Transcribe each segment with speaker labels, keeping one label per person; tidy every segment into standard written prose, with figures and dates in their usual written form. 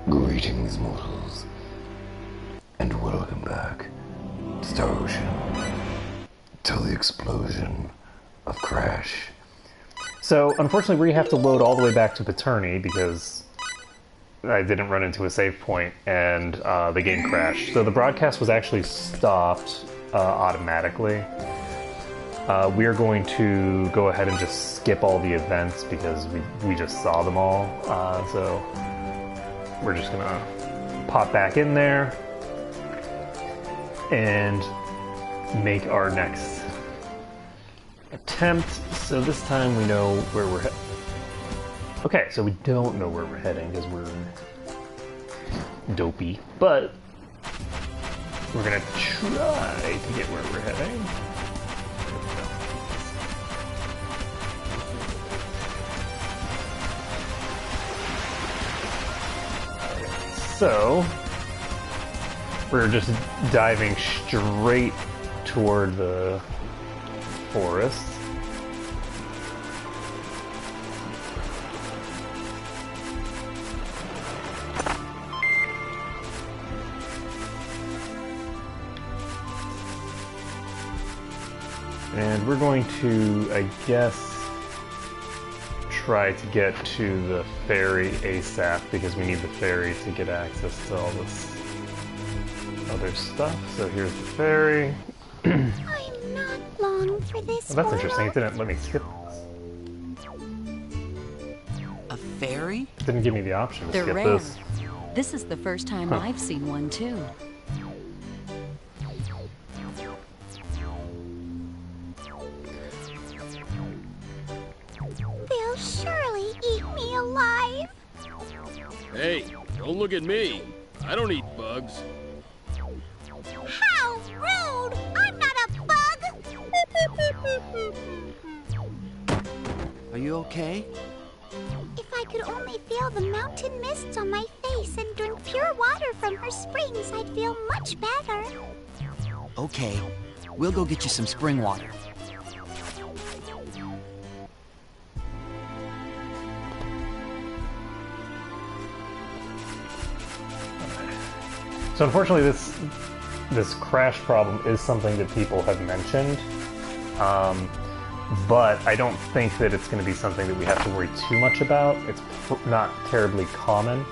Speaker 1: Greetings, mortals, and welcome back to Star Ocean, till the explosion of Crash. So, unfortunately, we have to load all the way back to Paterni because I didn't run into a save point and the game crashed. So the broadcast was actually stopped automatically. We are going to go ahead and just skip all the events because we just saw them all. So we're just gonna pop back in there and make our next attempt. So this time we know where we're heading. Okay, so we don't know where we're heading because we're dopey, but we're gonna try to get where we're heading. So, we're just diving straight toward the forest. And we're going to, I guess, try to get to the ferry ASAP because we need the ferry to get access to all this other stuff. So here's the ferry.
Speaker 2: I'm not long for this.
Speaker 1: Oh, that's interesting. It didn't let me skip this.
Speaker 3: A ferry?
Speaker 1: It didn't give me the option to
Speaker 4: They're
Speaker 1: skip
Speaker 4: rare.
Speaker 1: this.
Speaker 4: This is the first time I've seen one too.
Speaker 2: They'll surely eat me alive.
Speaker 5: Hey, don't look at me. I don't eat bugs.
Speaker 2: How rude! I'm not a bug.
Speaker 3: Are you okay?
Speaker 2: If I could only feel the mountain mists on my face and drink pure water from her springs, I'd feel much better.
Speaker 3: Okay. We'll go get you some spring water.
Speaker 1: So unfortunately, this crash problem is something that people have mentioned, but I don't think that it's going to be something that we have to worry too much about. It's not terribly common.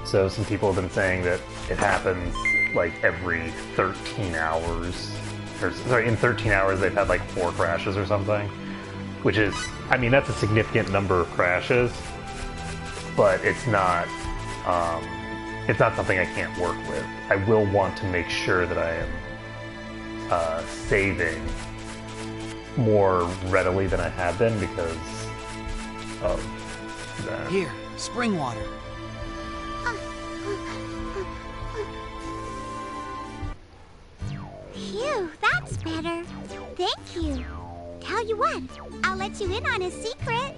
Speaker 1: So some people have been saying that it happens like every 13 hours. Or, sorry, in 13 hours they've had like 4 crashes or something, which is, I mean, that's a significant number of crashes, but it's not something I can't work with. I will want to make sure that I am saving more readily than I have been because of that.
Speaker 3: Here, spring water.
Speaker 2: Phew, that's better. Thank you. Tell you what, I'll let you in on a secret.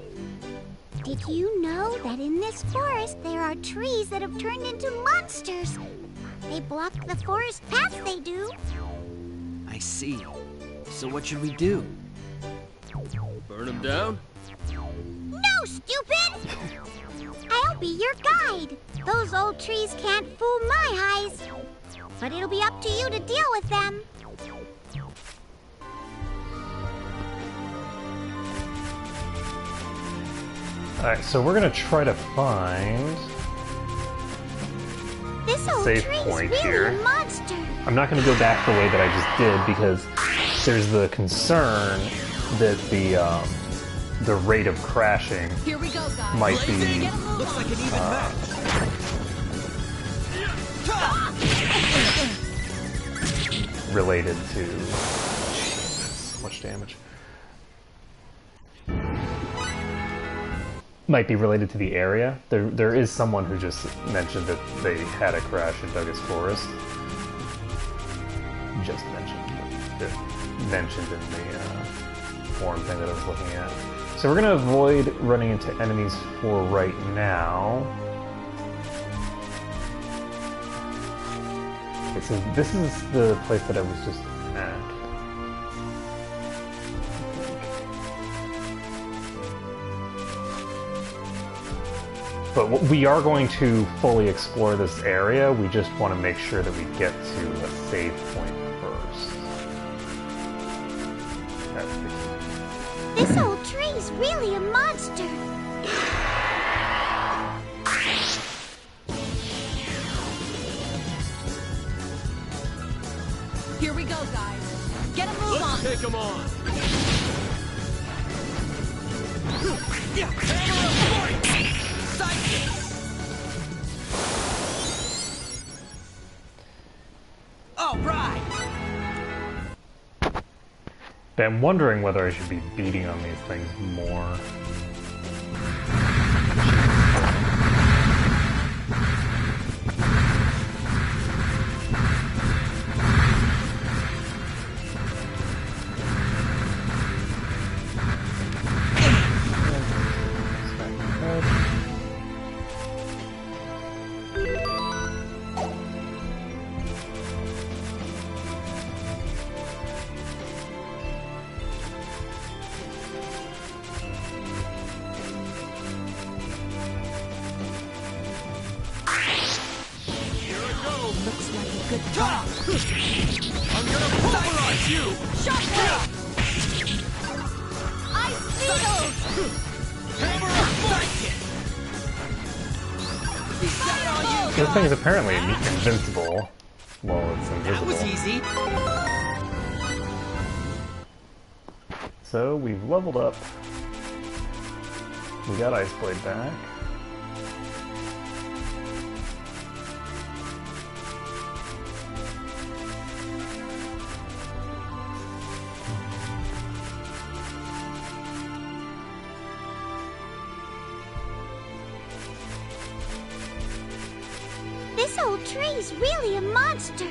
Speaker 2: Did you know that in this forest there are trees that have turned into monsters? They block the forest paths, they do.
Speaker 3: I see. So what should we do?
Speaker 5: Burn them down?
Speaker 2: No, stupid! I'll be your guide. Those old trees can't fool my eyes. But it'll be up to you to deal with them.
Speaker 1: Alright, so we're gonna try to find
Speaker 2: This old
Speaker 1: save
Speaker 2: tree's
Speaker 1: point
Speaker 2: really
Speaker 1: here.
Speaker 2: a monster.
Speaker 1: I'm not going to go back the way that I just did because there's the concern that the rate of crashing
Speaker 4: Here we go, guys.
Speaker 1: might be
Speaker 3: Looks like an even match.
Speaker 1: related to so much damage. Might be related to the area. There is someone who just mentioned that they had a crash in Douglas Forest. Just mentioned it mentioned in the forum thing that I was looking at. So we're gonna avoid running into enemies for right now. Okay, so this is the place that I was just at. But we are going to fully explore this area. We just want to make sure that we get to a save point first. That's the key.
Speaker 2: This old tree's really a monster.
Speaker 4: Here we go, guys. Get a move
Speaker 5: Let's
Speaker 4: on.
Speaker 5: take him on.
Speaker 3: All right.
Speaker 1: I'm wondering whether I should be beating on these things more.
Speaker 4: Looks like a good time.
Speaker 5: I'm gonna pulverize you!
Speaker 4: Shockwave! Ice Beetle!
Speaker 5: Hammer of Psychic!
Speaker 1: This thing is apparently invincible. Well, it's
Speaker 3: That was
Speaker 1: invisible.
Speaker 3: easy.
Speaker 1: So we've leveled up. We got Ice Blade back.
Speaker 2: This old tree's really a monster.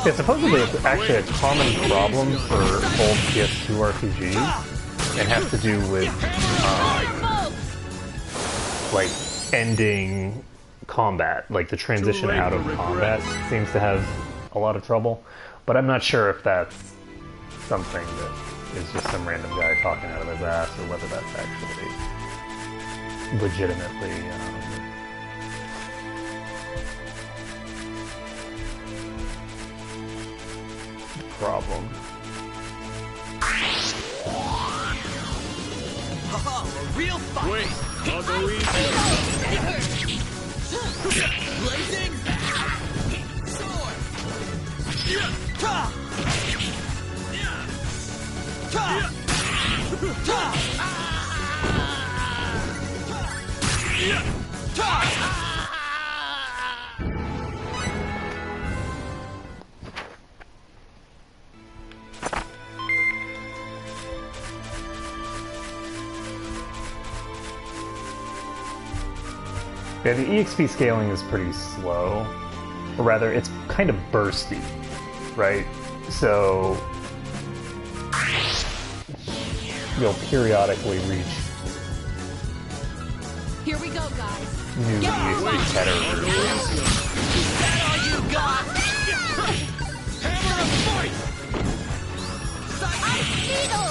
Speaker 1: Yeah, supposedly it's actually a common problem for old PS2 RPGs. It has to do with, like, ending combat. Like, the transition out of combat seems to have a lot of trouble. But I'm not sure if that's something that is just some random guy talking out of his ass, or whether that's actually legitimately a problem.
Speaker 3: Oh, a real fight.
Speaker 5: Wait, I'll go easy.
Speaker 3: Blazing sword. Ta! Ta! Ta! Ta!
Speaker 1: Yeah, the EXP scaling is pretty slow. Or rather, it's kind of bursty, right? So you'll periodically reach
Speaker 4: Here we go, guys.
Speaker 1: new competitors.
Speaker 3: Is that all you got?
Speaker 5: Hammer of Fight!
Speaker 2: Ice Beetle!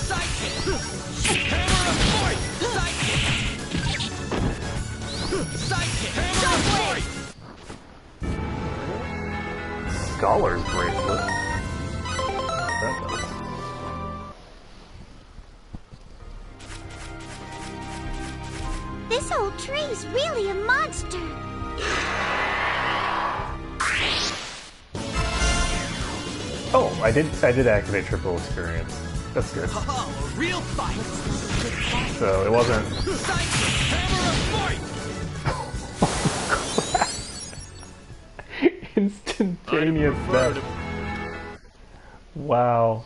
Speaker 3: Psychic! Hammer of Fight! Psychic! Hammer of Fight!
Speaker 1: Scholar's bracelet. That does.
Speaker 2: This old tree's really a monster.
Speaker 1: Oh, I did activate triple experience. That's good.
Speaker 3: Oh, a real fight!
Speaker 1: So it wasn't.
Speaker 3: Psychic! Hammer of Fight!
Speaker 1: Instantaneous
Speaker 5: I'd prefer
Speaker 1: death.
Speaker 5: to-
Speaker 1: Wow.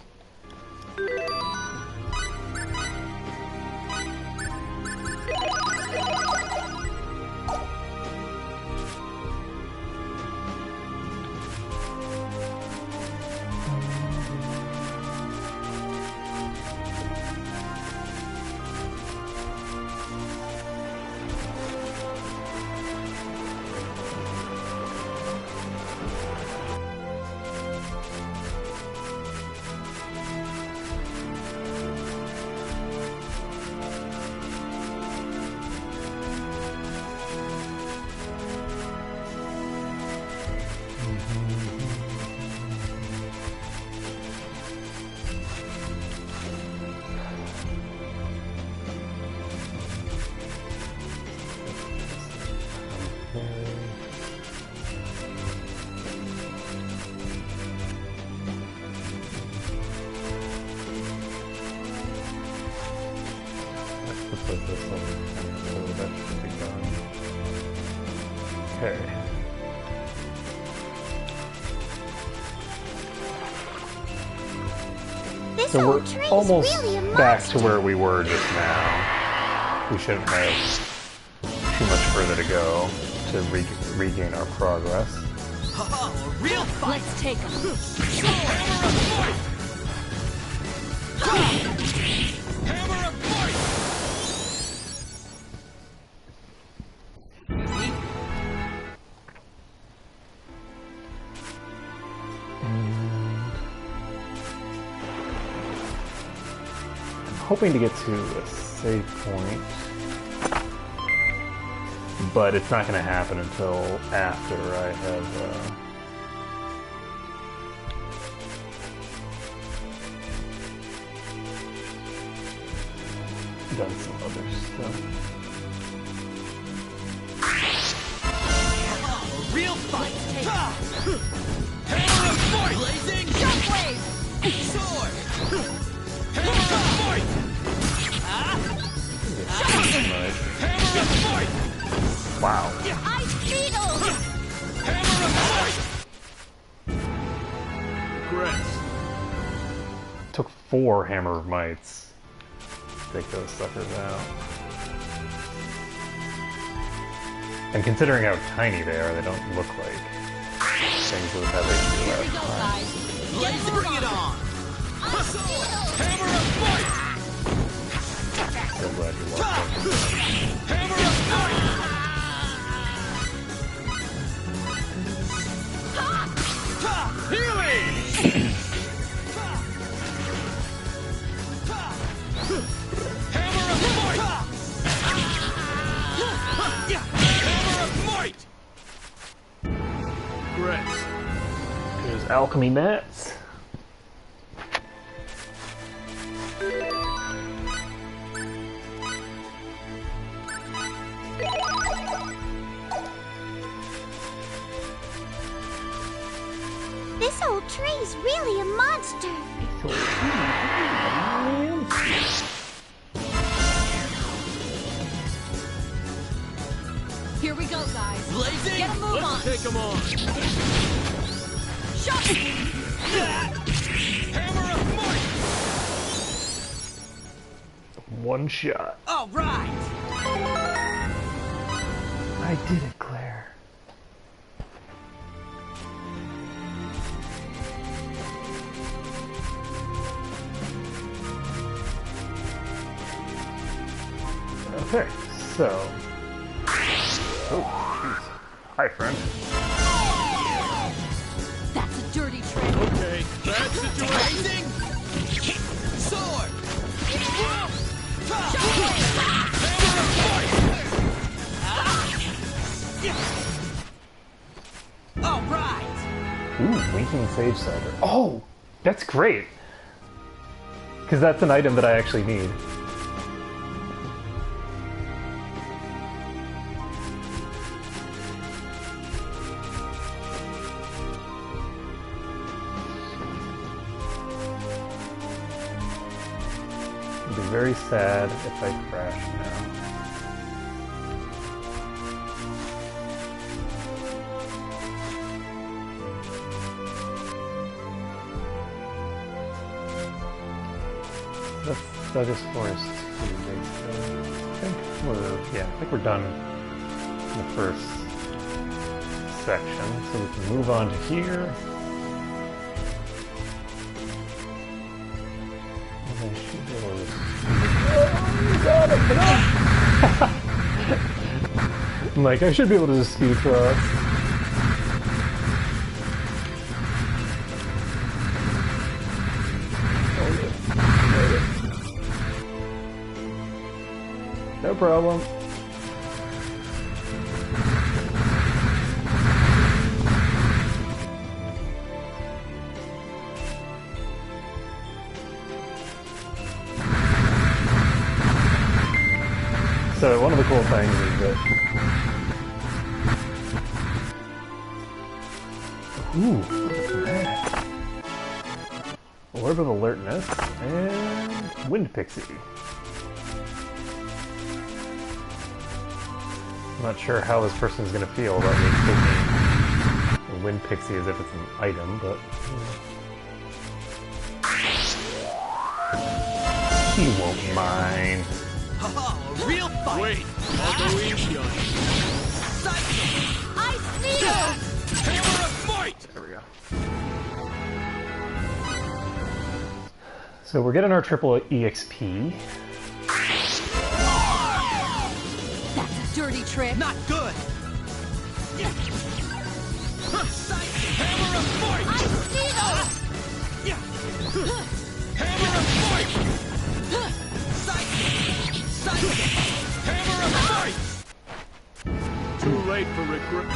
Speaker 1: Looks like this one. So that should be done. Okay.
Speaker 2: This
Speaker 1: So
Speaker 2: old
Speaker 1: we're
Speaker 2: tree is
Speaker 1: almost
Speaker 2: really a
Speaker 1: back
Speaker 2: monster.
Speaker 1: to where we were just now. We shouldn't have too much further to go to regain our progress.
Speaker 3: Oh, a real fight!
Speaker 4: Let's take him.
Speaker 3: Hammer of fight! Hammer of fight!
Speaker 1: I'm hoping to get to a save point, but it's not going to happen until after I have done some other stuff.
Speaker 3: Oh, a real fight! Hammer of fight! Blazing!
Speaker 4: Shockwave!
Speaker 3: Sword! Hammer of fight! Hammer of fight!
Speaker 1: Wow.
Speaker 2: Ice beetle!
Speaker 3: Hammer of fight!
Speaker 5: Grits.
Speaker 1: Took 4 Hammer of Mites to take those suckers out. And considering how tiny they are, they don't look like things that have HP
Speaker 4: Here we
Speaker 1: left.
Speaker 4: go, guys.
Speaker 3: Blaze, bring it on! Hammer of fight!
Speaker 1: So glad you watched it.
Speaker 3: Hammer of fight!
Speaker 5: Healing!
Speaker 3: Hammer of fight! Hammer of might!
Speaker 5: Grits.
Speaker 1: There's alchemy mats.
Speaker 2: This old tree's really a monster.
Speaker 4: Here we go, guys.
Speaker 3: Blazing!
Speaker 4: Get a move on.
Speaker 5: Let's take him on.
Speaker 4: Shock!
Speaker 3: Hammer of might!
Speaker 1: One shot.
Speaker 3: All right!
Speaker 1: I did it, Claire. Okay, so. Oh, jeez. Hi, friend.
Speaker 4: That's a dirty trick.
Speaker 5: Okay, bad situation.
Speaker 3: Blazing! Sword! All right!
Speaker 1: Ooh, winking sage cider. Oh, that's great. Because that's an item that I actually need. I'll be very sad if I crash now. That's Douglas Forest 2, basically. I think we're done in the first section, so we can move on to here. And I should be able to I'm like, I should be able to just speed across. No problem. So one of the cool things is that look at that. Orb of alertness and wind pixie. I'm not sure how this person's gonna feel about me taking a wind pixie as if it's an item, but he won't mind.
Speaker 3: Oh, a real fight!
Speaker 5: Wait, I'll go easy on you.
Speaker 4: Ice needle!
Speaker 5: Hammer of might!
Speaker 1: There we go. So we're getting our triple EXP.
Speaker 4: That's a dirty trick.
Speaker 3: Not good!
Speaker 5: Hammer of might!
Speaker 4: Ice needle!
Speaker 5: Hammer of might! Hammer of might! Too late for recruit.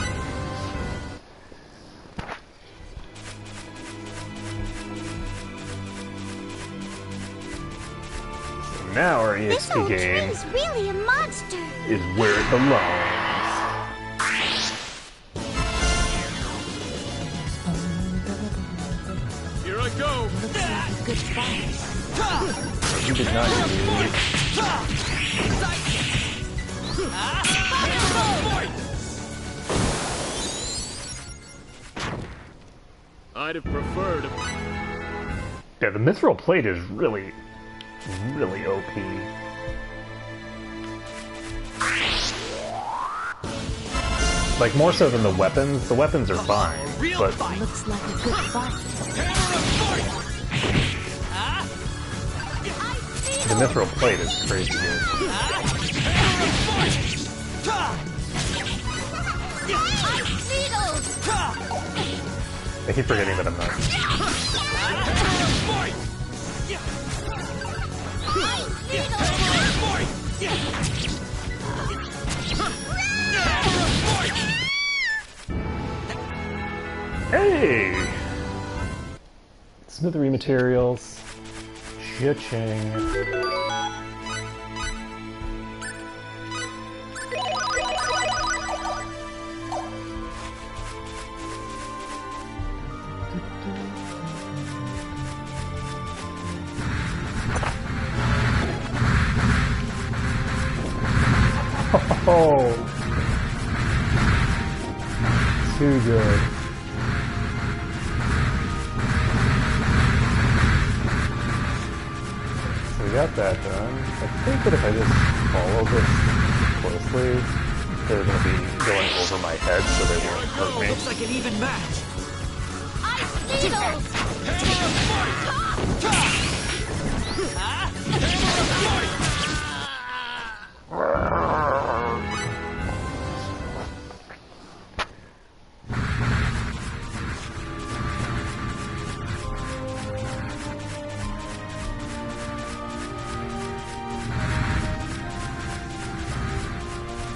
Speaker 1: Now our
Speaker 2: This
Speaker 1: EXP
Speaker 2: old
Speaker 1: gain
Speaker 2: tree's really a monster.
Speaker 1: is where it belongs.
Speaker 5: Here I go!
Speaker 4: Good fight.
Speaker 1: He did not use.
Speaker 5: I'd have preferred a...
Speaker 1: Yeah, the mithril plate is really OP. Like, more so than the weapons. The weapons are fine,
Speaker 3: Real
Speaker 1: but
Speaker 3: fight!
Speaker 4: Looks like a good fight.
Speaker 1: the mithril plate is crazy good.
Speaker 4: Ice needles!
Speaker 1: I keep forgetting that I'm not. Hey! Smithery materials. Cha-ching. Oh, too good. So we got that done. I think that if I just follow this closely, they're going to be going over my head so they won't hurt me.
Speaker 3: Looks like an even match!
Speaker 4: Ice needles!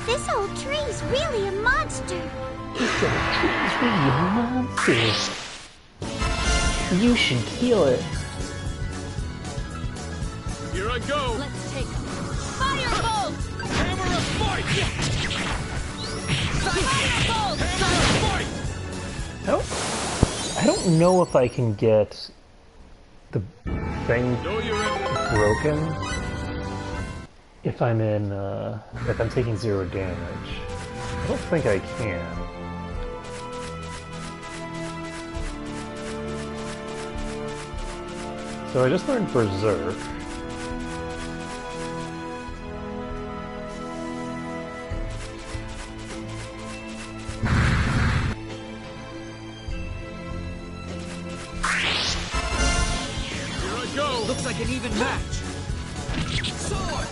Speaker 2: This old tree's really a monster.
Speaker 1: You should kill it.
Speaker 5: Here I go!
Speaker 4: Let's take them. Firebolt!
Speaker 5: Hammer of might!
Speaker 4: Firebolt!
Speaker 5: Hammer of might!
Speaker 1: I don't know if I can get the thing
Speaker 5: Know your enemy.
Speaker 1: broken if I'm in, if I'm taking 0 damage. I don't think I can. So I just learned Berserk.
Speaker 5: Here I go!
Speaker 3: Looks like an even match! Sword!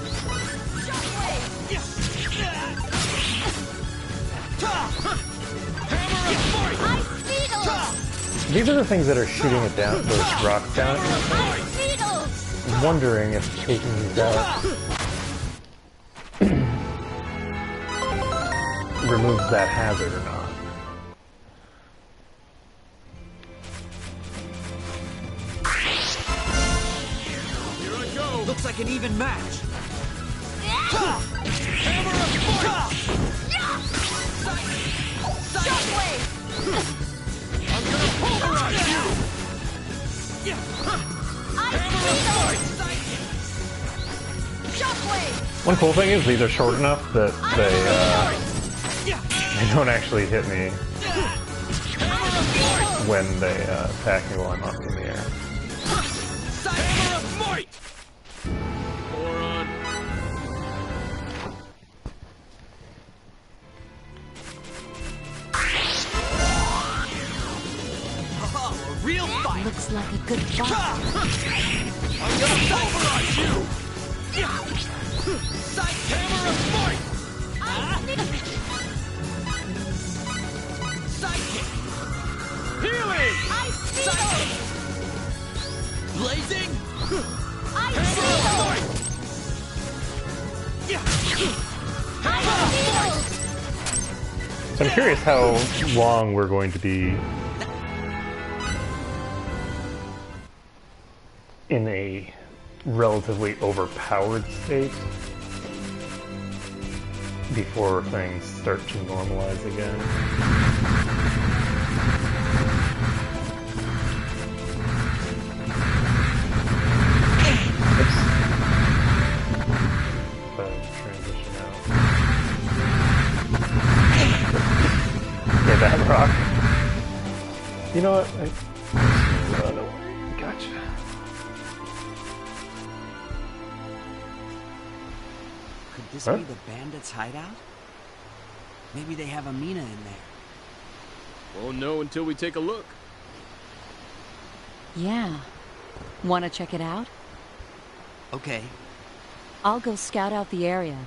Speaker 4: Ice needles!
Speaker 1: These are the things that are shooting it down, those rocks down at me.
Speaker 4: Ice needles!
Speaker 1: I'm wondering if taking these out removes that hazard or not.
Speaker 5: Here I go!
Speaker 3: Looks like an even match!
Speaker 4: Shockwave!
Speaker 5: I'm gonna pulverize you!
Speaker 4: Ice needles! Shockwave!
Speaker 1: One cool thing is these are short enough that They don't actually hit me when they attack me while I'm up in the air.
Speaker 5: Hammer of might! Moron.
Speaker 3: Oh, a real fight!
Speaker 4: Looks like a good fight.
Speaker 5: I'm gonna pulverize you! Sight hammer of might! Sidekick! Healing!
Speaker 4: Ice Beetle!
Speaker 3: Blazing!
Speaker 4: Ice
Speaker 5: Hammer of
Speaker 4: Beetle!
Speaker 5: might!
Speaker 4: Ice Beetle!
Speaker 1: So I'm curious how long we're going to be in a relatively overpowered state before things start to normalize again. Oops. Transition out. Okay, that rock. You know what? Run away. Gotcha.
Speaker 3: Could this
Speaker 1: Huh?
Speaker 3: be the bandits' hideout? Maybe they have Amina in there.
Speaker 5: Won't know until we take a look.
Speaker 6: Yeah. Want to check it out?
Speaker 3: Okay.
Speaker 6: I'll go scout out the area.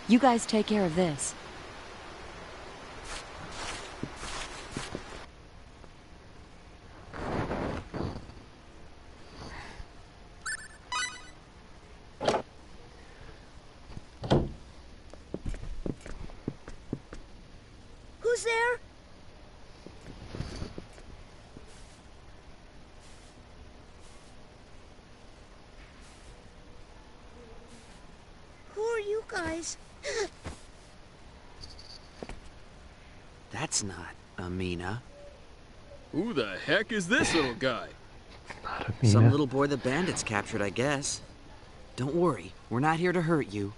Speaker 6: You guys take care of this.
Speaker 2: Who's there? Who are you guys?
Speaker 3: That's not Amina.
Speaker 5: Who the heck is this little guy?
Speaker 1: Not
Speaker 3: Some
Speaker 1: Amina.
Speaker 3: little boy the bandits captured, I guess. Don't worry, we're not here to hurt you.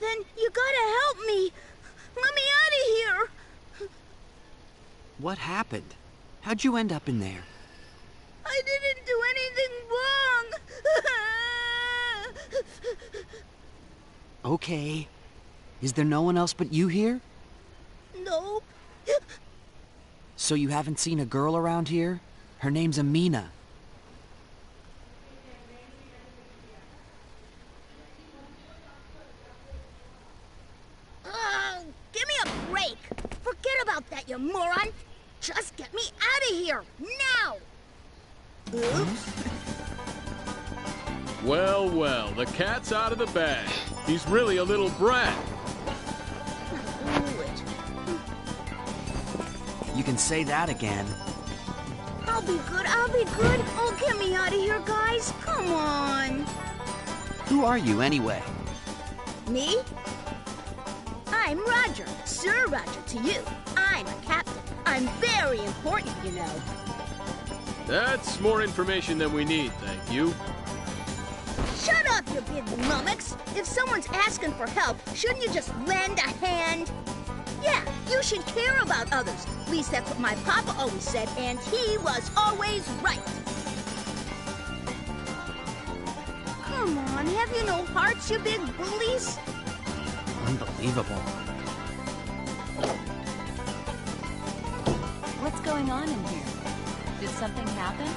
Speaker 2: Then you gotta help me. Let me out of here.
Speaker 3: What happened? How'd you end up in there?
Speaker 2: I didn't do anything wrong.
Speaker 3: Okay. Is there no one else but you here?
Speaker 2: Nope.
Speaker 3: So you haven't seen a girl around here? Her name's Amina.
Speaker 2: Give me a break. Forget about that, you moron. Just get me out of here, now. Oops.
Speaker 5: Well, well, the cat's out of the bag. He's really a little brat.
Speaker 2: Blew it.
Speaker 3: You can say that again.
Speaker 2: I'll be good, I'll be good. Oh, get me out of here, guys. Come on.
Speaker 3: Who are you anyway?
Speaker 2: Me? I'm Roger, Sir Roger to you. I'm a captain. I'm very important, you know.
Speaker 5: That's more information than we need, thank you.
Speaker 2: Shut up, you big lummox. If someone's asking for help, shouldn't you just lend a hand? Yeah, you should care about others. At least that's what my papa always said, and he was always right. Come on, have you no hearts, you big bullies?
Speaker 3: Unbelievable.
Speaker 6: What's going on in here? Did something happen?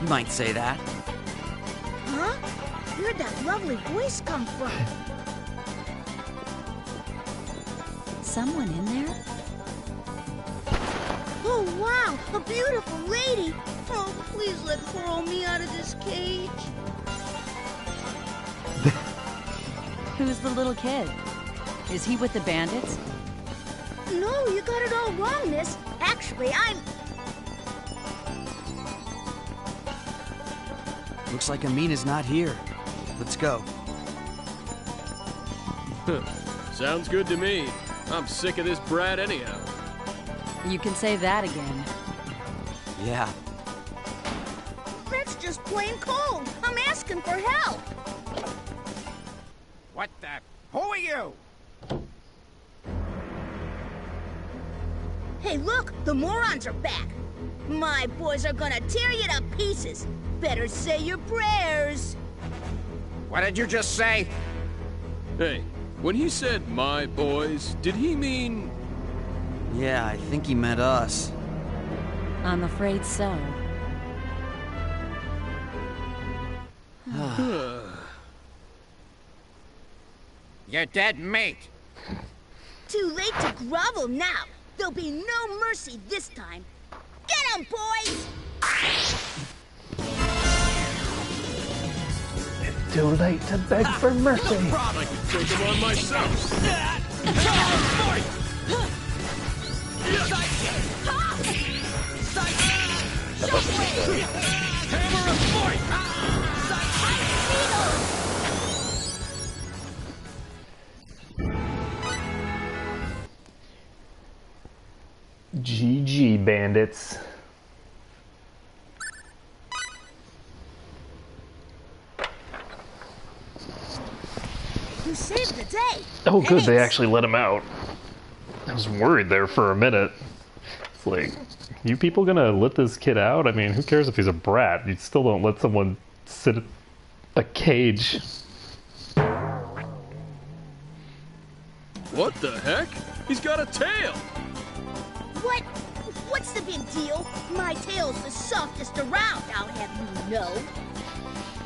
Speaker 3: You might say that.
Speaker 2: Huh? Where'd that lovely voice come from?
Speaker 6: Someone in there?
Speaker 2: Oh, wow, a beautiful lady. Oh, please let poor old me out of this cage.
Speaker 6: Who's the little kid? Is he with the bandits?
Speaker 2: No, you got it all wrong, miss. Actually, I'm...
Speaker 3: Looks like Amina's not here. Let's go.
Speaker 5: Sounds good to me. I'm sick of this brat anyhow.
Speaker 6: You can say that again.
Speaker 3: Yeah.
Speaker 2: That's just plain cold. I'm asking for help.
Speaker 7: What the? Who are you?
Speaker 4: Hey, look, the morons are back. My boys are gonna tear you to pieces. Better say your prayers.
Speaker 7: What did you just say?
Speaker 5: Hey, when he said my boys, did he mean...
Speaker 3: Yeah, I think he meant us.
Speaker 6: I'm afraid so.
Speaker 7: Your dead mate.
Speaker 4: Too late to grovel now. There'll be no mercy this time. Get 'em, boys!
Speaker 1: It's too late to beg for mercy.
Speaker 5: I could take him on myself. Hammer of fight!
Speaker 1: GG, bandits.
Speaker 4: You saved the day.
Speaker 1: Oh, good, they
Speaker 4: Thanks.
Speaker 1: actually let him out. I was worried there for a minute. It's like, you people gonna let this kid out? I mean, who cares if he's a brat? You still don't let someone sit in a cage.
Speaker 5: What the heck? He's got a tail!
Speaker 4: What? What's the big deal? My tail's the softest around, I'll have you know.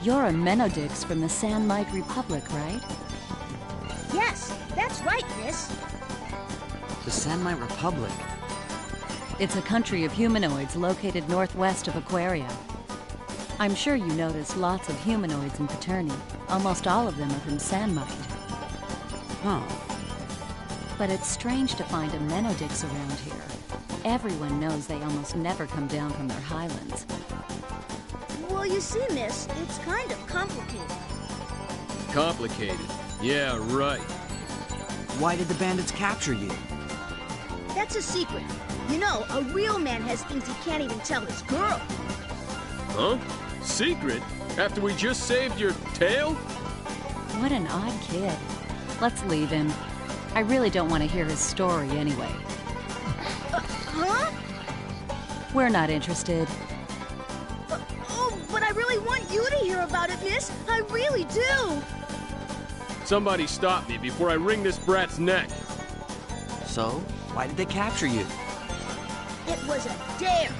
Speaker 6: You're a Menodix from the Sandmite Republic, right?
Speaker 4: Yes, that's right, miss.
Speaker 3: The Sandmite Republic.
Speaker 6: It's a country of humanoids located northwest of Aquaria. I'm sure you noticed lots of humanoids in Paterni. Almost all of them are from Sandmite.
Speaker 3: Huh.
Speaker 6: But it's strange to find a Menodix around here. Everyone knows they almost never come down from their highlands.
Speaker 4: Well, you see, miss, it's kind of complicated.
Speaker 5: Complicated. Yeah, right.
Speaker 3: Why did the bandits capture you?
Speaker 4: That's a secret. You know, a real man has things he can't even tell his girl.
Speaker 5: Huh? Secret? After we just saved your tail?
Speaker 6: What an odd kid. Let's leave him. I really don't want to hear his story anyway.
Speaker 4: Huh?
Speaker 6: We're not interested.
Speaker 4: Oh, but I really want you to hear about it, miss. I really do.
Speaker 5: Somebody stop me before I wring this brat's neck.
Speaker 3: So, why did they capture you?
Speaker 4: It was a dare.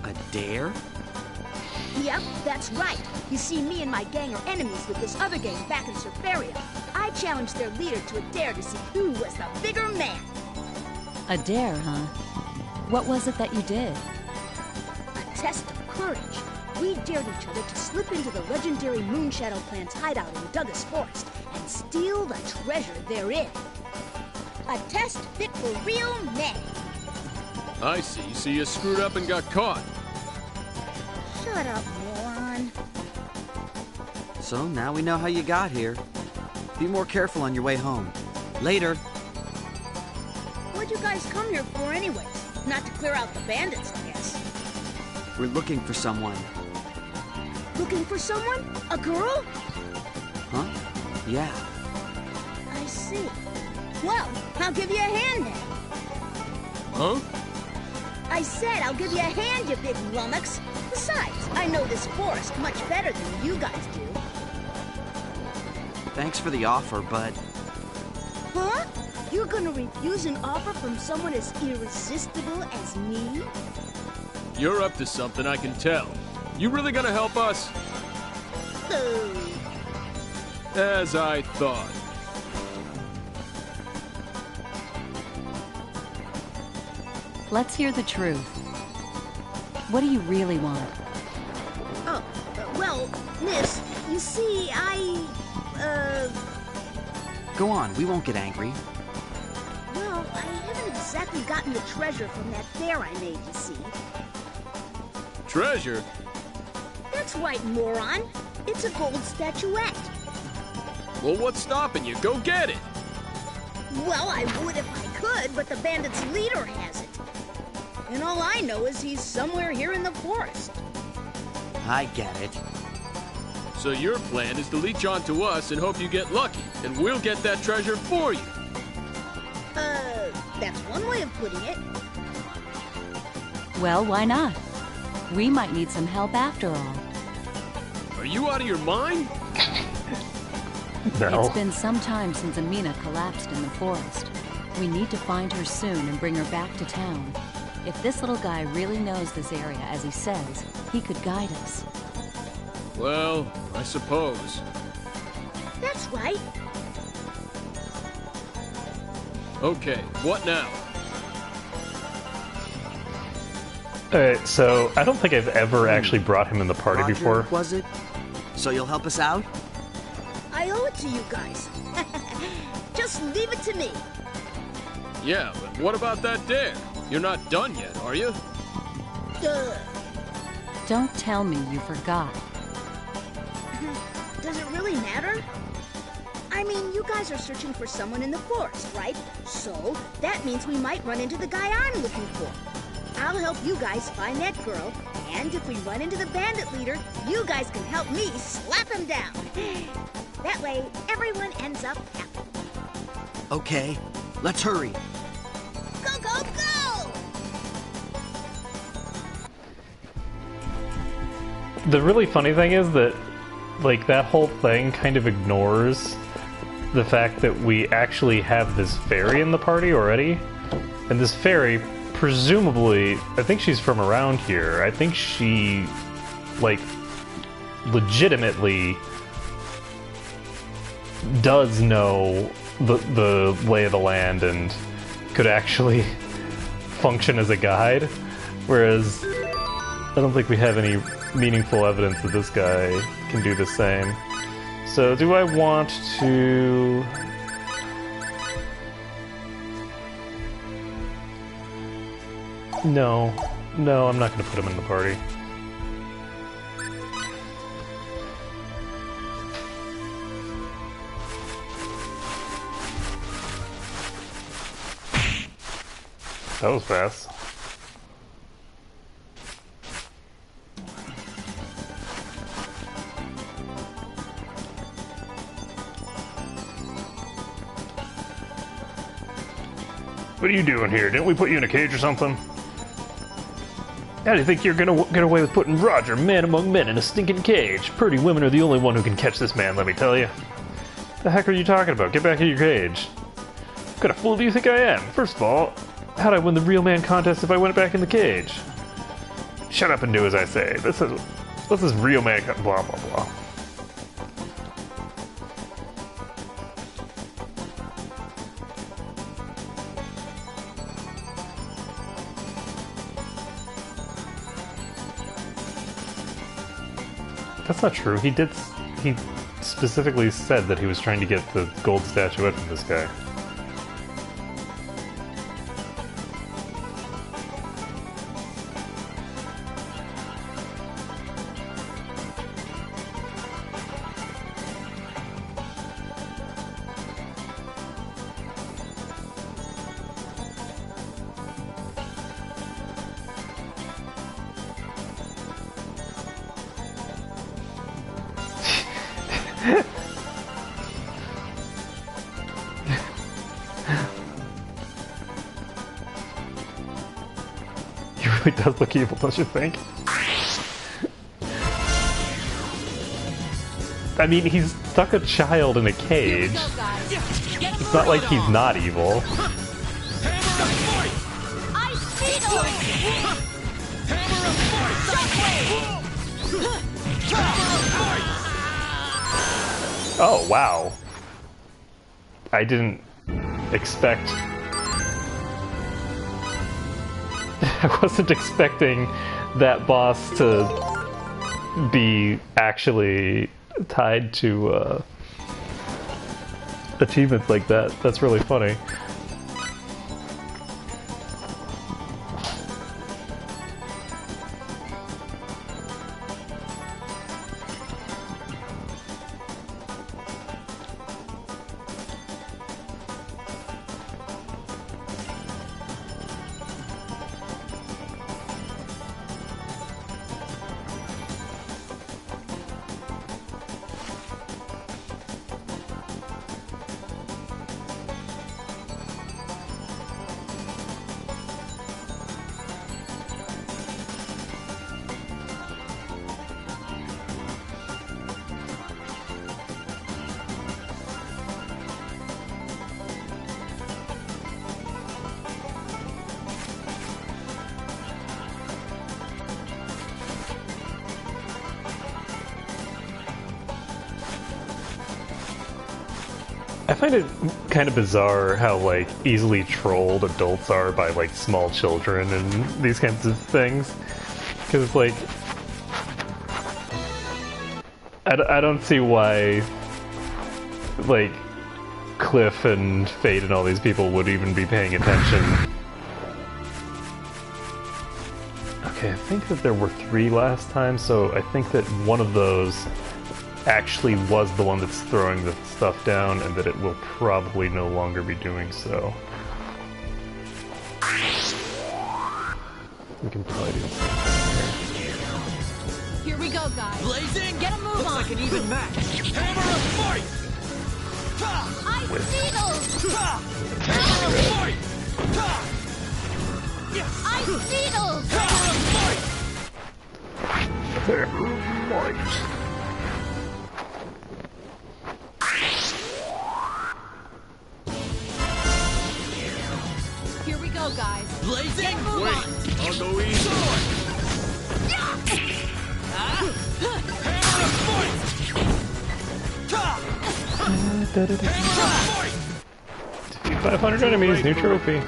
Speaker 3: A dare?
Speaker 4: Yep, that's right. You see, me and my gang are enemies with this other gang back in Surfaria. I challenged their leader to a dare to see who was the bigger man.
Speaker 6: A dare, huh? What was it that you did?
Speaker 4: A test of courage. We dared each other to slip into the legendary Moonshadow Clan's hideout in Douglas Forest and steal the treasure therein. A test fit for real men.
Speaker 5: I see. So you screwed up and got caught.
Speaker 4: Shut up, moron.
Speaker 3: So now we know how you got here. Be more careful on your way home. Later.
Speaker 4: What'd you guys come here for anyways? Not to clear out the bandits, I guess.
Speaker 3: We're looking for someone.
Speaker 4: Looking for someone? A girl?
Speaker 3: Huh? Yeah.
Speaker 4: I see. Well, I'll give you a hand then.
Speaker 5: Huh?
Speaker 4: I said I'll give you a hand, you big lummox. Besides, I know this forest much better than you guys do.
Speaker 3: Thanks for the offer, but
Speaker 4: Huh? You're gonna refuse an offer from someone as irresistible as me?
Speaker 5: You're up to something, I can tell. You really gonna help us?
Speaker 4: Oh.
Speaker 5: As I thought.
Speaker 6: Let's hear the truth. What do you really want?
Speaker 4: Oh, well, miss, you see,
Speaker 3: go on, we won't get angry.
Speaker 4: well, I haven't exactly gotten the treasure from that dare I made, you see.
Speaker 5: Treasure?
Speaker 4: That's right, moron. It's a gold statuette.
Speaker 5: Well, what's stopping you? Go get it!
Speaker 4: Well, I would if I could, but the bandit's leader has it. And all I know is he's somewhere here in the forest.
Speaker 3: I get it.
Speaker 5: So your plan is to leech onto us and hope you get lucky, and we'll get that treasure for you.
Speaker 4: That's one way of putting it.
Speaker 6: Well, why not? We might need some help after all.
Speaker 5: Are you out of your mind?
Speaker 1: No.
Speaker 6: It's been some time since Amina collapsed in the forest. We need to find her soon and bring her back to town. If this little guy really knows this area as he says, he could guide us.
Speaker 5: Well, I suppose.
Speaker 4: That's right.
Speaker 5: Okay, what now?
Speaker 1: Alright, so I don't think I've ever actually brought him in the party
Speaker 3: Roger,
Speaker 1: before.
Speaker 3: was it? So you'll help us out?
Speaker 4: I owe it to you guys. Just leave it to me.
Speaker 5: Yeah, but what about that dare? You're not done yet, are you?
Speaker 6: Don't tell me you forgot.
Speaker 4: Does it really matter? I mean, you guys are searching for someone in the forest, right? So, that means we might run into the guy I'm looking for. I'll help you guys find that girl, and if we run into the bandit leader, you guys can help me slap him down. That way, everyone ends up happy.
Speaker 3: Okay, let's hurry.
Speaker 4: Go, go, go!
Speaker 1: The really funny thing is that, like, that whole thing kind of ignores the fact that we actually have this fairy in the party already. And this fairy, presumably, I think she's from around here. I think she, like, legitimately does know the lay of the land and could actually function as a guide. Whereas, I don't think we have any meaningful evidence that this guy can do the same. So, do I want to... No, I'm not going to put him in the party. That was fast. What are you doing here? Didn't we put you in a cage or something? How do you think you're gonna get away with putting Roger, man among men, in a stinking cage? Pretty women are the only one who can catch this man, let me tell you. The heck are you talking about? Get back in your cage. What kind of fool do you think I am? First of all, how'd I win the real man contest if I went back in the cage? Shut up and do as I say. This is real man blah blah blah. That's not true. He specifically said that he was trying to get the gold statuette from this guy. He really does look evil, don't you think? I mean, he's stuck a child in a cage. It's not like he's not evil.
Speaker 4: I see
Speaker 1: Oh, wow. I didn't expect... I wasn't expecting that boss to be actually tied to achievements like that. That's really funny. I find it kind of bizarre how, like, easily trolled adults are by, like, small children and these kinds of things. Because, like, I don't see why, like, Cliff and Fate and all these people would even be paying attention. Okay, I think that there were 3 last time, so I think that one of those actually was the one that's throwing the stuff down, and that it will probably no longer be doing so. We can probably do something
Speaker 6: Here we go, guys.
Speaker 3: Blazing!
Speaker 6: Get a move
Speaker 3: Looks
Speaker 6: on.
Speaker 3: like an even match. Hammer of fight!
Speaker 6: Ice needles!
Speaker 3: Hammer of fight!
Speaker 6: Ice needles!
Speaker 3: Hammer of fight!
Speaker 6: Here we go, guys.
Speaker 3: Blazing!
Speaker 6: Move
Speaker 5: Wait,
Speaker 6: on.
Speaker 5: I'll go easy.
Speaker 3: Sword! Hammer of fight! Hammer of fight!
Speaker 1: Defeat 500 enemies, new trophy.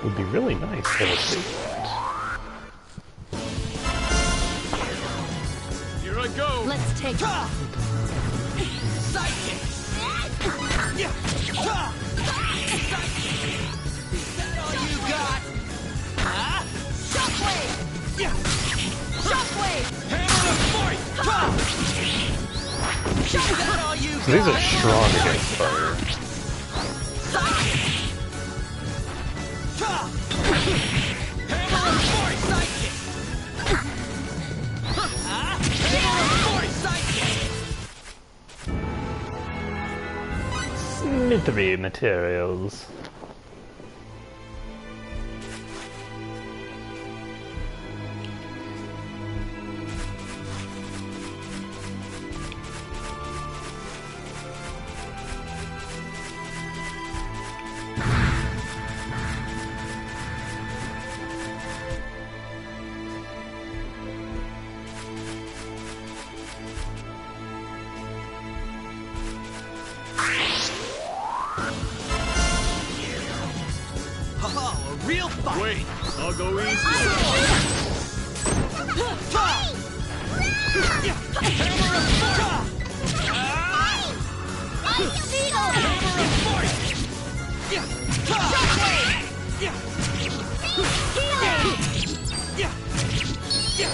Speaker 1: Would be really nice to have a save point.
Speaker 5: Here I go.
Speaker 6: Let's take it.
Speaker 3: Sidekick! Yeah! Sidekick! Is that all you got? Huh?
Speaker 6: Shockwave!
Speaker 3: Yeah!
Speaker 6: Shockwave!
Speaker 3: Hammer of fight! Is that all you got?
Speaker 1: So these are strong against fire.
Speaker 3: Hammer of fight! Sidekick! Hammer of fight! Sidekick!
Speaker 1: Smittery materials.
Speaker 3: Oh, a real fight!
Speaker 5: Wait, I'll go easy.
Speaker 3: Hammer of fight!
Speaker 6: Ice needles!
Speaker 3: Hammer of fight!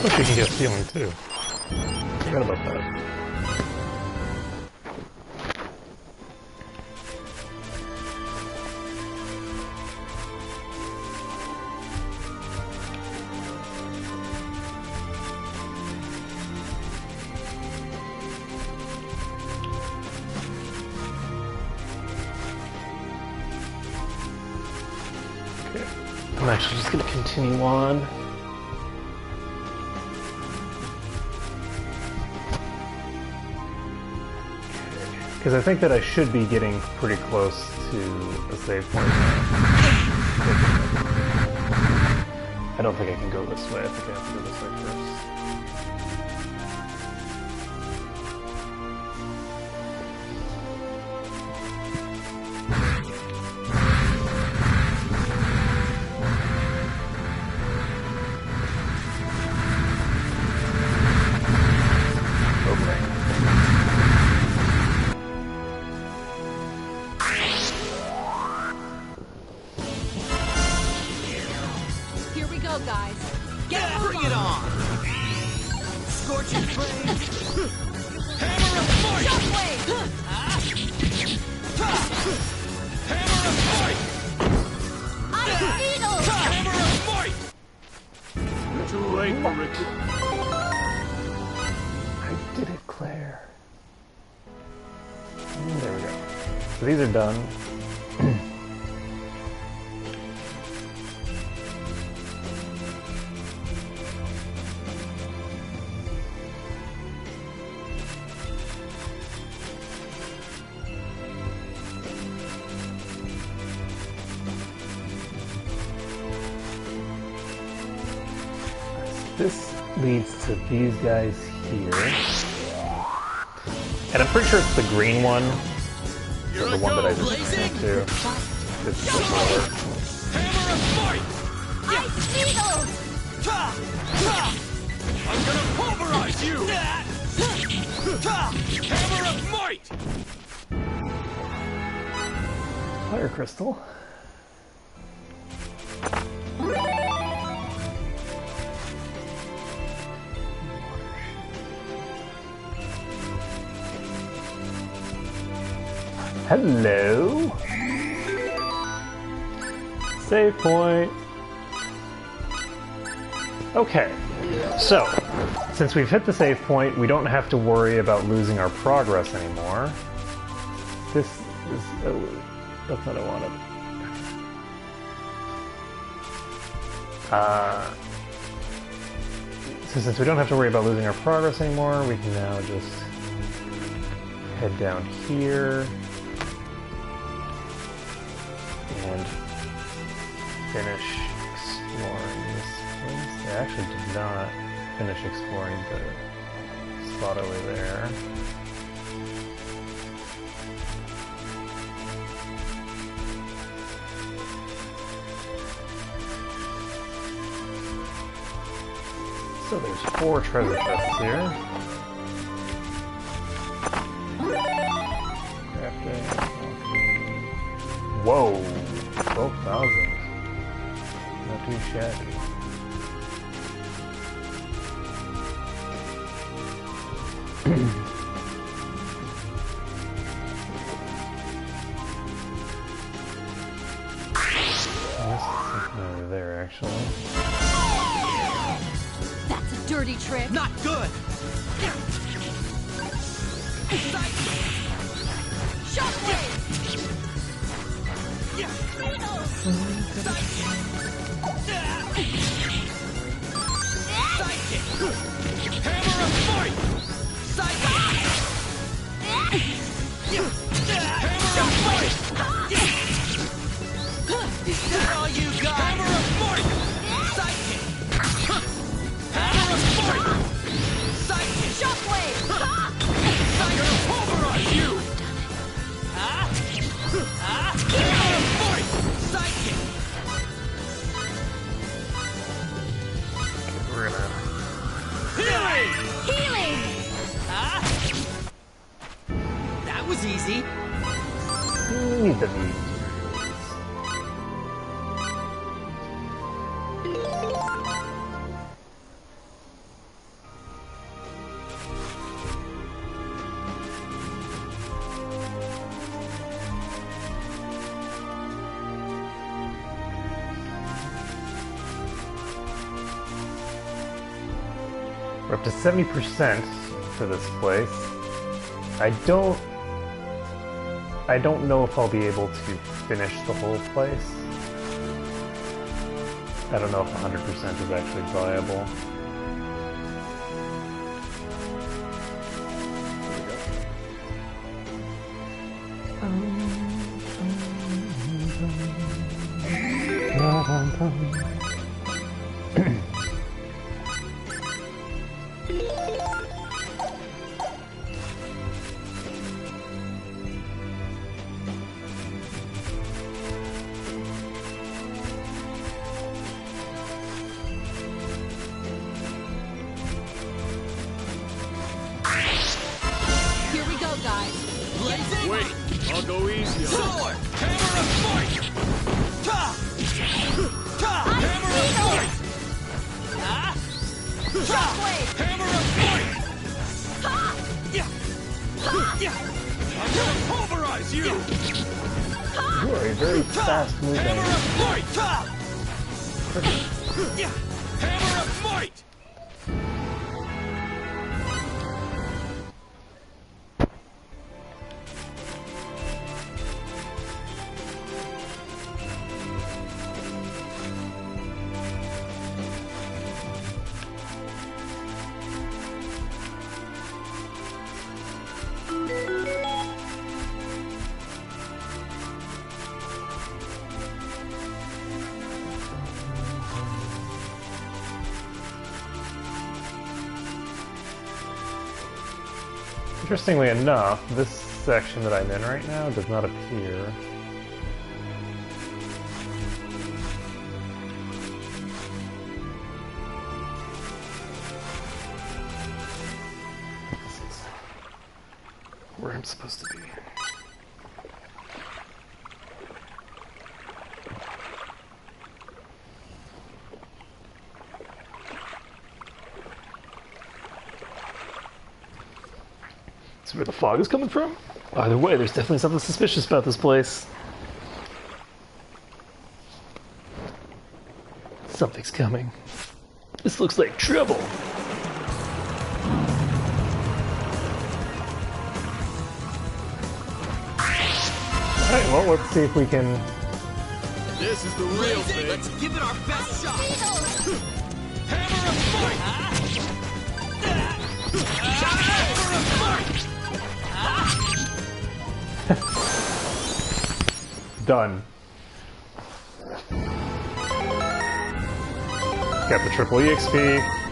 Speaker 1: Oh, she can get healing too. Forgot about that. Okay. I'm actually just gonna continue on. Because I think that I should be getting pretty close to a save point. I don't think I can go this way. I think I have to go this way first.
Speaker 6: Here we go, guys. Get a move
Speaker 3: Bring it on! Scorching flames! Hammer of fight!
Speaker 6: Shockwave!
Speaker 3: Hammer of fight!
Speaker 6: Ice needles!
Speaker 3: Hammer of fight!
Speaker 5: Too late for Ricky.
Speaker 1: I did it, Claire. There we go. So these are done. this leads to these guys here. And I'm pretty sure it's the green one. So the one that I just went to. It's the color.
Speaker 5: Hammer of might!
Speaker 2: Ice Beetle!
Speaker 5: I'm gonna pulverize you! Hammer of might!
Speaker 1: Fire crystal. Hello. Save point. Okay, so since we've hit the save point, we don't have to worry about losing our progress anymore. This is... that's not what I wanted. So since we don't have to worry about losing our progress anymore, we can now just head down here and finish exploring this place. I actually did not finish exploring the spot over there. So there's 4 treasure chests here. Crafting. Whoa! 12,000. Not too shabby. Over there, actually.
Speaker 6: That's a dirty trick.
Speaker 3: Not good!
Speaker 6: Shockwave!
Speaker 5: Hammer of might! Hammer of might!
Speaker 3: Is that all you got?
Speaker 5: Hammer of might! Hammer of might!
Speaker 6: Shockwave!
Speaker 5: I'm gonna pulverize you! Hammer of might!
Speaker 1: We're gonna...
Speaker 5: Healing!
Speaker 6: Healing!
Speaker 3: That was easy.
Speaker 1: Need the meat. We're up to 70% for this place. I don't know if I'll be able to finish the whole place. I don't know if 100% is actually viable.
Speaker 6: Here we go, guys.
Speaker 5: Wait, I'll go easy on you.
Speaker 3: Sword!
Speaker 5: Hammer of might! Hammer of might!
Speaker 6: Shockwave!
Speaker 5: Hammer of might! I'm gonna pulverize you!
Speaker 1: You are a very fast moving.
Speaker 5: Hammer of might! Hammer of might!
Speaker 1: Interestingly enough, this section that I'm in right now does not appear. This is where I'm supposed to be. Where the fog is coming from? Either way, there's definitely something suspicious about this place. Something's coming. This looks like trouble. Alright, well, let's see if we can...
Speaker 5: This is the real thing.
Speaker 3: Let's give it our best shot.
Speaker 5: Hammer of fight! Hammer of fight!
Speaker 1: Done. Got the triple EXP.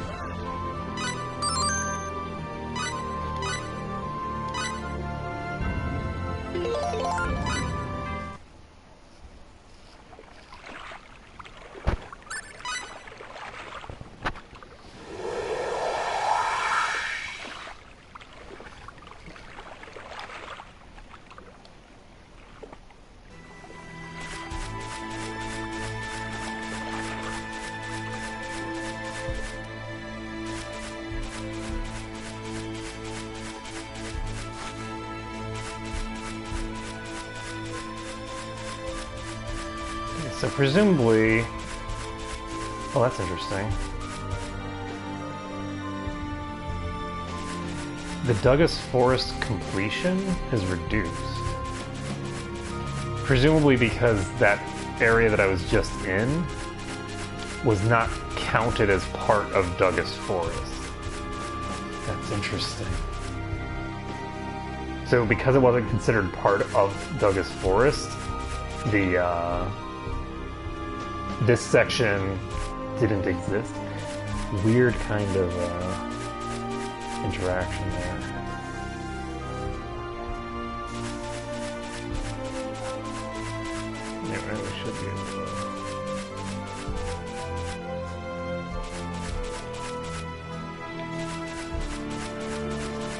Speaker 1: So presumably... Oh, that's interesting. The Douglas Forest completion is reduced. Presumably because that area that I was just in was not counted as part of Douglas Forest. That's interesting. So because it wasn't considered part of Douglas Forest, this section didn't exist. Weird kind of interaction there. It really should be able to...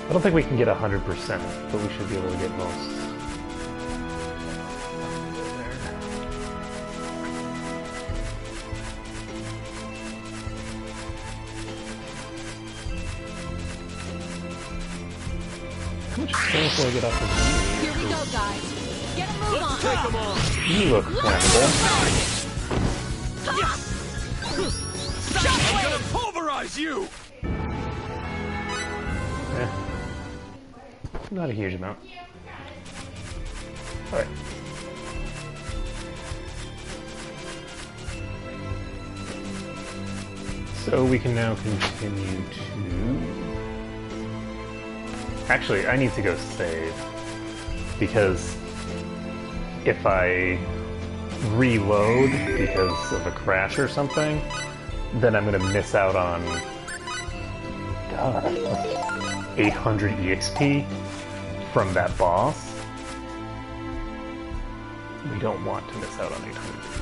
Speaker 1: I don't think we can get 100%, but we should be able to get most. How much space will I get off of
Speaker 6: Here we go, guys. Get a move on.
Speaker 5: Take them on!
Speaker 1: you? You look flammable.
Speaker 5: I'm gonna pulverize you!
Speaker 1: Eh. Not a huge amount. Alright. So we can now continue to... Actually, I need to go save. Because if I reload because of a crash or something, then I'm going to miss out on 800 EXP from that boss. We don't want to miss out on 800 EXP.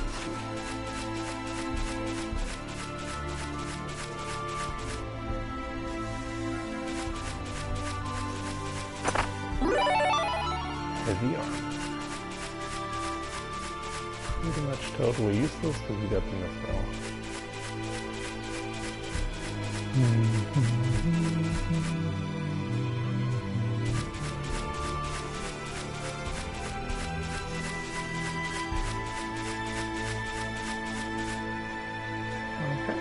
Speaker 1: Heavy armor. Pretty much totally useless because we got the missile. Okay.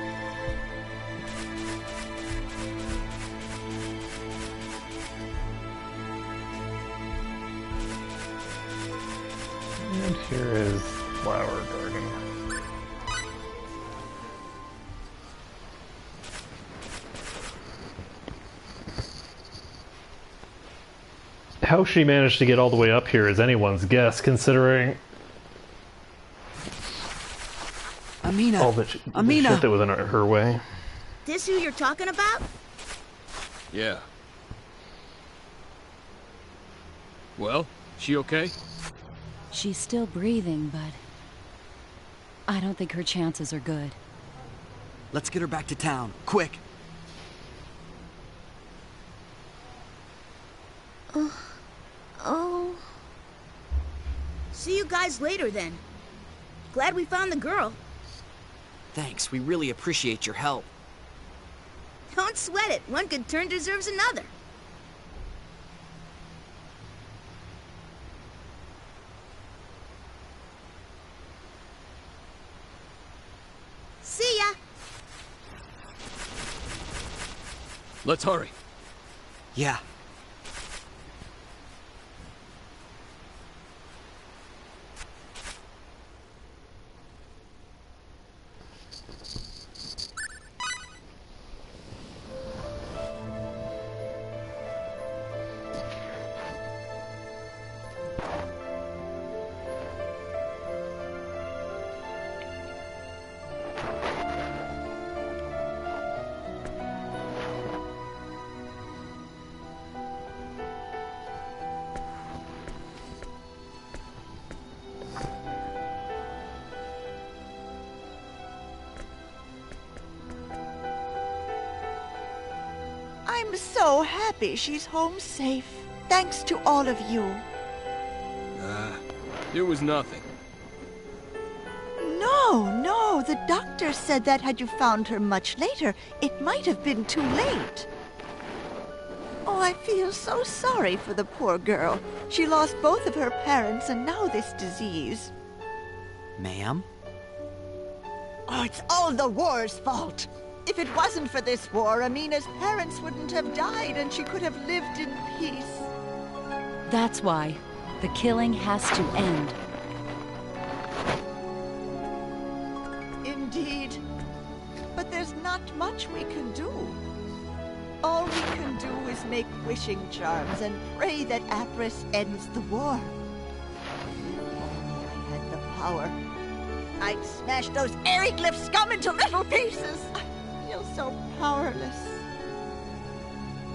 Speaker 1: And here is Flower Garden. How she managed to get all the way up here is anyone's guess, considering
Speaker 3: Amina.
Speaker 1: all the
Speaker 3: Amina.
Speaker 1: shit that was in her way.
Speaker 4: This who you're talking about?
Speaker 5: Yeah. Well, she okay?
Speaker 6: She's still breathing, but I don't think her chances are good.
Speaker 3: Let's get her back to town, quick.
Speaker 2: Oh.
Speaker 4: See you guys later then. Glad we found the girl.
Speaker 3: Thanks, we really appreciate your help.
Speaker 4: Don't sweat it. One good turn deserves another. See ya.
Speaker 5: Let's hurry.
Speaker 3: Yeah.
Speaker 8: I'm so happy she's home safe. Thanks to all of you.
Speaker 5: It was nothing.
Speaker 8: No, the doctor said that had you found her much later, it might have been too late. Oh, I feel so sorry for the poor girl. She lost both of her parents and now this disease.
Speaker 3: Ma'am?
Speaker 8: Oh, it's all the war's fault. If it wasn't for this war, Amina's parents wouldn't have died and she could have lived in peace.
Speaker 6: That's why the killing has to end.
Speaker 8: Indeed. But there's not much we can do. All we can do is make wishing charms and pray that Apris ends the war. If I had the power, I'd smash those Aeroglyph scum into little pieces. I feel so powerless.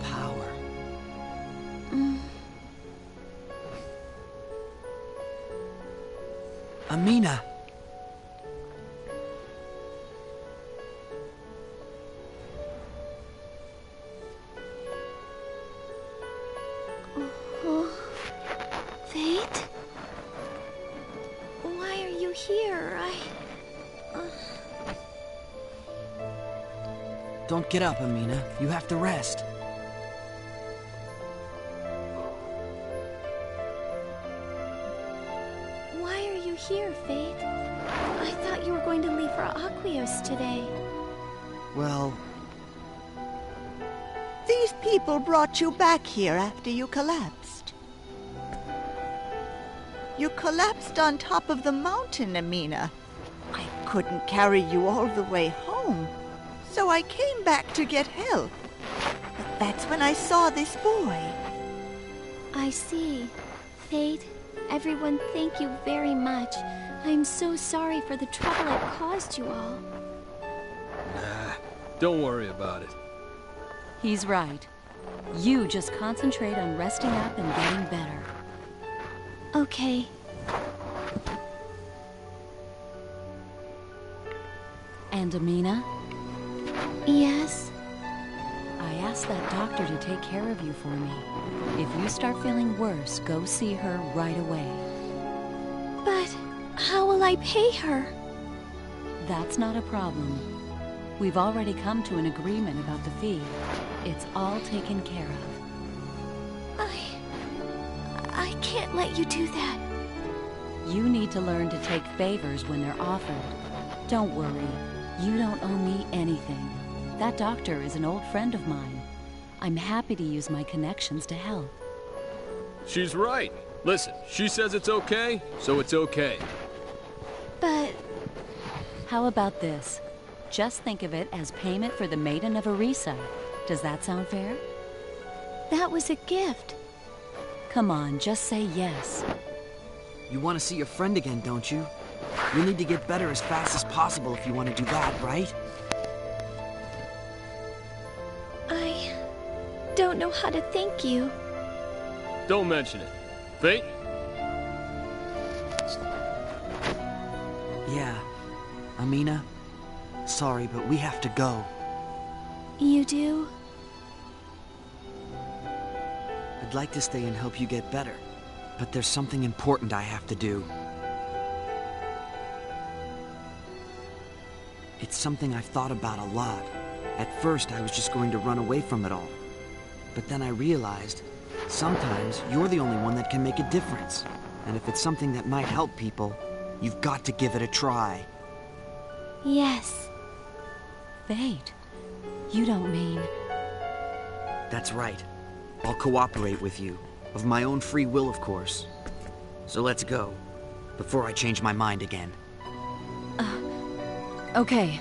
Speaker 3: Power. Amina!
Speaker 2: Fate? Why are you here?
Speaker 3: Don't get up, Amina. You have to rest.
Speaker 2: Why are you here, Fate? I thought you were going to leave for Aquios today.
Speaker 3: Well,
Speaker 8: These people brought you back here after you collapsed. You collapsed on top of the mountain, Amina. I couldn't carry you all the way home, so I came back to get help. But that's when I saw this boy.
Speaker 2: I see. Fate, everyone, thank you very much. I'm so sorry for the trouble I've caused you all.
Speaker 5: Nah, don't worry about it.
Speaker 6: He's right. You just concentrate on resting up and getting better.
Speaker 2: Okay.
Speaker 6: And Amina,
Speaker 2: Yes?
Speaker 6: I asked that doctor to take care of you for me. If you start feeling worse, go see her right away.
Speaker 2: But how will I pay her?
Speaker 6: That's not a problem. We've already come to an agreement about the fee. It's all taken care of.
Speaker 2: I can't let you do that.
Speaker 6: You need to learn to take favors when they're offered. Don't worry. You don't owe me anything. That doctor is an old friend of mine. I'm happy to use my connections to help.
Speaker 5: She's right. Listen, she says it's okay, so it's okay.
Speaker 2: But
Speaker 6: How about this? Just think of it as payment for the Maiden of Arisa. Does that sound fair?
Speaker 2: that was a gift.
Speaker 6: Come on, just say yes.
Speaker 3: you want to see your friend again, don't you? You need to get better as fast as possible if you want to do that, right?
Speaker 2: I don't know how to thank you.
Speaker 5: Don't mention it. Fate?
Speaker 3: Yeah. Amina? Sorry, but we have to go.
Speaker 6: You do?
Speaker 3: I'd like to stay and help you get better, but there's something important I have to do. It's something I've thought about a lot. At first, I was just going to run away from it all. But then I realized, sometimes you're the only one that can make a difference. And if it's something that might help people, you've got to give it a try.
Speaker 6: Yes. Fate? You don't mean...
Speaker 3: That's right. I'll cooperate with you. Of my own free will, of course. So let's go, before I change my mind again.
Speaker 6: Okay.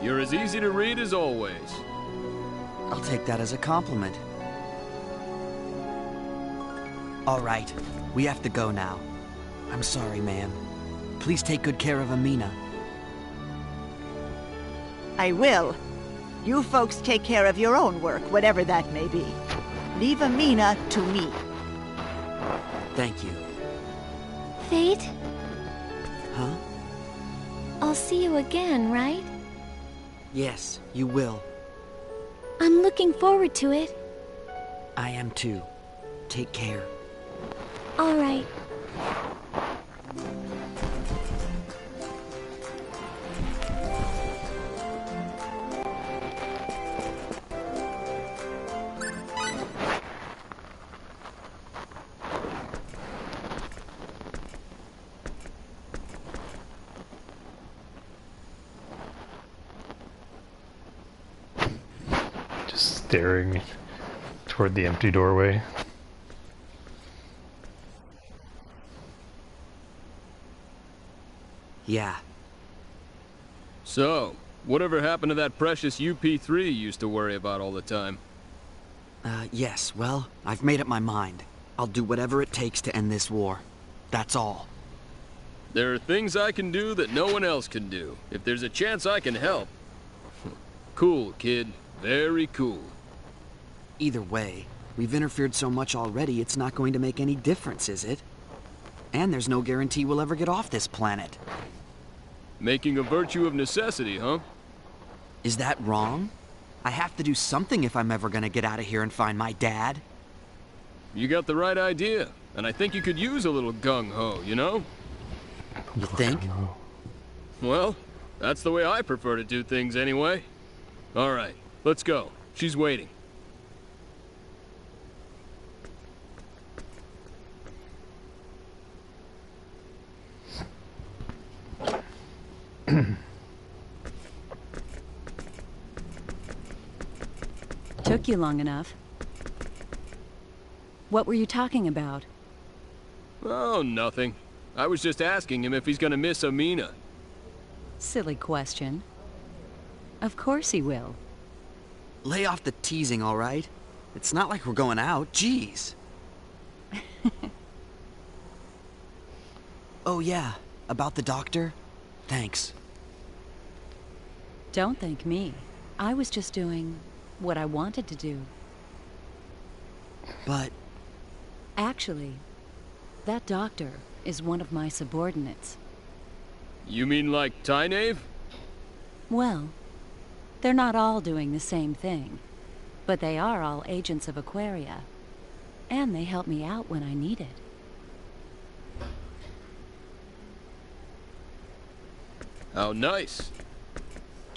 Speaker 5: You're as easy to read as always.
Speaker 3: I'll take that as a compliment. All right, we have to go now. I'm sorry, ma'am. Please take good care of Amina.
Speaker 8: I will. You folks take care of your own work, whatever that may be. Leave Amina to me.
Speaker 3: Thank you.
Speaker 6: Fate?
Speaker 3: Huh?
Speaker 6: I'll see you again, right?
Speaker 3: Yes, you will.
Speaker 6: I'm looking forward to it.
Speaker 3: I am too. Take care.
Speaker 6: All right.
Speaker 1: Staring toward the empty doorway.
Speaker 3: Yeah.
Speaker 5: So, whatever happened to that precious UP3 you used to worry about all the time?
Speaker 3: Yes, well, I've made up my mind. I'll do whatever it takes to end this war. That's all.
Speaker 5: There are things I can do that no one else can do. If there's a chance I can help. Cool, kid. Very cool.
Speaker 3: Either way, we've interfered so much already, it's not going to make any difference, is it? And there's no guarantee we'll ever get off this planet.
Speaker 5: Making a virtue of necessity, huh?
Speaker 3: Is that wrong? I have to do something if I'm ever gonna get out of here and find my dad.
Speaker 5: You got the right idea, and I think you could use a little gung-ho, you know?
Speaker 3: You think?
Speaker 5: Well, that's the way I prefer to do things anyway. All right, let's go. She's waiting.
Speaker 6: Took you long enough. What were you talking about?
Speaker 5: Oh, nothing. I was just asking him if he's gonna miss Amina.
Speaker 6: Silly question. Of course he will.
Speaker 3: Lay off the teasing, all right? It's not like we're going out. Jeez. Oh, yeah. About the doctor? Thanks.
Speaker 6: Don't thank me. I was just doing what I wanted to do.
Speaker 3: But...
Speaker 6: Actually, that doctor is one of my subordinates.
Speaker 5: You mean like Tynaeve?
Speaker 6: Well, they're not all doing the same thing, but they are all agents of Aquaria, and they help me out when I need it.
Speaker 5: How nice.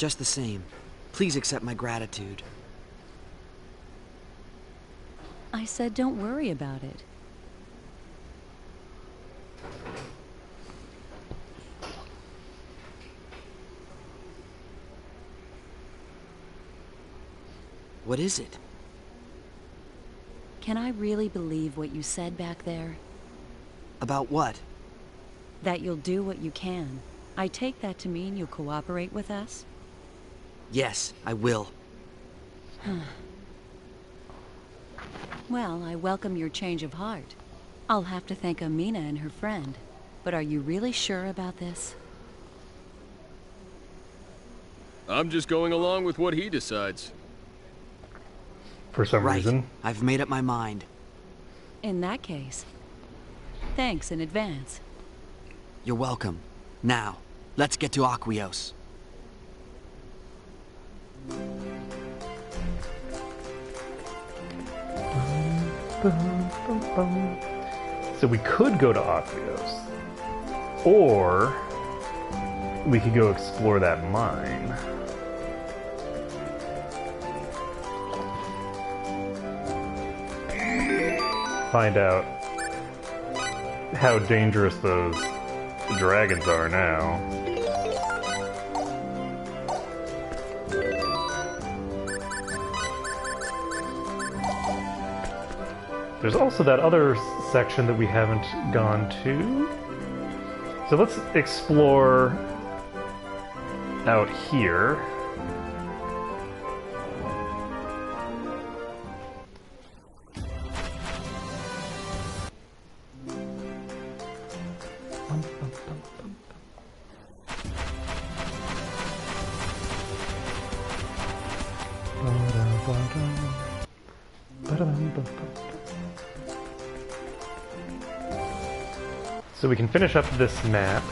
Speaker 3: just the same, please accept my gratitude.
Speaker 6: I said don't worry about it.
Speaker 3: What is it?
Speaker 6: Can I really believe what you said back there?
Speaker 3: About what?
Speaker 6: That you'll do what you can. I take that to mean you'll cooperate with us?
Speaker 3: Yes, I will.
Speaker 6: Well, I welcome your change of heart. I'll have to thank Amina and her friend. But are you really sure about this?
Speaker 5: I'm just going along with what he decides.
Speaker 1: For some
Speaker 3: Right.
Speaker 1: reason.
Speaker 3: I've made up my mind.
Speaker 6: In that case, thanks in advance.
Speaker 3: You're welcome. Now, let's get to Aquios.
Speaker 1: So we could go to Aquios, or we could go explore that mine. Find out how dangerous those dragons are now. There's also that other section that we haven't gone to. So let's explore out here. So we can finish up this map.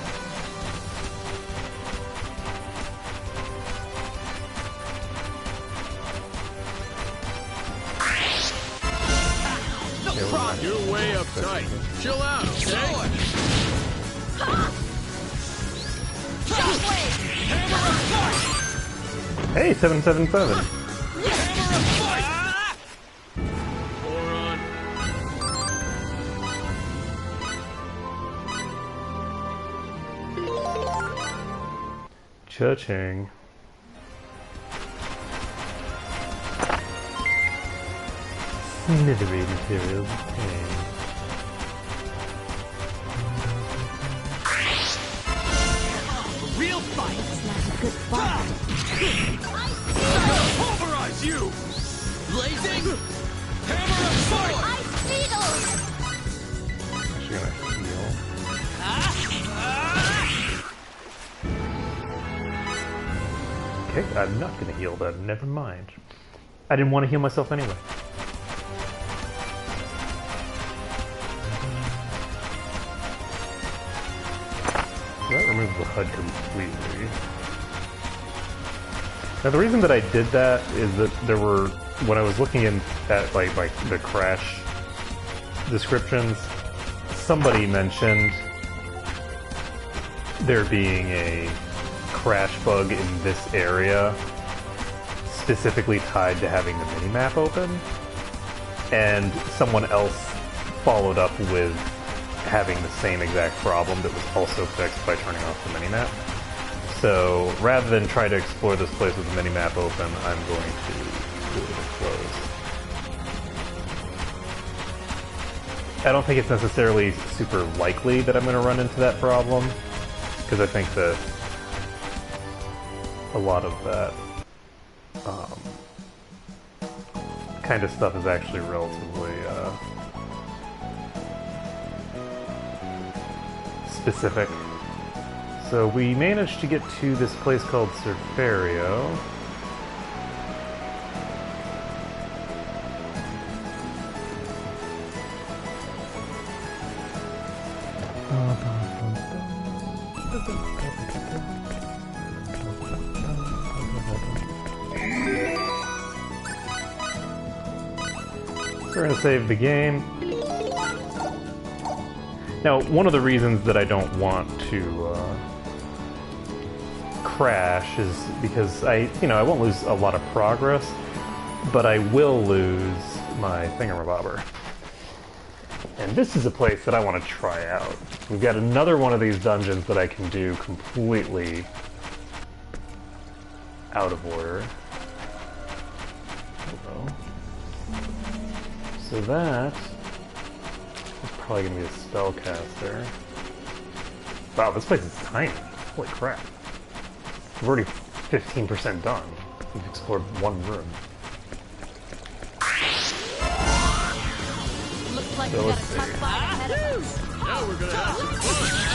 Speaker 5: You're way uptight. Chill out, okay?
Speaker 1: Hey, 777. Cha-ching. Smithery materials obtained.
Speaker 7: Real fight!
Speaker 2: It's not a good fight.
Speaker 7: Pulverize you! Blazing! Hammer of sword!
Speaker 2: Ice beetle!
Speaker 1: Actually gonna heal. Okay, I'm not gonna heal them, never mind. I didn't want to heal myself anyway. So that removes the HUD completely. Now the reason that I did that is that there were, when I was looking at like the crash descriptions, somebody mentioned there being a crash bug in this area specifically tied to having the minimap open, and someone else followed up with having the same exact problem that was also fixed by turning off the minimap. So rather than try to explore this place with the minimap open, I'm going to leave it closed. I don't think it's necessarily super likely that I'm going to run into that problem, because I think that a lot of that kind of stuff is actually relatively specific. So we managed to get to this place called Surferio. We're going to save the game. Now, one of the reasons that I don't want to crash is because I won't lose a lot of progress, but I will lose my thingamabobber. And this is a place that I want to try out. We've got another one of these dungeons that I can do completely out of order. Hello. So that is probably going to be a spellcaster. Wow, this place is tiny. Holy crap. We've already 15% done. We've explored one room.
Speaker 6: Looks like
Speaker 1: So
Speaker 6: we got
Speaker 1: let's
Speaker 6: a tough
Speaker 1: see.
Speaker 6: fight ahead of us.
Speaker 5: Now we're gonna have some fun.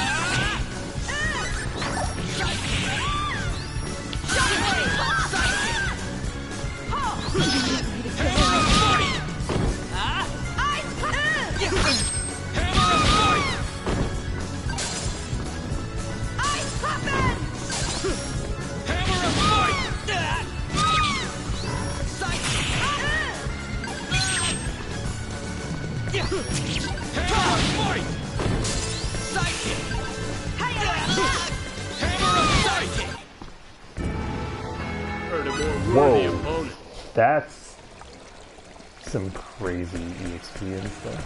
Speaker 1: That's some crazy EXP and stuff.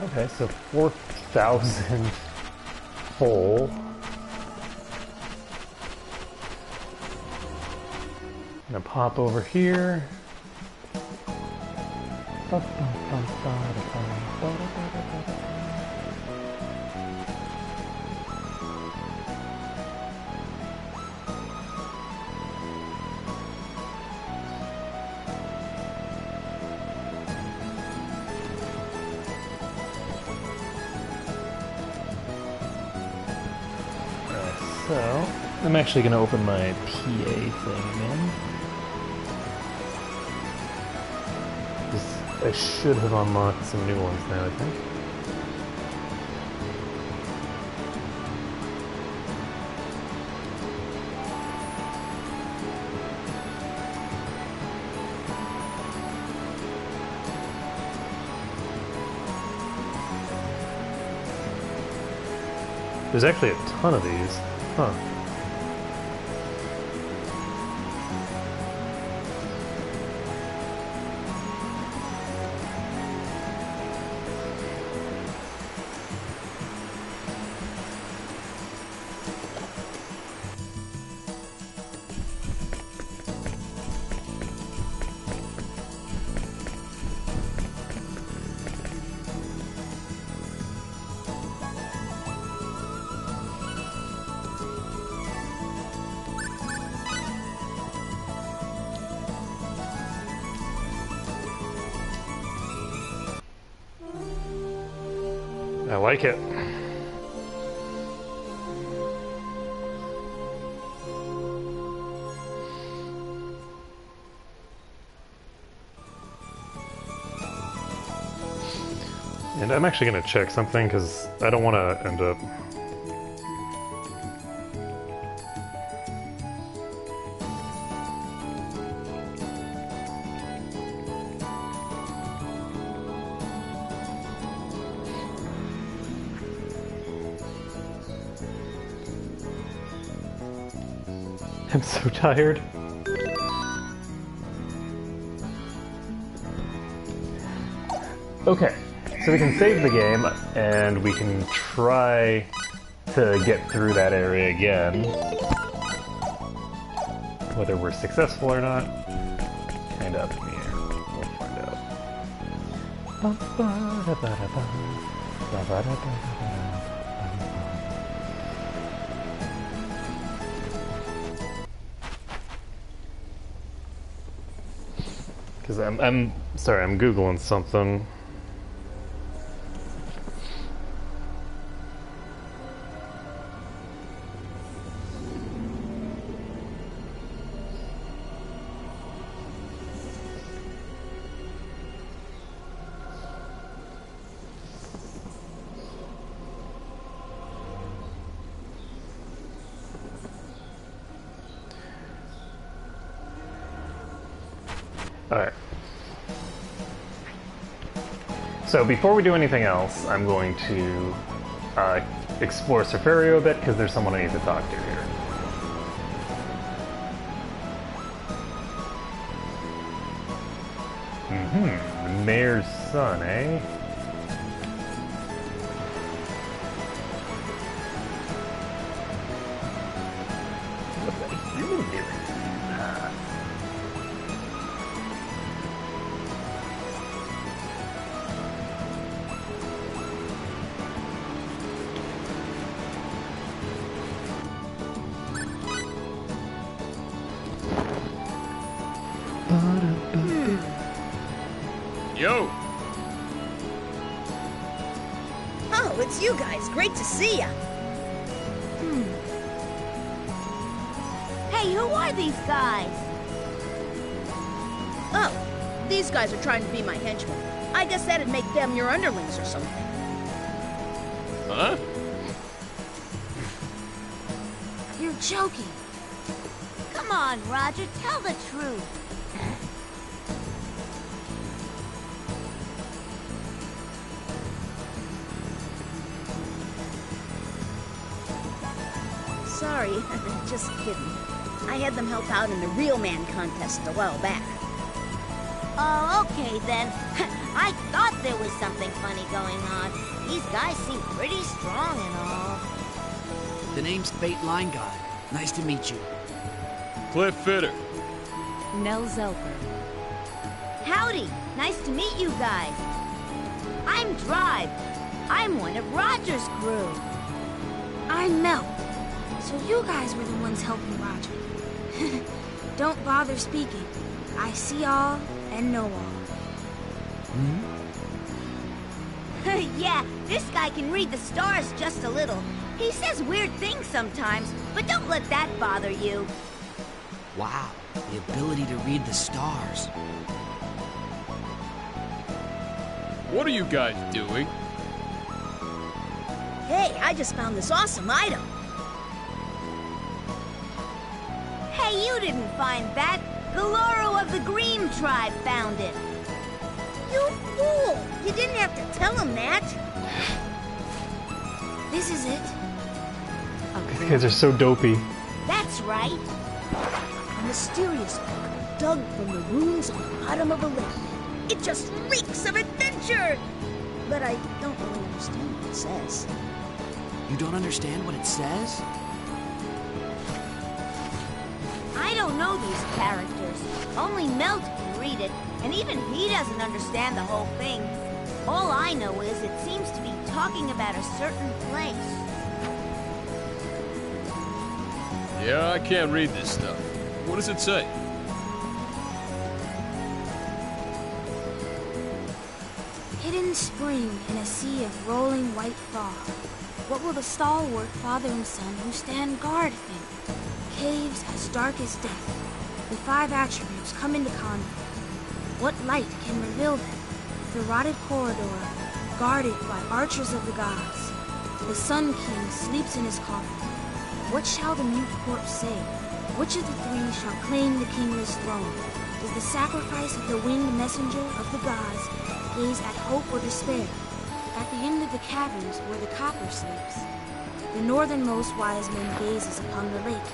Speaker 1: Okay, so 4,000 full. I'm gonna pop over here. So, I'm actually going to open my PA thing again. I should have unlocked some new ones now, I think. There's actually a ton of these. Huh. I like it. And I'm actually going to check something because I don't want to end up... I'm so tired. Okay, so we can save the game and we can try to get through that area again. Whether we're successful or not, kind of up in the air. We'll find out. Because I'm sorry, I'm Googling something. Alright. So before we do anything else, I'm going to explore Surferio a bit, because there's someone I need to talk to here. The mayor's son, eh? What are you doing?
Speaker 5: Yo!
Speaker 4: Oh, it's you guys. Great to see ya.
Speaker 2: Hey, who are these guys?
Speaker 4: Oh, these guys are trying to be my henchmen. I guess that'd make them your underlings or something.
Speaker 5: Huh?
Speaker 2: You're joking. Come on, Roger, tell the truth.
Speaker 4: Sorry, just kidding. I had them help out in the Real Man contest a while back.
Speaker 2: Oh, okay then. I thought there was something funny going on. These guys seem pretty strong and all.
Speaker 3: The name's Fate Line God. Nice to meet you.
Speaker 5: Cliff Fitter.
Speaker 6: Nell Zelper.
Speaker 2: Howdy. Nice to meet you guys. I'm Drive. I'm one of Roger's crew.
Speaker 9: I'm Mel. So you guys were the ones helping Roger. Don't bother speaking. I see all and know all.
Speaker 2: Yeah, this guy can read the stars just a little. He says weird things sometimes, but don't let that bother you.
Speaker 3: Wow, the ability to read the stars.
Speaker 5: What are you guys doing?
Speaker 4: Hey, I just found this awesome item.
Speaker 2: Hey, you didn't find that. The Loro of the Green Tribe found it.
Speaker 4: You fool! You didn't have to tell him that.
Speaker 9: This is it.
Speaker 1: These guys are so dopey.
Speaker 2: That's right.
Speaker 4: A mysterious book dug from the ruins on the bottom of a lake. It just reeks of adventure! But I don't really understand what it says.
Speaker 3: You don't understand what it says?
Speaker 2: I don't know these characters. Only Melt can read it, and even he doesn't understand the whole thing. All I know is it seems to be talking about a certain place.
Speaker 5: Yeah, I can't read this stuff. What does it say?
Speaker 9: Hidden spring in a sea of rolling white fog. What will the stalwart father and son who stand guard think? Caves as dark as death. The 5 attributes come into conflict. What light can reveal them? The rotted corridor, guarded by archers of the gods. The Sun King sleeps in his coffin. What shall the mute corpse say? Which of the 3 shall claim the kingless throne? Does the sacrifice of the winged messenger of the gods gaze at hope or despair? At the end of the caverns where the copper sleeps, the northernmost wise man gazes upon the lake.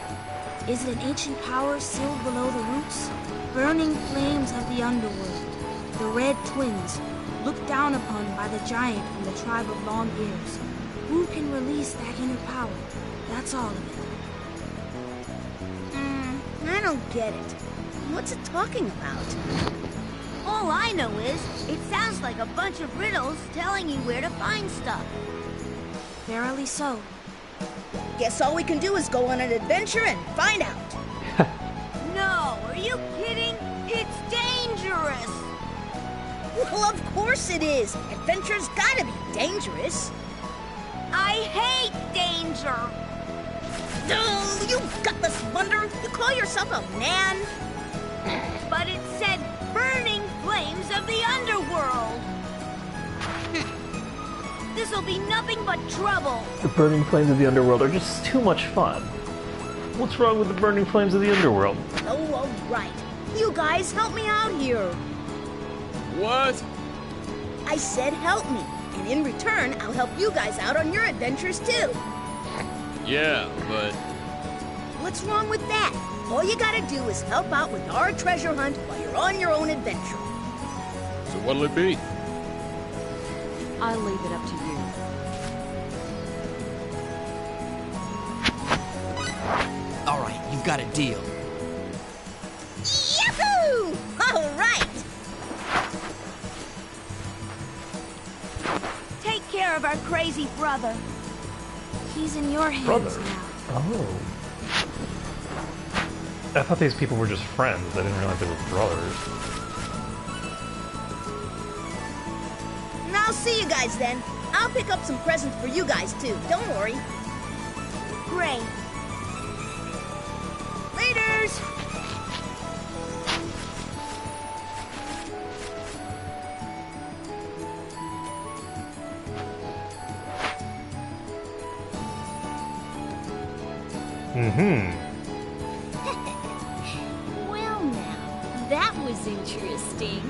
Speaker 9: Is it an ancient power sealed below the roots? Burning flames of the underworld, the Red Twins, looked down upon by the giant from the tribe of Long Ears. Who can release that inner power? That's all of it.
Speaker 4: I don't get it. What's it talking about?
Speaker 2: All I know is, it sounds like a bunch of riddles telling you where to find stuff.
Speaker 9: Verily so.
Speaker 4: Guess all we can do is go on an adventure and find out.
Speaker 2: No, are you kidding? It's dangerous!
Speaker 4: Well, of course it is. Adventure's gotta be dangerous.
Speaker 2: I hate danger!
Speaker 4: Oh, you gutless wonder! You call yourself a man?
Speaker 2: But it said burning flames of the underworld! This'll be nothing but trouble!
Speaker 1: The burning flames of the underworld are just too much fun. What's wrong with the burning flames of the underworld?
Speaker 4: Oh, all right. You guys help me out here.
Speaker 5: What?
Speaker 4: I said help me, and in return, I'll help you guys out on your adventures too.
Speaker 5: Yeah, but...
Speaker 4: What's wrong with that? All you gotta do is help out with our treasure hunt while you're on your own adventure.
Speaker 5: So what'll it be?
Speaker 6: I'll leave it up to you.
Speaker 3: All right, you've got a deal.
Speaker 4: Yahoo! All right!
Speaker 2: Take care of our crazy brother.
Speaker 9: He's in your hands
Speaker 1: Brother?
Speaker 9: now.
Speaker 1: Oh. I thought these people were just friends. I didn't realize they were brothers.
Speaker 4: And I'll see you guys then. I'll pick up some presents for you guys too. Don't worry.
Speaker 2: Great.
Speaker 4: Laters!
Speaker 10: Well now, that was interesting.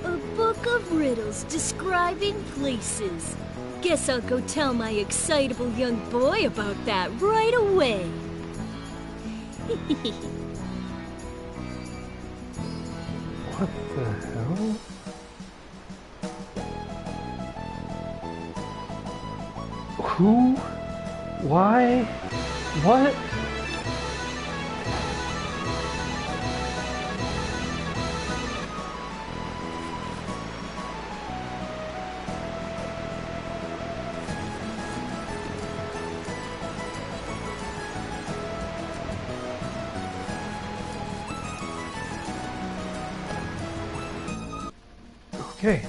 Speaker 10: A book of riddles describing places. Guess I'll go tell my excitable young boy about that right away.
Speaker 1: What the hell? Who? Why? What? Okay.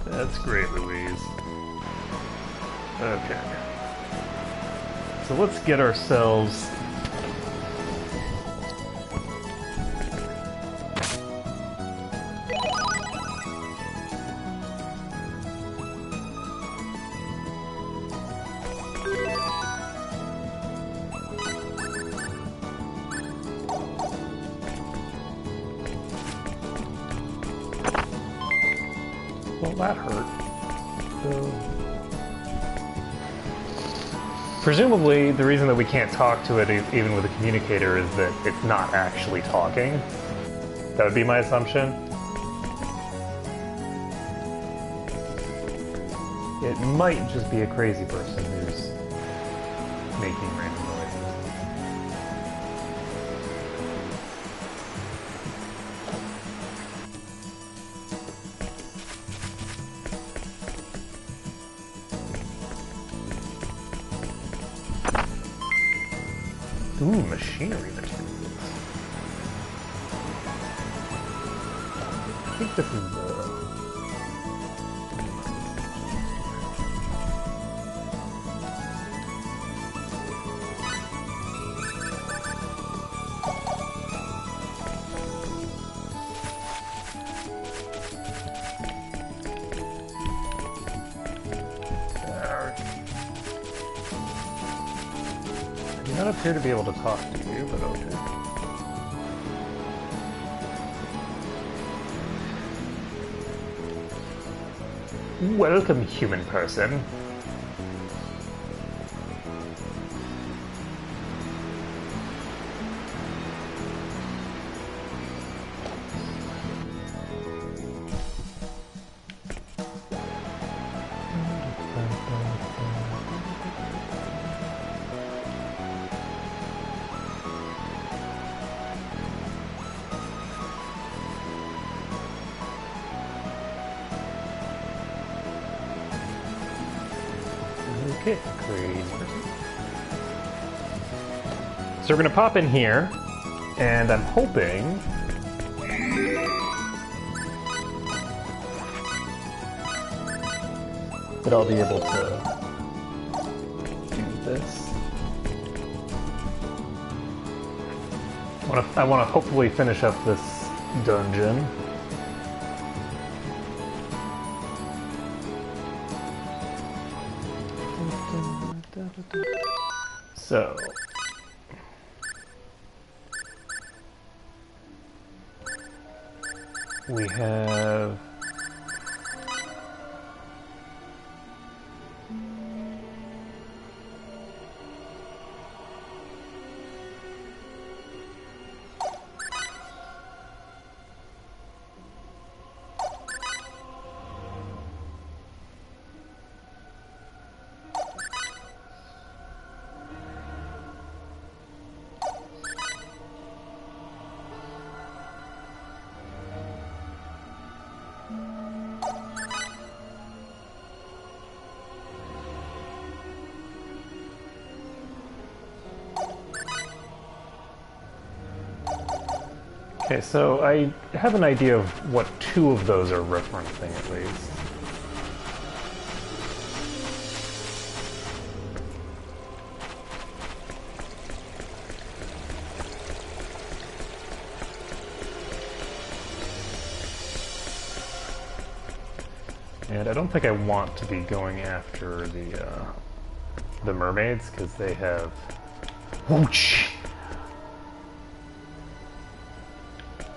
Speaker 1: That's great, Louise. Okay. So let's get ourselves... Well, that hurt. Presumably, the reason that we can't talk to it even with a communicator is that it's not actually talking. That would be my assumption. It might just be a crazy person who's making random noises. Ooh, machinery materials. I think this is I do not appear to be able to talk to you, but okay. Welcome, human person. Okay, crazy person. So we're gonna pop in here, and I'm hoping that I'll be able to do this. I want to hopefully finish up this dungeon. So we have okay, so I have an idea of what two of those are referencing, at least. And I don't think I want to be going after the mermaids, because they have... Whoosh!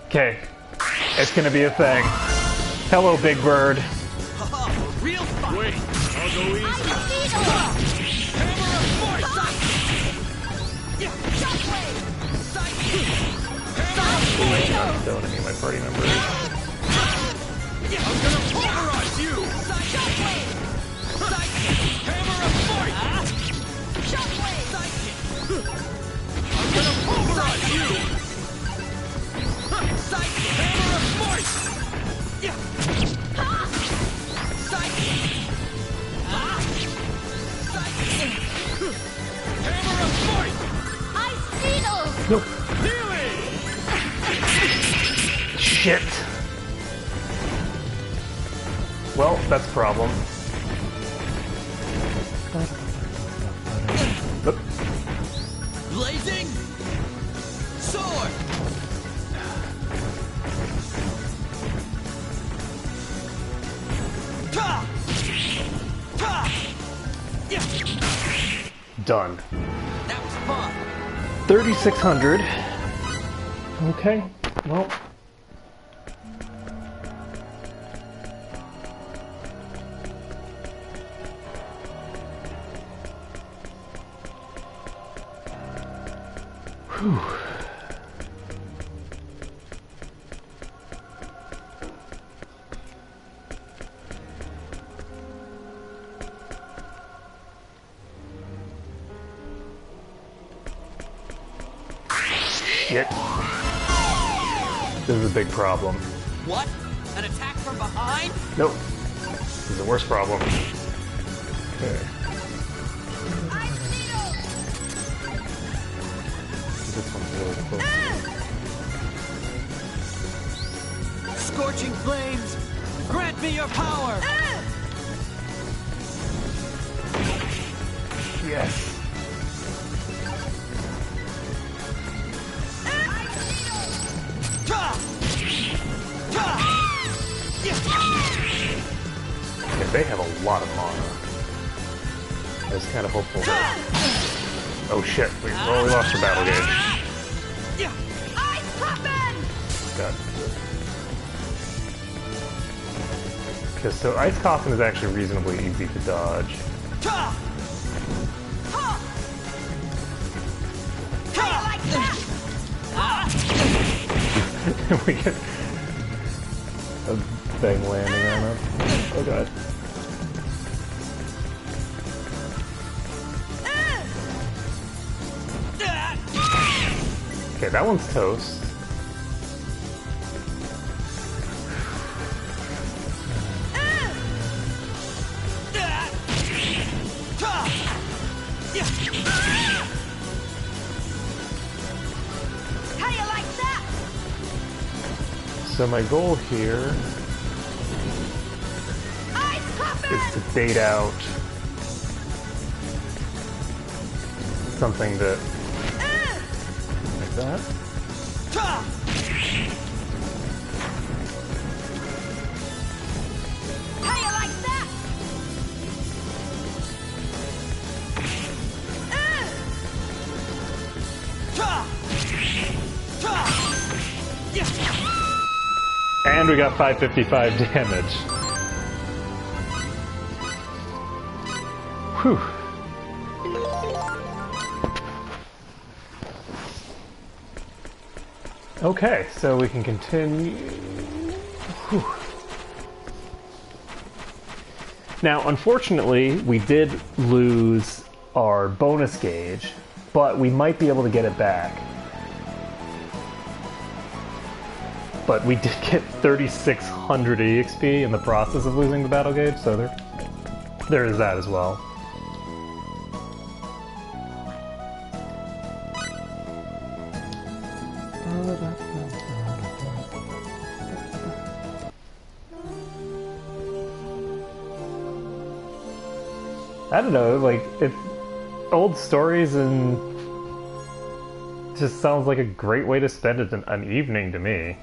Speaker 1: Okay. It's gonna be a thing. Hello, Big Bird.
Speaker 7: Oh, real fight.
Speaker 5: Wait, I'll go easy.
Speaker 7: Hammer of force. Shockwave. Hammer of
Speaker 1: Don't any of my party members.
Speaker 7: I'm gonna pulverize you. Shockwave. Hammer of force. Shockwave. I'm gonna pulverize you. Hammer of force. Hammer of force.
Speaker 10: Ice Beetle!
Speaker 1: Nope.
Speaker 7: Healing.
Speaker 1: Shit. Well, that's a problem. Oop.
Speaker 7: Blazing sword. Ta! Ta! Yeah.
Speaker 1: Done.
Speaker 7: That was fun.
Speaker 1: 3,600. Okay, well. Whew. Shit. This is a big problem.
Speaker 7: What? An attack from behind?
Speaker 1: Nope. This is the worst problem. Okay. This one's really close.
Speaker 7: Scorching flames, grant me your power.
Speaker 1: Yes.
Speaker 7: Ta! Ta!
Speaker 1: Yeah, they have a lot of mana. I was kind of hopeful that... Oh shit, we lost our battle gauge.
Speaker 7: Ice Coffin!
Speaker 1: God. Okay, so Ice Coffin is actually reasonably easy to dodge.
Speaker 7: Ta! Ha! Ta! Like that!
Speaker 1: We get a thing landing on us. Oh god. Okay, that one's toast.
Speaker 7: How you like that?
Speaker 1: So my goal here is to bait out something that like that.
Speaker 7: How you like that?
Speaker 1: And we got 555 damage. Whew. Okay, so we can continue. Whew. Now, unfortunately, we did lose our bonus gauge, but we might be able to get it back. But we did get 3,600 EXP in the process of losing the battle gauge, so there is that as well. I don't know, like, old stories and just sounds like a great way to spend an evening to me.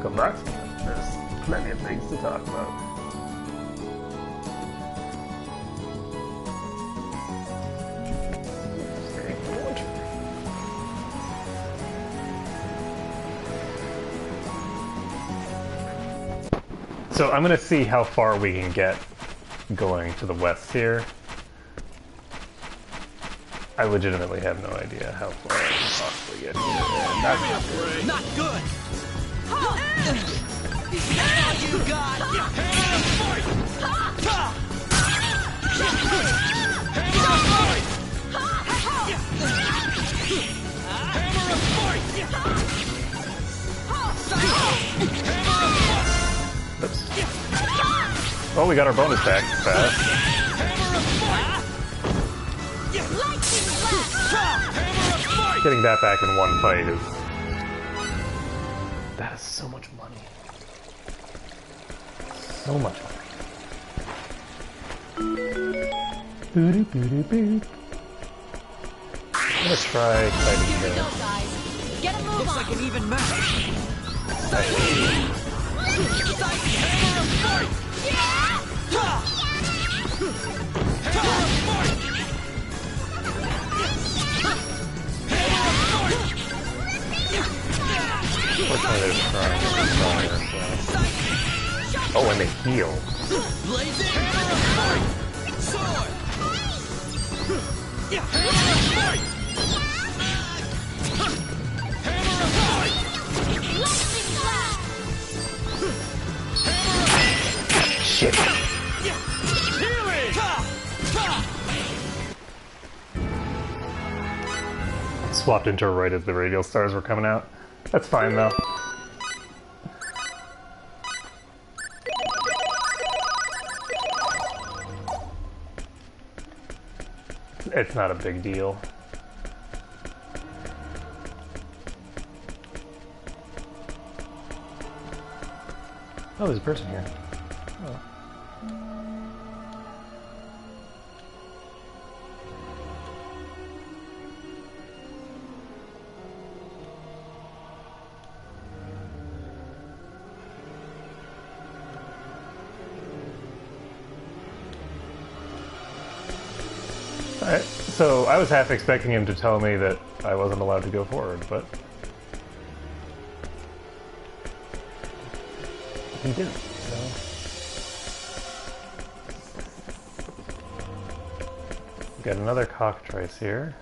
Speaker 1: can come back. There's plenty of things to talk about. So I'm gonna see how far we can get going to the west here. I legitimately have no idea how far I can possibly get here. And that's
Speaker 3: Not good! All you got!
Speaker 1: Oops. Oh, we got our bonus back fast. Getting that back in one fight is... That is so much money. So much money. Boo-doo-boo-doo-boo. I'm gonna try fighting him.
Speaker 6: Get a move
Speaker 3: Looks
Speaker 6: on.
Speaker 3: like an even match.
Speaker 1: Unfortunately, they're trying to fire, so... Oh, and they heal.
Speaker 3: Blazing sword.
Speaker 1: Shit. Swapped into her right as the radial stars were coming out. That's fine though. It's not a big deal. Oh, there's a person here. Oh. Alright, so I was half expecting him to tell me that I wasn't allowed to go forward, but he didn't, so... Got another cockatrice here.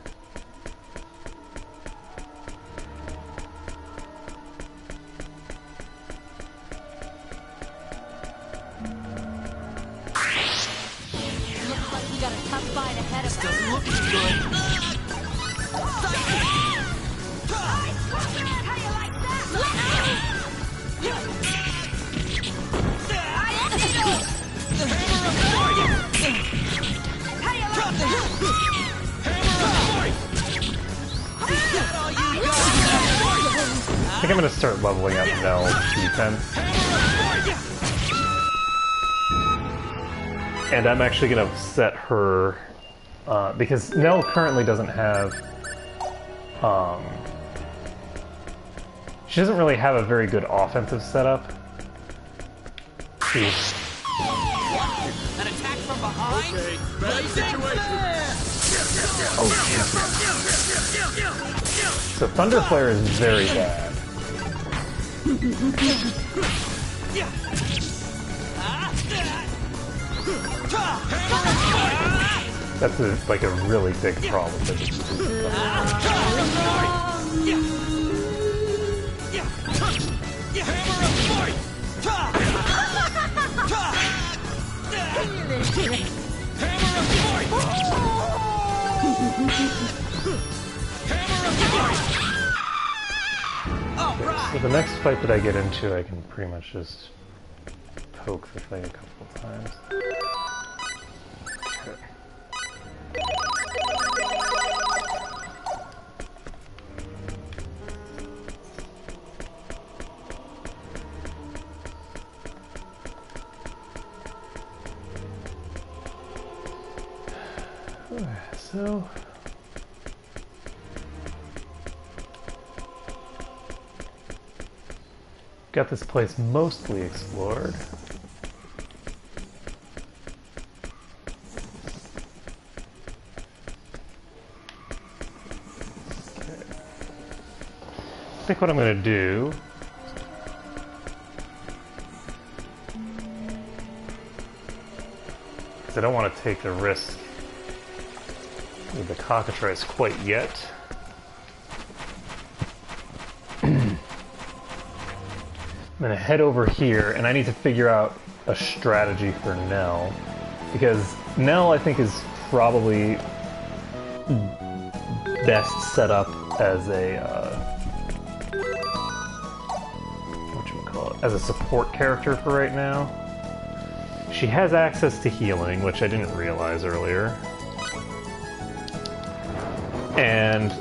Speaker 6: Looks like we got a tough fight ahead of us.
Speaker 3: Doesn't look too good.
Speaker 7: How you like that? How you like
Speaker 1: I think I'm gonna start leveling up Nell's defense. And I'm actually gonna set her, because Nell currently doesn't have, she doesn't really have a very good offensive setup. She's...
Speaker 3: An attack from behind.
Speaker 5: Okay, bad situation.
Speaker 1: Oh, so Thunder Flare is very bad. That's like a really big problem. That just So the next fight that I get into, I can pretty much just poke the thing a couple of times. Okay. So... got this place mostly explored. Okay. I think what I'm going to do because I don't want to take the risk with the cockatrice quite yet. I'm gonna head over here, and I need to figure out a strategy for Nell, because Nell, I think, is probably best set up as a whatchamacallit, as a support character for right now. She has access to healing, which I didn't realize earlier, and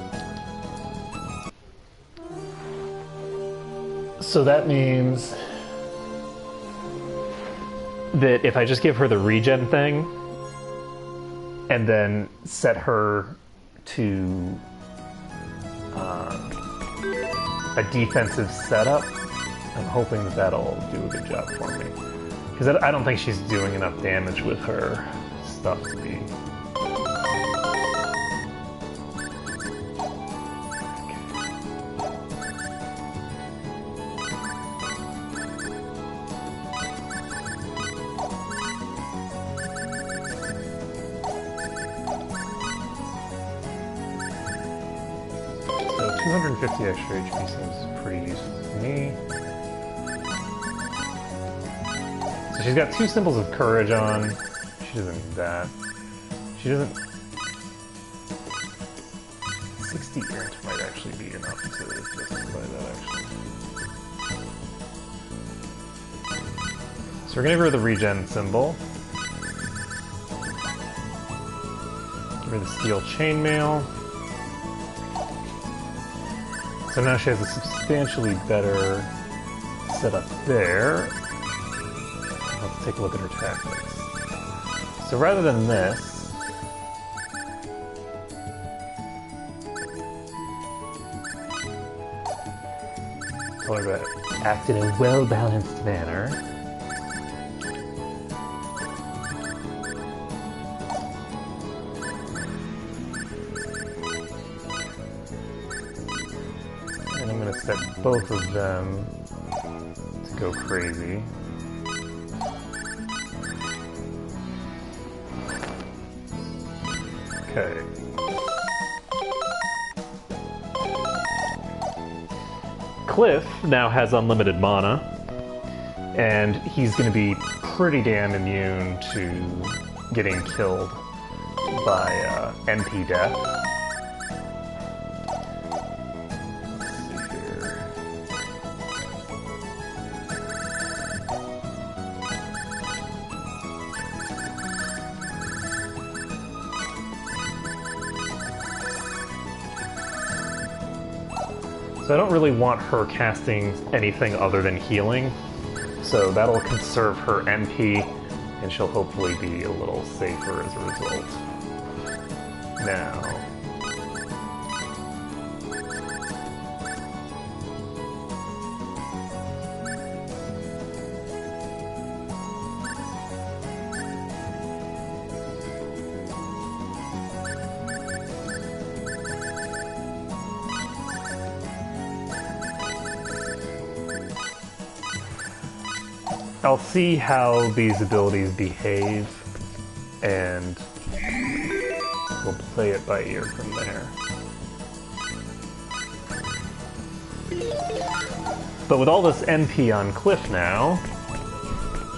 Speaker 1: so that means that if I just give her the regen thing and then set her to a defensive setup, I'm hoping that that'll do a good job for me. Because I don't think she's doing enough damage with her stuff to be... So 250 extra HP seems pretty useful to me. So she's got 2 symbols of courage on. She doesn't need that. She doesn't... 60 int might actually be enough to justify that, actually. So we're gonna give her the regen symbol. Give her the steel chainmail. So now she has a substantially better setup there. Let's take a look at her tactics. So rather than this, tell her to act in a well-balanced manner. And I'm going to set both of them to go crazy. Okay. Cliff now has unlimited mana, and he's going to be pretty damn immune to getting killed by MP death. Let's see here. So I don't really want her casting anything other than healing, so that'll conserve her MP, and she'll hopefully be a little safer as a result. Now... I'll see how these abilities behave, and we'll play it by ear from there. But with all this MP on Cliff now,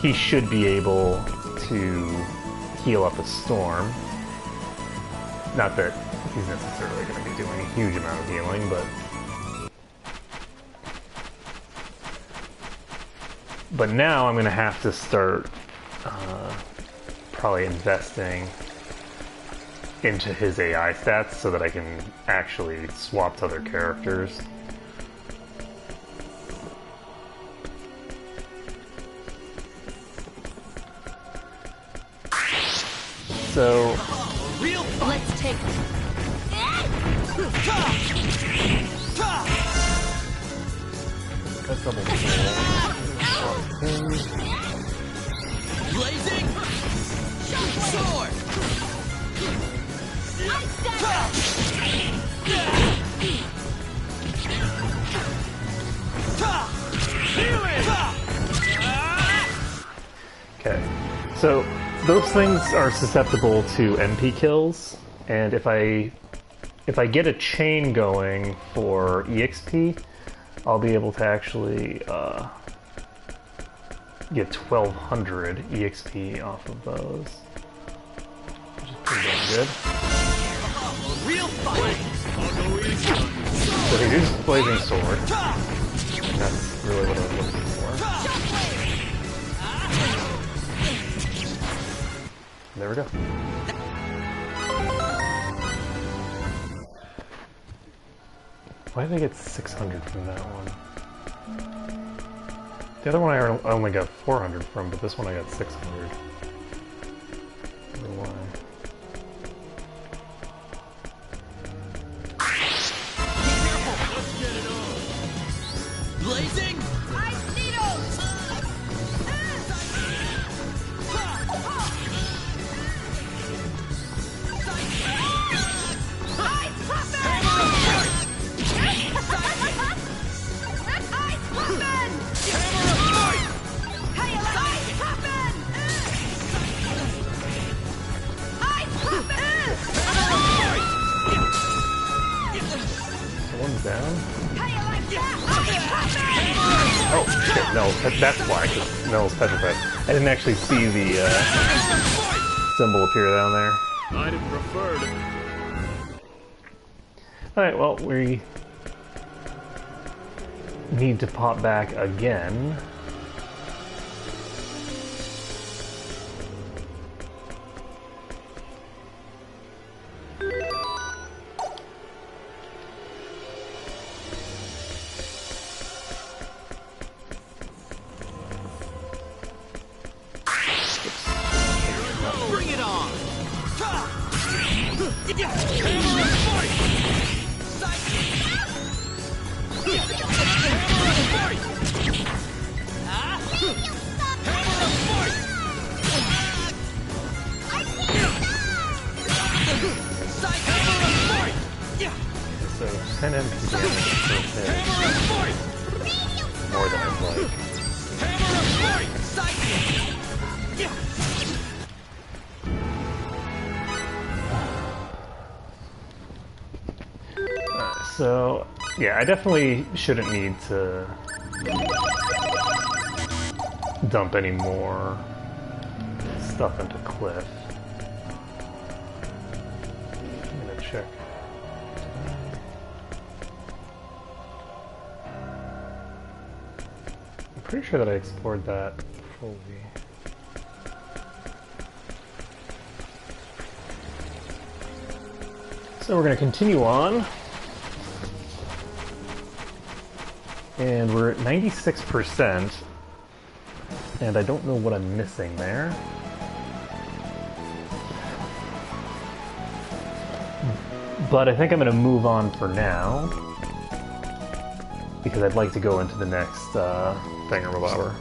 Speaker 1: he should be able to heal up a storm. Not that he's necessarily going to be doing a huge amount of healing, but... But now I'm going to have to start probably investing into his AI stats so that I can actually swap to other characters. So...
Speaker 10: Let's take it.
Speaker 1: double pull.
Speaker 7: Blazing sword.
Speaker 1: Okay, so those things are susceptible to MP kills, and if I get a chain going for EXP, I'll be able to actually get 1200 EXP off of those, which is pretty damn good.
Speaker 7: Real fight.
Speaker 1: So he uses Blazing Sword, and that's really what I was looking for. There we go. Why did I get 600 from that one? The other one I only got 400 from, but this one I got 600. I don't know why.
Speaker 7: Blazing ice needles.
Speaker 1: One's down. Oh shit, no, that's why, because Nell's petrified. I didn't actually see the symbol appear down there.
Speaker 5: I'd have preferred.
Speaker 1: Alright, well, we need to pop back again.
Speaker 7: Bring it on.
Speaker 1: So 10 MP damage per hit. More than I'd like. So, yeah, I definitely shouldn't need to dump any more stuff into Cliff. I'm gonna check. I'm pretty sure that I explored that fully. So we're going to continue on. And we're at 96%. And I don't know what I'm missing there. But I think I'm going to move on for now. Because I'd like to go into the next thingamabobber.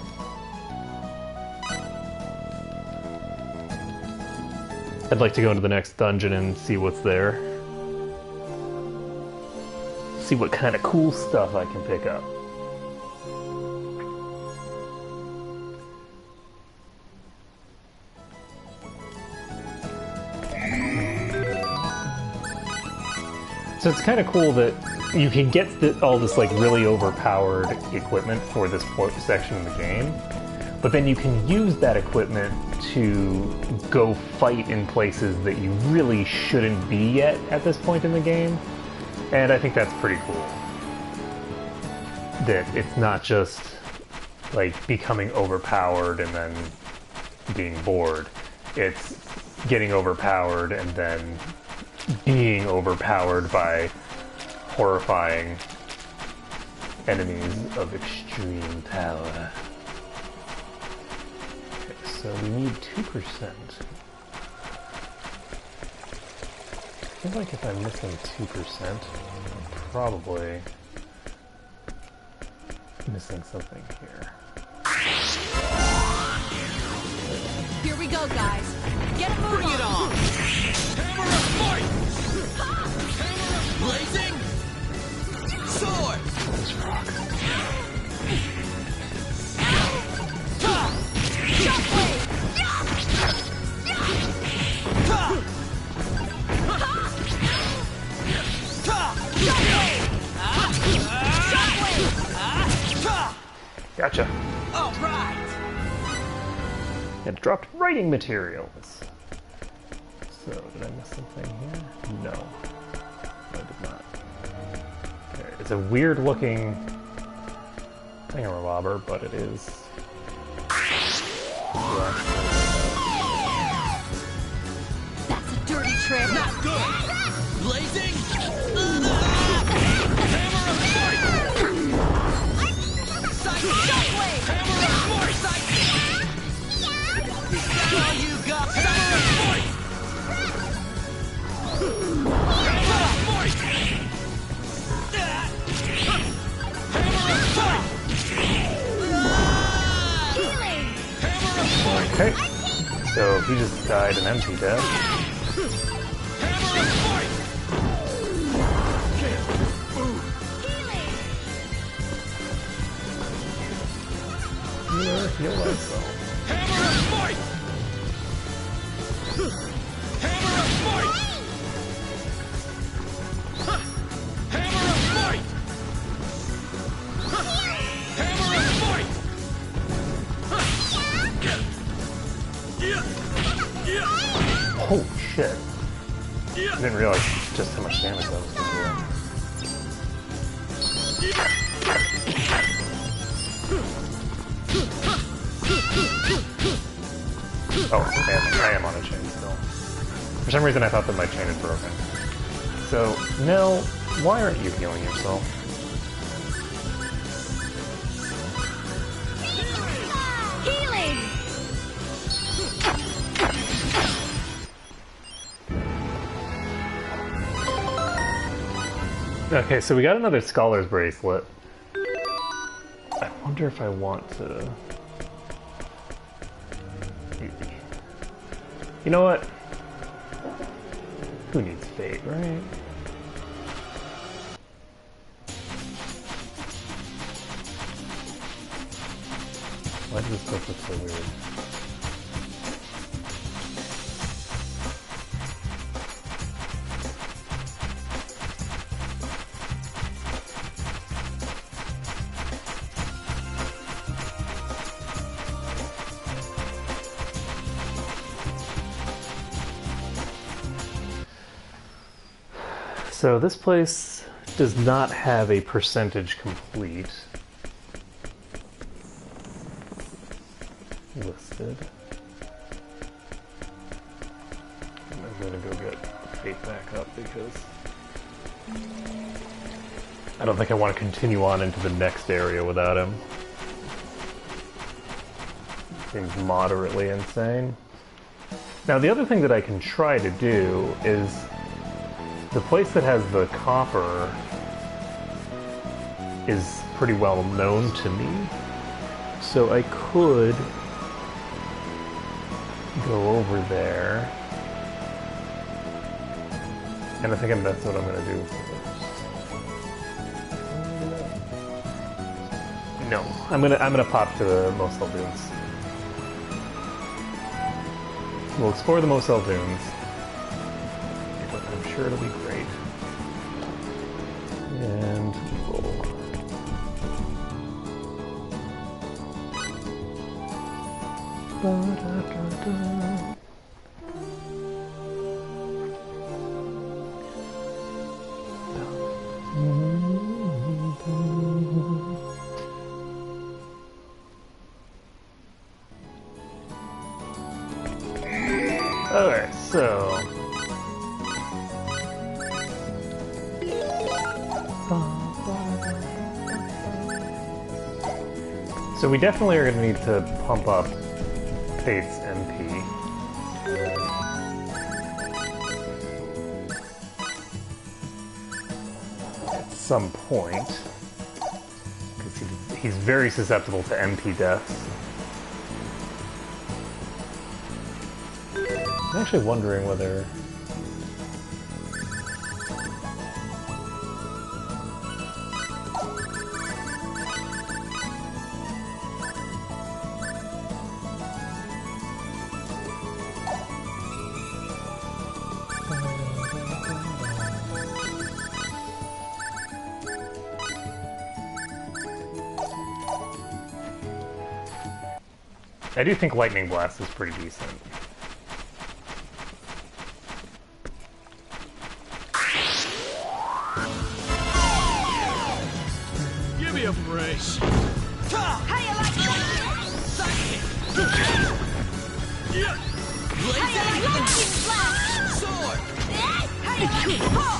Speaker 1: I'd like to go into the next dungeon and see what's there. See what kind of cool stuff I can pick up. So it's kind of cool that you can get all this like really overpowered equipment for this section of the game, but then you can use that equipment to go fight in places that you really shouldn't be yet at this point in the game. And I think that's pretty cool. That it's not just like becoming overpowered and then being bored. It's getting overpowered and then being overpowered by horrifying enemies of extreme power. Okay, so we need 2%. I feel like if I'm missing 2%, I'll probably Missing something here.
Speaker 10: Here we go, guys. Get a move
Speaker 7: Bring it on! Hammer of fight! Hammer of blazing! Sword!
Speaker 10: Shockwave!
Speaker 1: Gotcha.
Speaker 7: All right!
Speaker 1: It dropped writing materials. So, did I miss something here? No. I did not. Okay, it's a weird looking thingamabobber, but it is.
Speaker 10: That's a dirty trick.
Speaker 7: Not good! Blazing! Hammer of fight!
Speaker 10: Shockwave!
Speaker 7: Hammer of fight! Is that all you got? Hammer of fight! Hammer of fight! Hammer of fight!
Speaker 10: Healing!
Speaker 7: Hammer of fight!
Speaker 1: Okay. So he just died an empty death.
Speaker 7: Hammer of fight!
Speaker 1: Heal myself.
Speaker 7: Hammer of fight! Hammer of fight! Hammer of fight! Hammer of fight!
Speaker 1: Oh shit. I didn't realize just how much damage that was going to do. Oh, I am on a chain still. For some reason I thought that my chain had broken. So, Nell, why aren't you healing yourself?
Speaker 10: Healing!
Speaker 1: Okay, so we got another Scholar's Bracelet. I wonder if I want to... You know what? Who needs fate, right? Why does this stuff look so weird? So this place does not have a percentage complete listed. I'm gonna go get Fate back up because I don't think I want to continue on into the next area without him. Seems moderately insane. Now the other thing that I can try to do is the place that has the copper is pretty well known to me, so I could go over there, and I think that's what I'm going to do first. No, I'm gonna pop to the Mosel Dunes. We'll explore the Mosel Dunes. I'm sure it'll be great. And roll. Alright, so we definitely are going to need to pump up Fate's MP. At some point. Because he's very susceptible to MP deaths. I'm actually wondering whether... I do think Lightning Blast is pretty decent.
Speaker 5: Give me a break.
Speaker 7: How you like that?
Speaker 5: Yeah.
Speaker 7: Lightning blast! Sword! How you like that?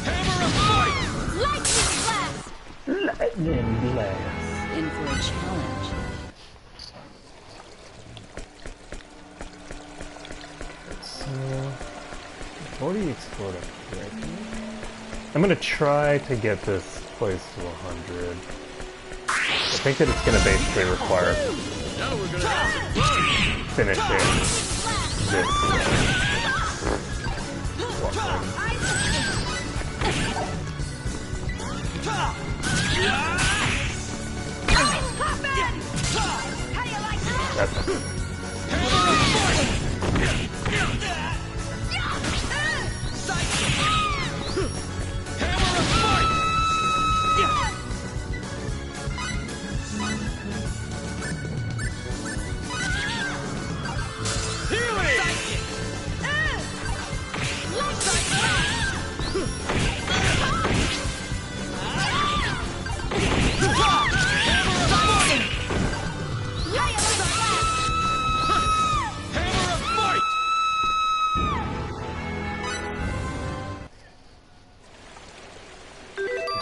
Speaker 5: Hammer of Light!
Speaker 1: Lightning Blast.
Speaker 6: In for a challenge.
Speaker 1: So, I've already explored up here, I think. I'm gonna try to get this place to 100. I think that it's gonna basically require
Speaker 5: Now we're gonna have some fun.
Speaker 1: finishing this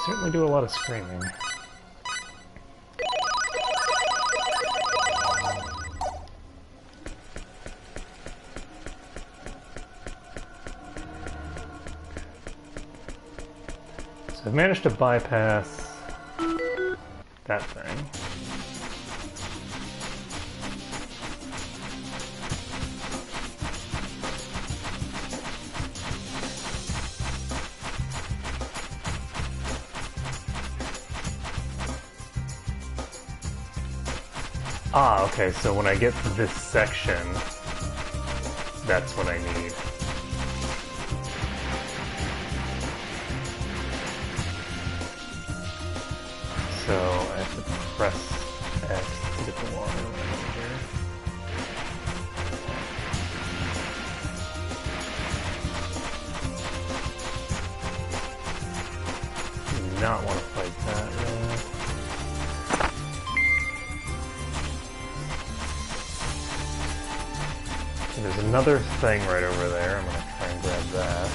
Speaker 1: certainly do a lot of screaming. So I've managed to bypass that thing. Ah, okay, so when I get to this section, that's what I need. So I have to press X to get the water right here. Do not want to fight that yet. There's another thing right over there. I'm going to try and grab that.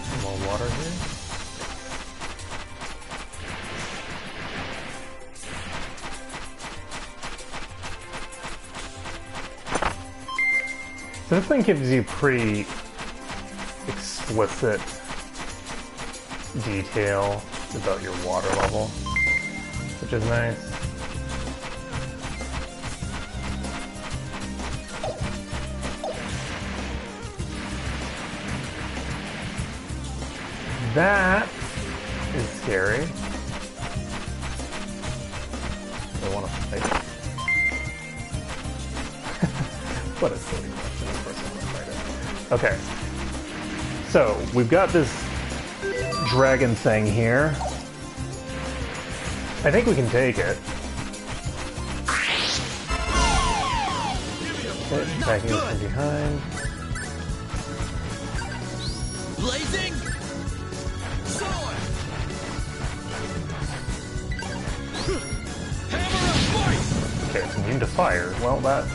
Speaker 1: Some more water here. So this thing gives you pretty explicit detail about your water level, which is nice. That is scary. I want to fight. What a silly question. Of course I want to fight it. Okay. So, we've got this dragon thing here. I think we can take it. Okay, attacking us from behind.
Speaker 7: Blazing sword. Hammer of fight.
Speaker 1: Okay, it's immune to fire. Well, that...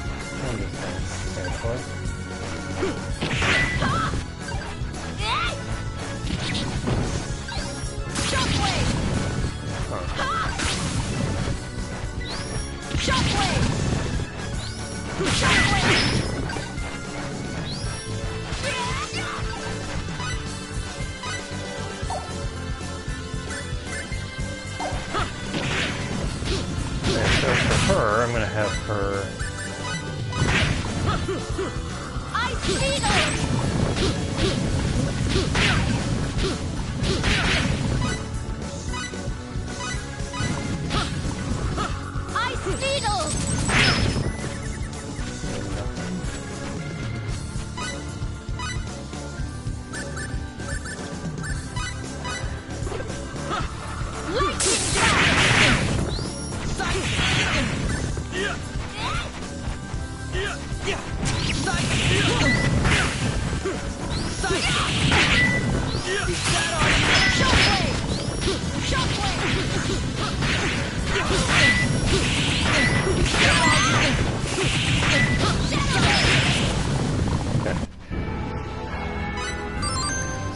Speaker 1: her, I'm gonna have her...
Speaker 10: Ice Beetle! Ice Beetle!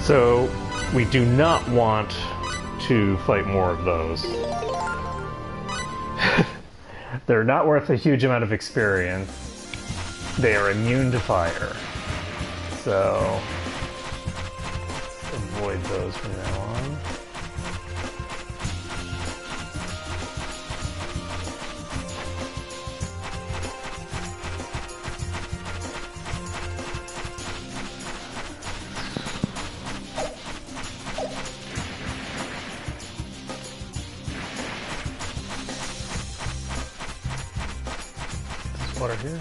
Speaker 1: So, we do not want to fight more of those. They're not worth a huge amount of experience. They are immune to fire. So, avoid those from now on. Water here.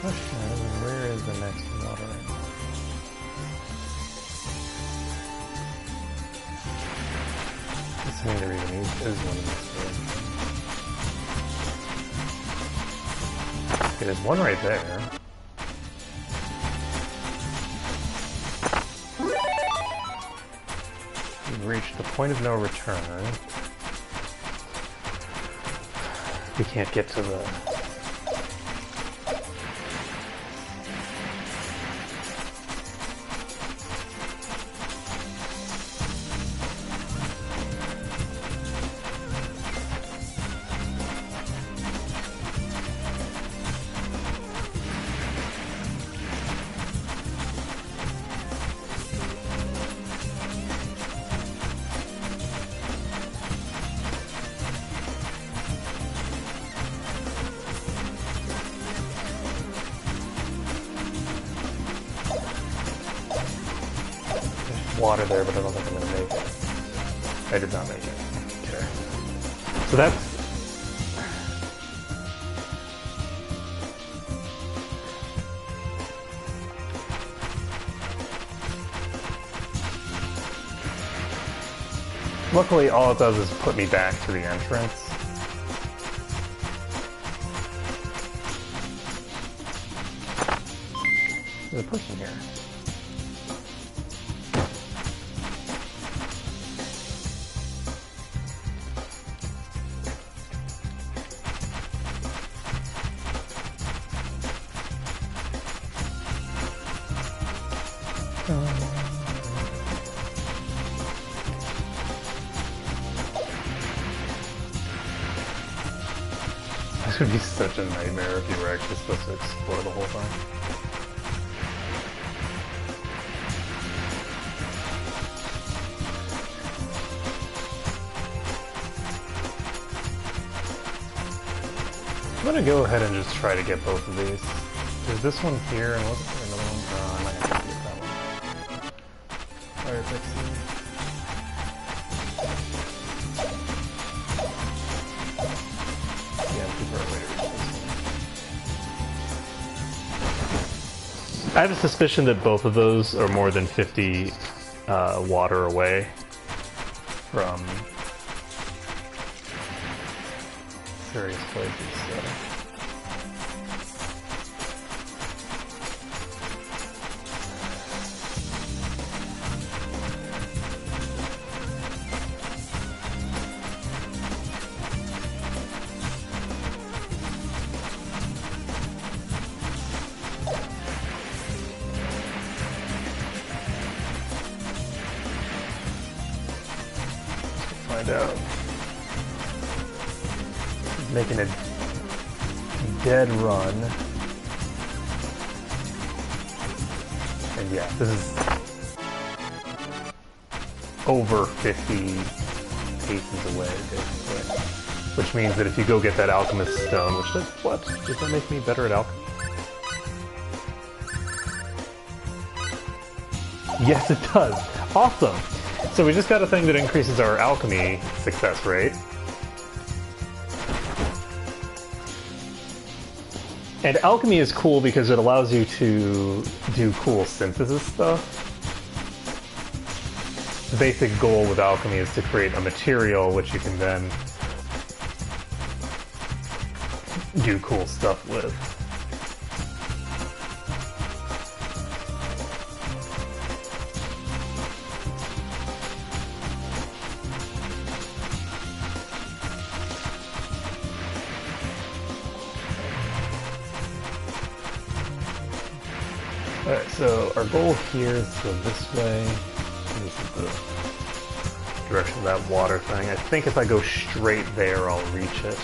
Speaker 1: Question is, where is the next water? Assuming there even is one in this room. Okay, there's one right there. We've reached the point of no return. We can't get to the... water there, but I don't think I'm gonna make it. I did not make it. Okay. So that's... Luckily, all it does is put me back to the entrance. There's a person here. This would be such a nightmare if you were actually supposed to explore the whole thing. I'm gonna go ahead and just try to get both of these. There's this one here, and wasn't there another one? No, I might have to get that one. Fire pixie. I have a suspicion that both of those are more than 50 water away from various places. So. find out. Making a dead run. And yeah, this is over 50 paces away, basically. Which means that if you go get that alchemist stone, which does what? Does that make me better at alchemy? Yes, it does. Awesome. So we just got a thing that increases our alchemy success rate. And alchemy is cool because it allows you to do cool synthesis stuff. The basic goal with alchemy is to create a material which you can then do cool stuff with. Alright, so our goal here is to go this way. This is the direction of that water thing. I think if I go straight there, I'll reach it.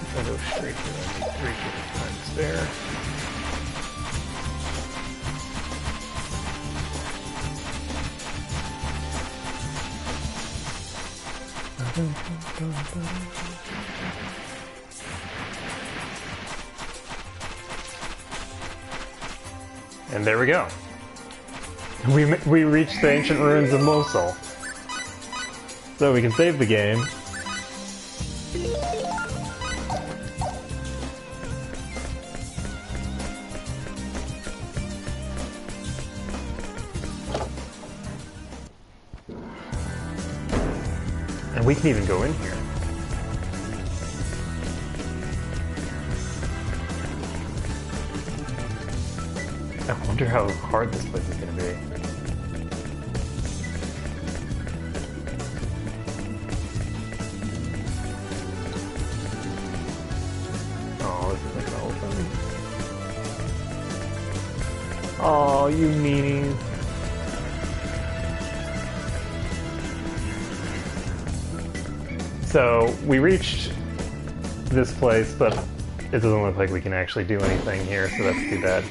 Speaker 1: If I go straight there, I need 3 times there. And there we go. We reached the ancient ruins of Mosul. So we can save the game. And we can even go in here. I wonder how hard this place is going to be. Oh, this is like an open. Oh, you meanies. So, we reached this place, but it doesn't look like we can actually do anything here, so that's too bad.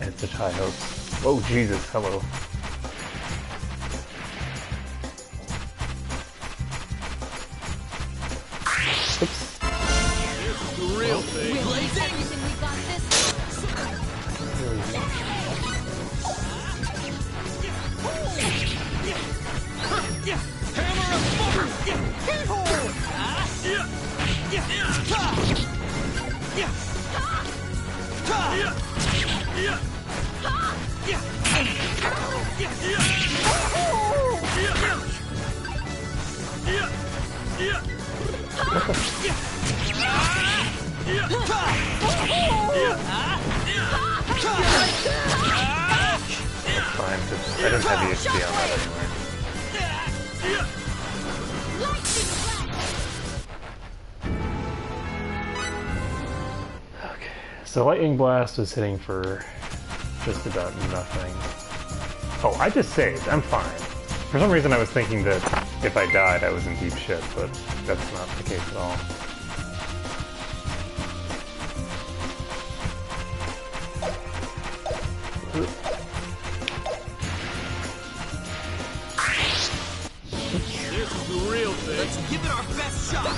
Speaker 1: And such high hopes. Oh, Jesus, hello. Oops.
Speaker 5: This is the real thing.
Speaker 7: We got this. Hammer of fire!
Speaker 1: Fine, I don't have the XP on that anywhere. Okay, so Lightning Blast was hitting for just about nothing. Oh, I just saved. I'm fine. For some reason I was thinking that if I died I was in deep shit, but that's not the case at all.
Speaker 5: This is the real thing.
Speaker 7: Let's give it our best shot.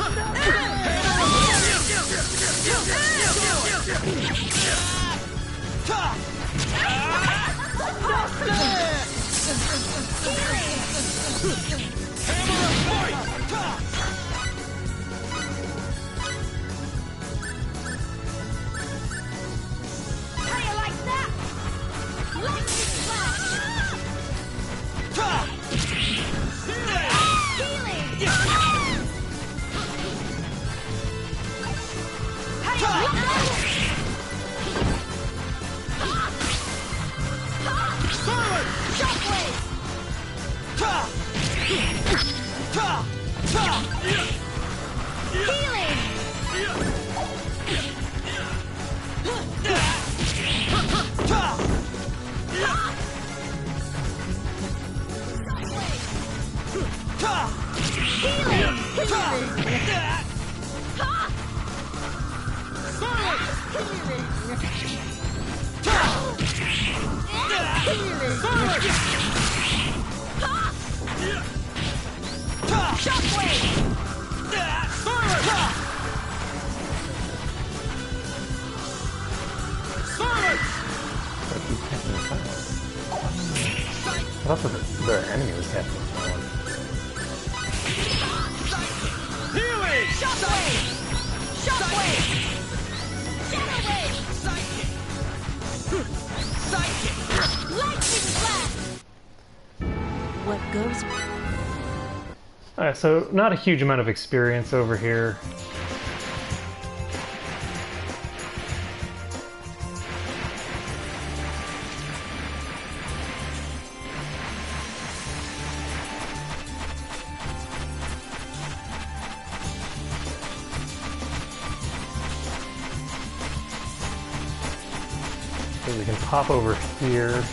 Speaker 1: I thought the enemy was casting someone.
Speaker 7: Healing!
Speaker 9: Shockwave! Shockwave!
Speaker 7: Psychic!
Speaker 9: Lightning blast!
Speaker 6: What goes...
Speaker 1: Alright, so not a huge amount of experience over here. So we can pop over here.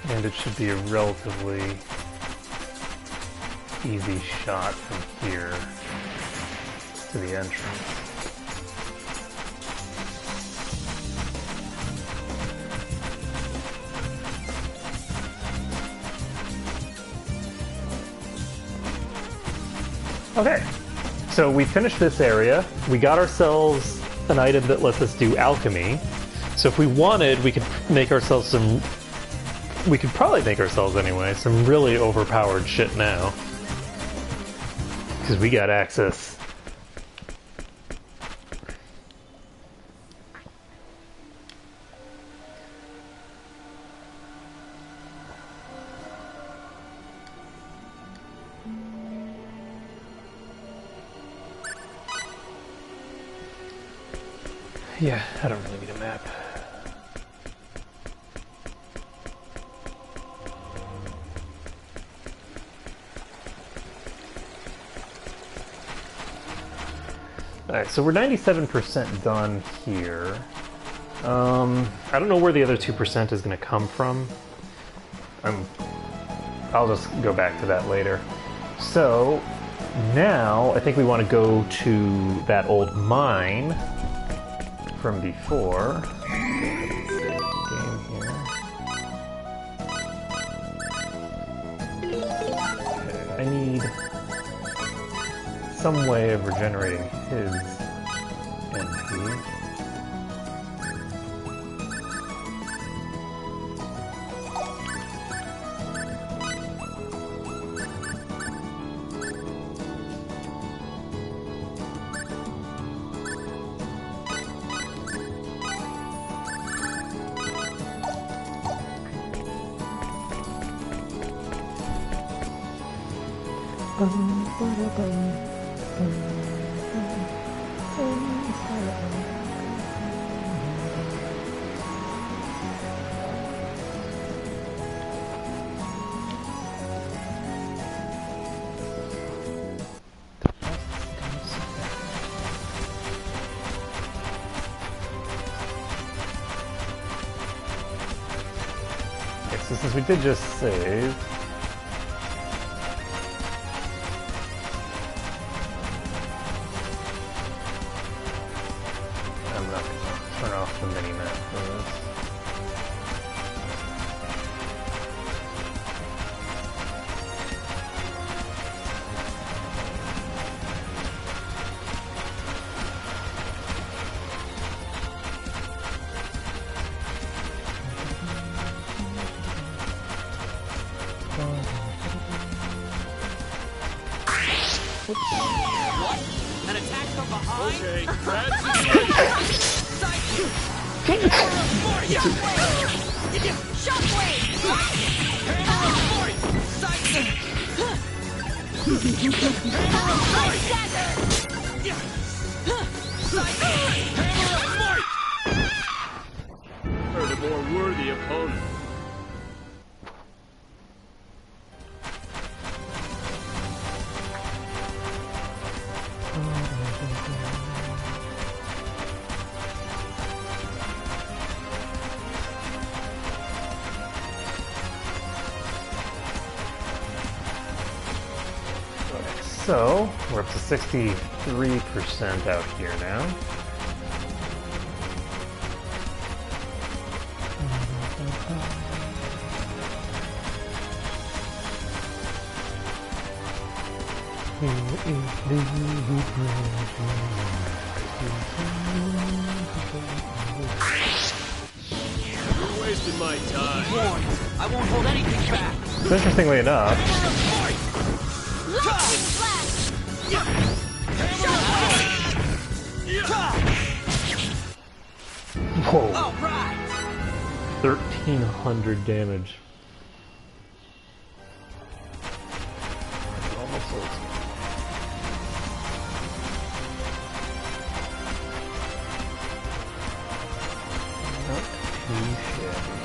Speaker 1: And it should be a relatively easy shot from here to the entrance. Okay, so we finished this area. We got ourselves an item that lets us do alchemy. So if we wanted, we could make ourselves some... We could probably make ourselves, anyway, some really overpowered shit now. Because we got access. Yeah, I don't really need a map. Alright, so we're 97% done here. I don't know where the other 2% is going to come from. I'll just go back to that later. So, now I think we want to go to that old mine from before. Game here. Okay, I need some way of regenerating his MP. Okay, so since we did just save, I'm not going to turn off the mini-map for this.
Speaker 7: What? An attack from behind?
Speaker 5: Okay, bad situation.
Speaker 7: Shockwave! Hammer of Force! Psychic! Hammer of Force! Psychic! Hammer of Force!
Speaker 5: Heard a more worthy opponent.
Speaker 1: So, we're up to 63% out here now.
Speaker 5: You're wasting my time.
Speaker 3: I won't hold anything back.
Speaker 1: So interestingly enough, whoa,
Speaker 3: All right.
Speaker 1: 1,300 damage. Almost ultimate. Not too shabby.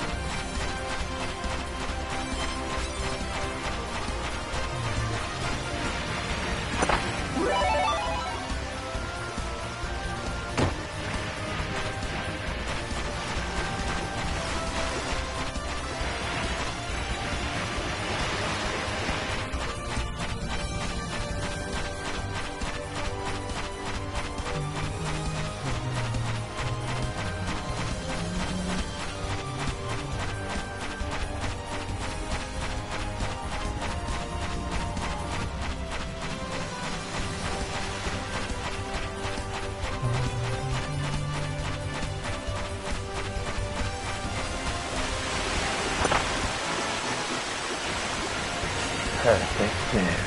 Speaker 1: Perfect there.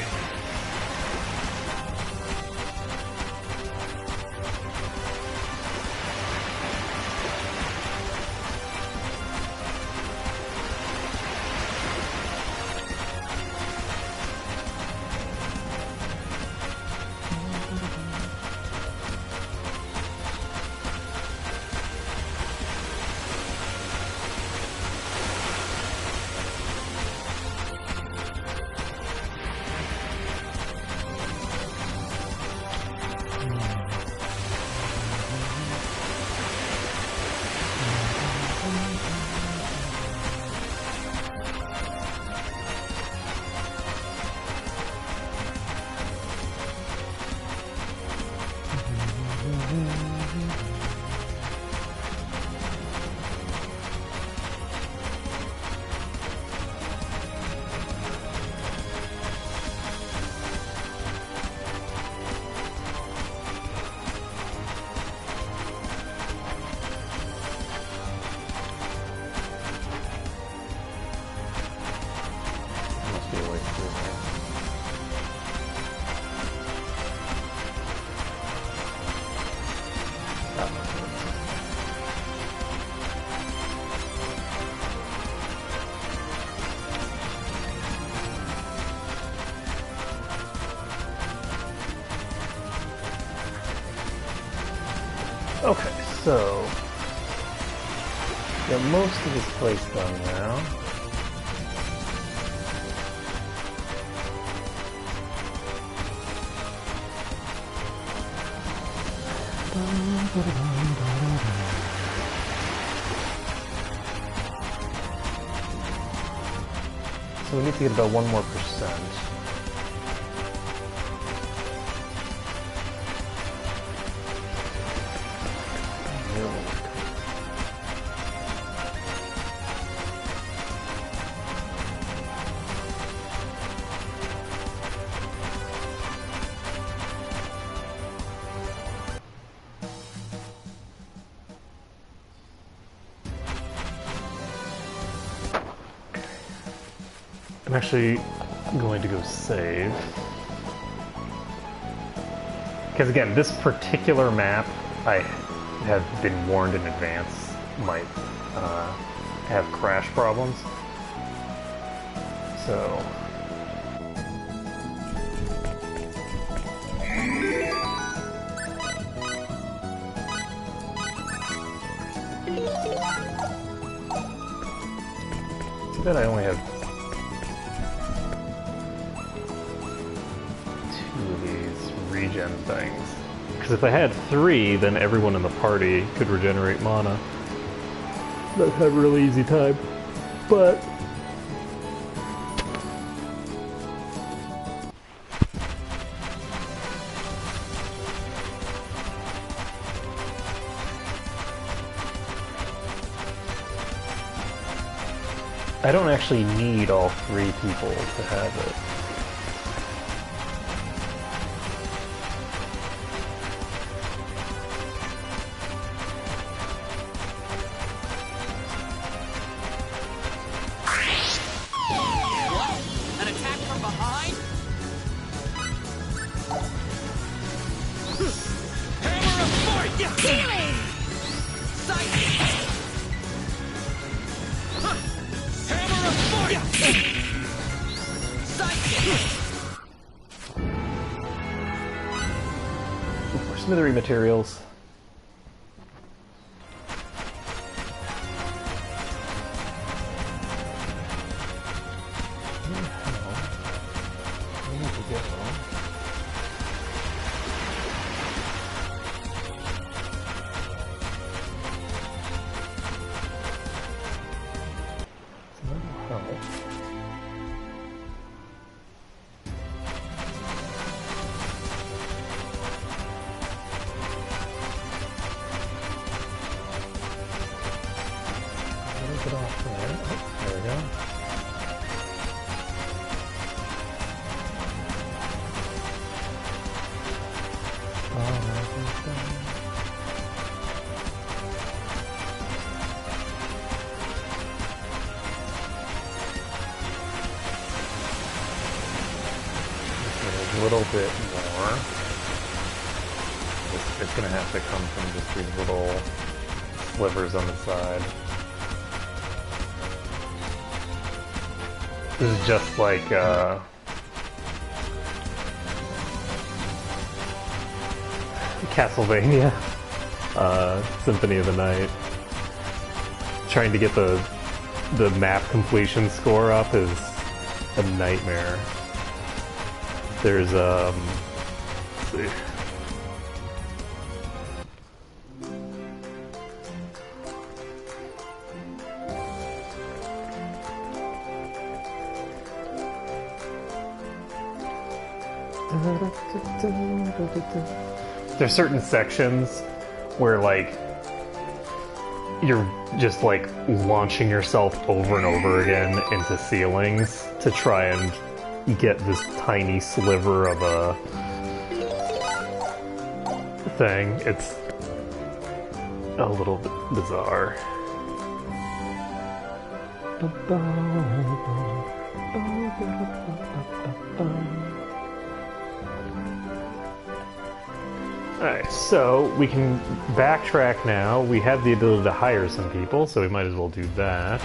Speaker 1: Okay, so got most of this place done now. So we need to get about 1 more %. I'm actually going to go save. Because again, this particular map, I have been warned in advance, might have crash problems. So... too bad I only have 2 of these regen things. Because if I had 3, then everyone in the party could regenerate mana. That'd have a really easy time. But... I don't actually need all 3 people to have it.
Speaker 7: An attack from behind? Hammer of force! Healing! Sight! Hammer of force! Sight!
Speaker 1: More smithery materials. A little bit more. It's gonna have to come from just these little slivers on the side. This is just like Castlevania, Symphony of the Night. Trying to get the map completion score up is a nightmare. There's let's see. There's certain sections where, like, you're just, like, launching yourself over and over again into ceilings to try and get this tiny sliver of a thing. It's a little bit bizarre. Alright, so we can backtrack now. We have the ability to hire some people, so we might as well do that.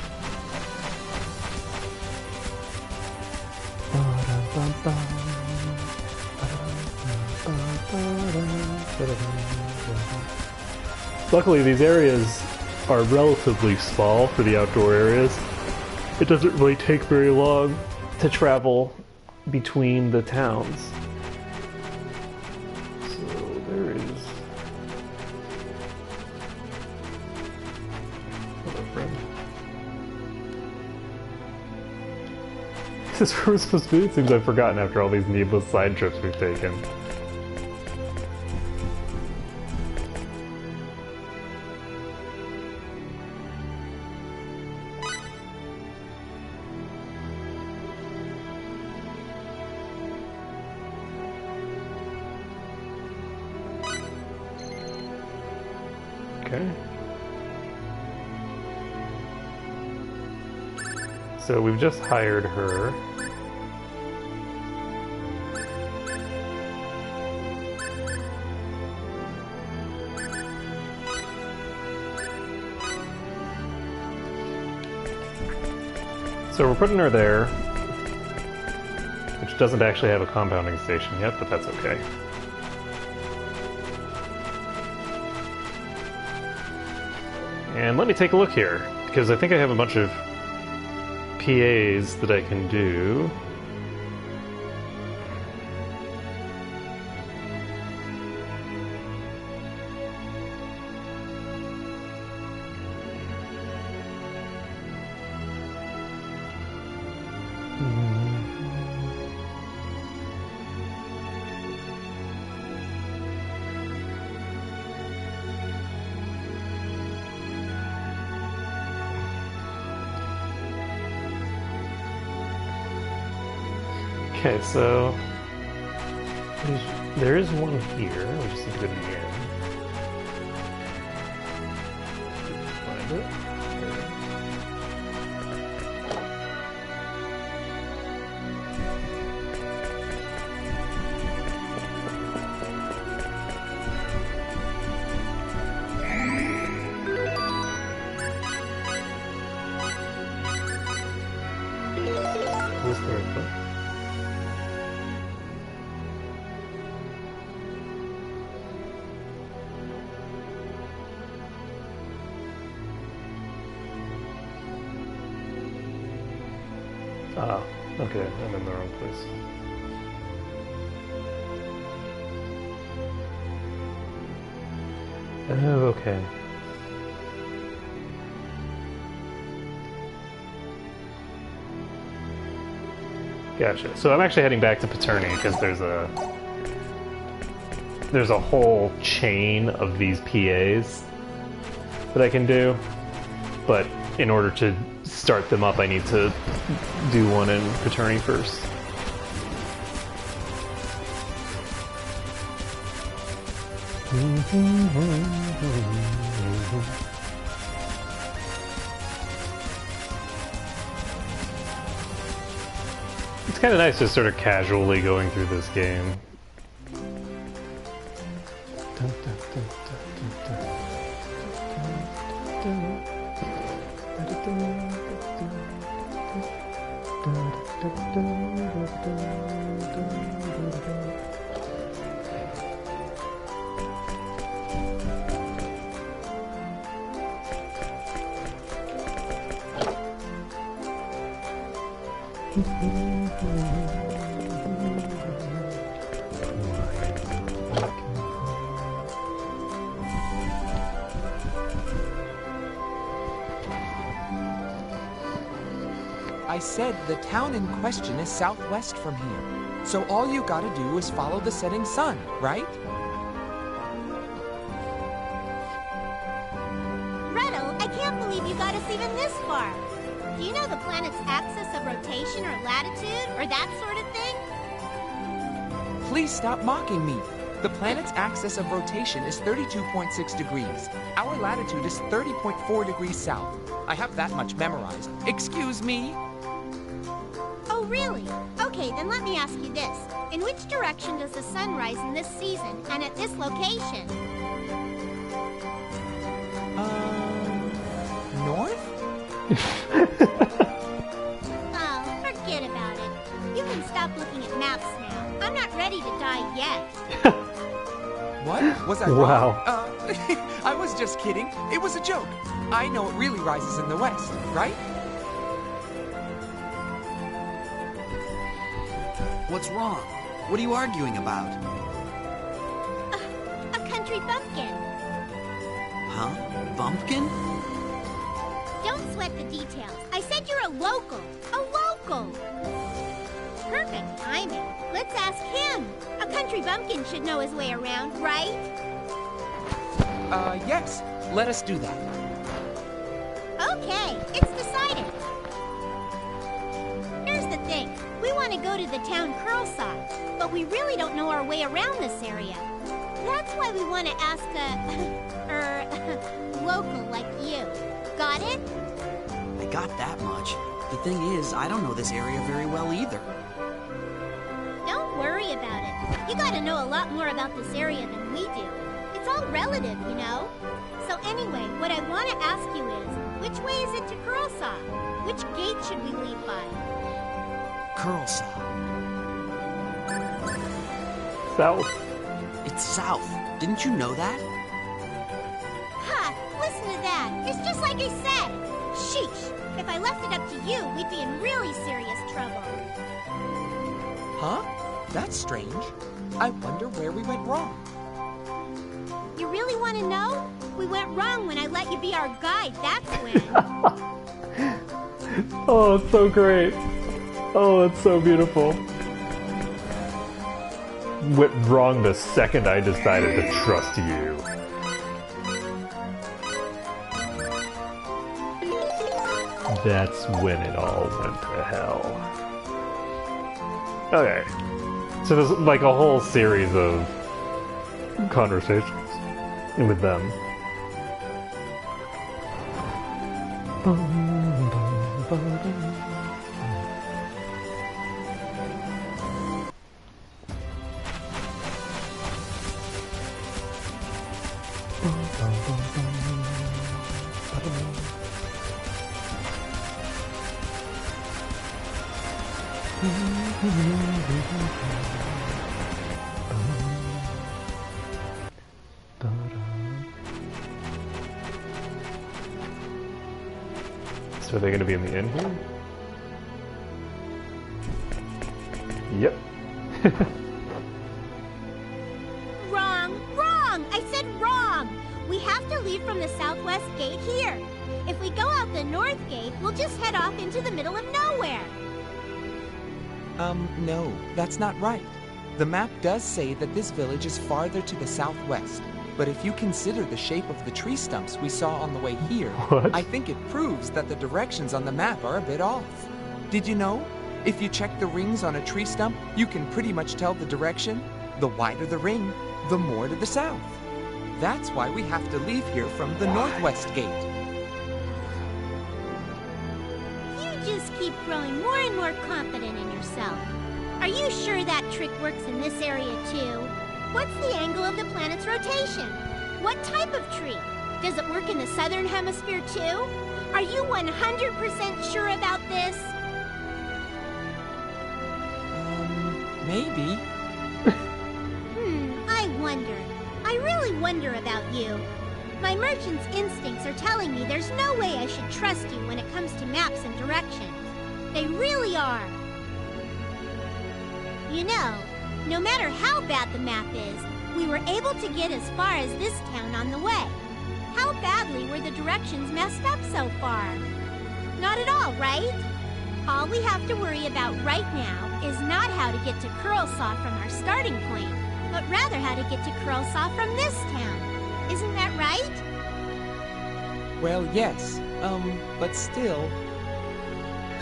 Speaker 1: Luckily, these areas are relatively small for the outdoor areas. It doesn't really take very long to travel between the towns. This is where we're supposed to be? It seems I've forgotten after all these needless side trips we've taken. Okay. So we've just hired her. So we're putting her there, which doesn't actually have a compounding station yet, but that's okay. And let me take a look here, because I think I have a bunch of PAs that I can do. Okay, so there is one here. We just need to go to the end. Find it. Is this the right book? Ah, okay, I'm in the wrong place. Oh, okay. Gotcha. So I'm actually heading back to Paterni because there's a whole chain of these PAs that I can do, but in order to start them up, I need to do one in Paterni first. It's kind of nice just sort of casually going through this game.
Speaker 11: I said the town in question is southwest from here. So all you gotta do is follow the setting sun, right?
Speaker 2: Gretel, I can't believe you got us even this far. Do you know the planet's axis of rotation or latitude or that sort of thing?
Speaker 11: Please stop mocking me. The planet's axis of rotation is 32.6 degrees. Our latitude is 30.4 degrees south. I have that much memorized. Excuse me?
Speaker 2: Oh, really? Okay, then let me ask you this. In which direction does the sun rise in this season and at this location?
Speaker 11: North?
Speaker 2: Oh, forget about it. You can stop looking at maps now. I'm not ready to die yet.
Speaker 11: What? Was I
Speaker 1: Wow.
Speaker 11: wrong? I was just kidding. It was a joke. I know it really rises in the west, right?
Speaker 3: What's wrong? What are you arguing about?
Speaker 2: A country bumpkin.
Speaker 3: Huh? Bumpkin?
Speaker 2: Don't sweat the details. I said you're a local. A local. Perfect timing. Let's ask him. A country bumpkin should know his way around, right?
Speaker 11: Yes. Let us do that.
Speaker 2: Okay, it's decided. Here's the thing. We want to go to the town Curlsaw, but we really don't know our way around this area. That's why we want to ask a, local like you. Got it?
Speaker 3: I got that much. The thing is, I don't know this area very well either.
Speaker 2: Don't worry about it. You gotta know a lot more about this area than we do. It's all relative, you know? So anyway, what I want to ask you is, which way is it to Curlsaw? Which gate should we leave by?
Speaker 3: Curlsaw.
Speaker 1: South.
Speaker 3: It's south. Didn't you know that?
Speaker 2: Ha! Listen to that. It's just like I said. Sheesh. If I left it up to you, we'd be in really serious trouble.
Speaker 11: Huh? That's strange. I wonder where we went wrong.
Speaker 2: You really want to know? We went wrong when I let you be our guide, that's when.
Speaker 1: Oh, it's so great. Oh, it's so beautiful. Went wrong the second I decided to trust you. That's when it all went to hell. Okay. So there's like a whole series of conversations with them. So are they going to be in the inn here? Yep.
Speaker 2: Wrong! Wrong! I said wrong! We have to leave from the southwest gate here. If we go out the north gate, we'll just head off into the middle of nowhere.
Speaker 11: No, that's not right. The map does say that this village is farther to the southwest. But if you consider the shape of the tree stumps we saw on the way here,
Speaker 1: What?
Speaker 11: I think it proves that the directions on the map are a bit off. Did you know? If you check the rings on a tree stump, you can pretty much tell the direction. The wider the ring, the more to the south. That's why we have to leave here from the northwest gate.
Speaker 2: You just keep growing more and more confident in yourself. Are you sure that trick works in this area too? What's the angle of the planet's rotation? What type of tree? Does it work in the southern hemisphere too? Are you 100% sure about this?
Speaker 11: Maybe.
Speaker 2: I wonder. I really wonder about you. My merchant's instincts are telling me there's no way I should trust you when it comes to maps and directions. They really are. You know, no matter how bad the map is, we were able to get as far as this town on the way. How badly were the directions messed up so far? Not at all, right? All we have to worry about right now is not how to get to Curlsaw from our starting point, but rather how to get to Curlsaw from this town. Isn't that right?
Speaker 11: Well, yes. But still...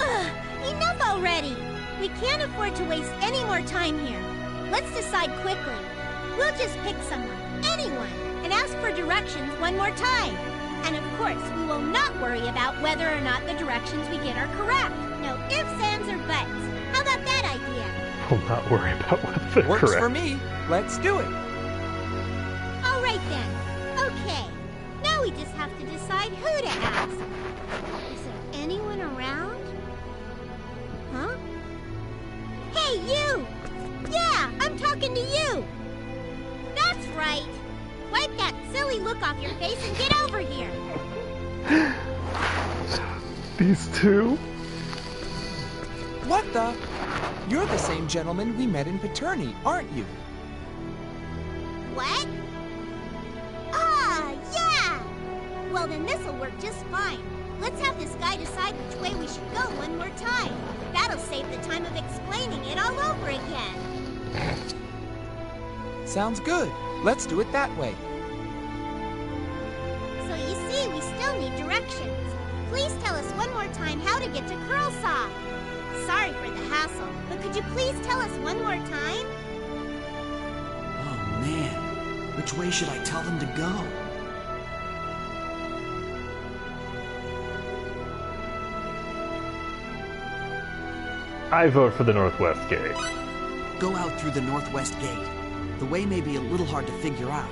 Speaker 2: Ugh, enough already! We can't afford to waste any more time here. Let's decide quickly. We'll just pick someone, anyone, and ask for directions one more time. And of course, we will not worry about whether or not the directions we get are correct. No ifs, ands, or buts. How about that idea?
Speaker 1: I'll not worry about whether they're
Speaker 11: Works
Speaker 1: correct.
Speaker 11: for me. Let's do it.
Speaker 2: All right then. Okay. Now we just have to decide who to ask. Is there anyone around? Huh? Hey, you! Yeah, I'm talking to you! That's right! Wipe that silly look off your face and get over here!
Speaker 1: These two?
Speaker 11: What the? You're the same gentleman we met in Paterni, aren't you?
Speaker 2: What? Ah, yeah! Well, then this'll work just fine. Let's have this guy decide which way we should go one more time. That'll save the time of explaining it all over again.
Speaker 11: Sounds good. Let's do it that way.
Speaker 2: So you see, we still need directions. Please tell us one more time how to get to Curlsaw. Sorry for the hassle, but could you please tell us one more time?
Speaker 3: Oh man, which way should I tell them to go?
Speaker 1: I vote for the northwest gate.
Speaker 3: Go out through the northwest gate. The way may be a little hard to figure out,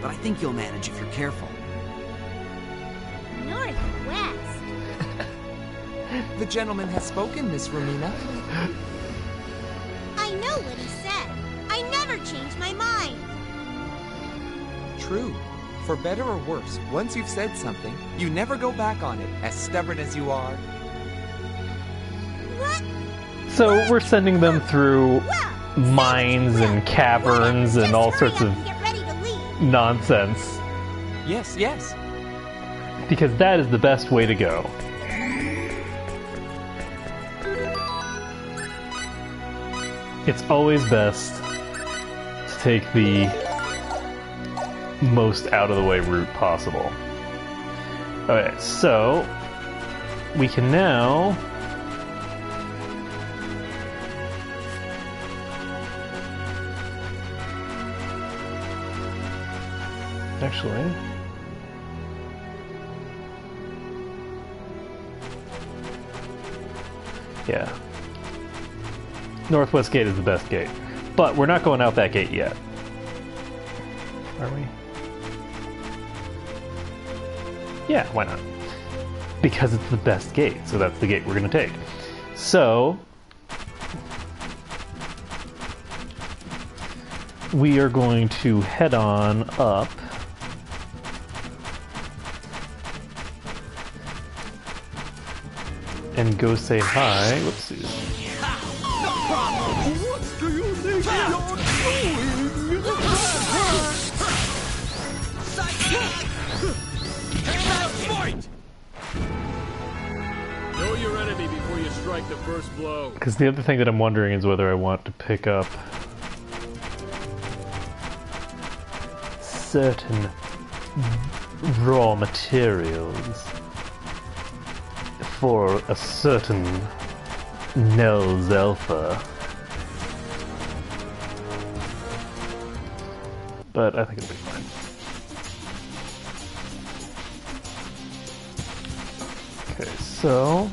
Speaker 3: but I think you'll manage if you're careful.
Speaker 2: Northwest?
Speaker 11: The gentleman has spoken, Miss Romina.
Speaker 2: I know what he said. I never change my mind.
Speaker 11: True. For better or worse, once you've said something, you never go back on it, as stubborn as you are.
Speaker 2: What?
Speaker 1: So we're sending them through mines and caverns and all sorts of nonsense.
Speaker 11: Yes, yes.
Speaker 1: Because that is the best way to go. It's always best to take the most out-of-the-way route possible. Okay, so we can now Actually. Yeah. Northwest gate is the best gate. But we're not going out that gate yet. Are we? Yeah, why not? Because it's the best gate, so that's the gate we're gonna take. So we are going to head on up and go say hi. Whoopsies.
Speaker 7: No problem. What do you think you're doing? Fight!
Speaker 5: Know your enemy before you strike the first blow.
Speaker 1: Because the other thing that I'm wondering is whether I want to pick up certain raw materials for a certain Nels Alpha. But I think it'll be fine. Okay, so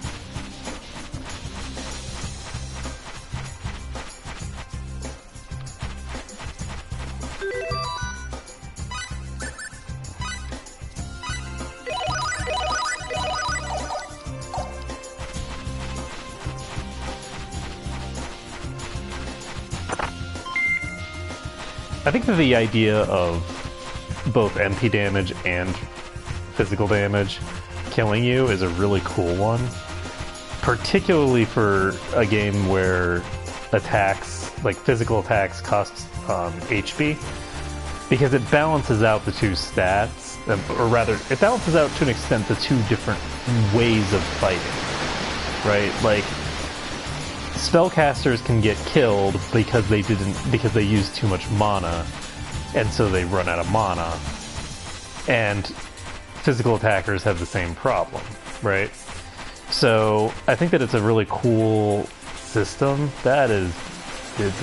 Speaker 1: I think that the idea of both MP damage and physical damage killing you is a really cool one. Particularly for a game where attacks, like physical attacks, cost HP. Because it balances out the two stats, or rather, it balances out to an extent the two different ways of fighting. Right? Like, spellcasters can get killed because they used too much mana, and so they run out of mana. And physical attackers have the same problem, right? So I think that it's a really cool system. That is big.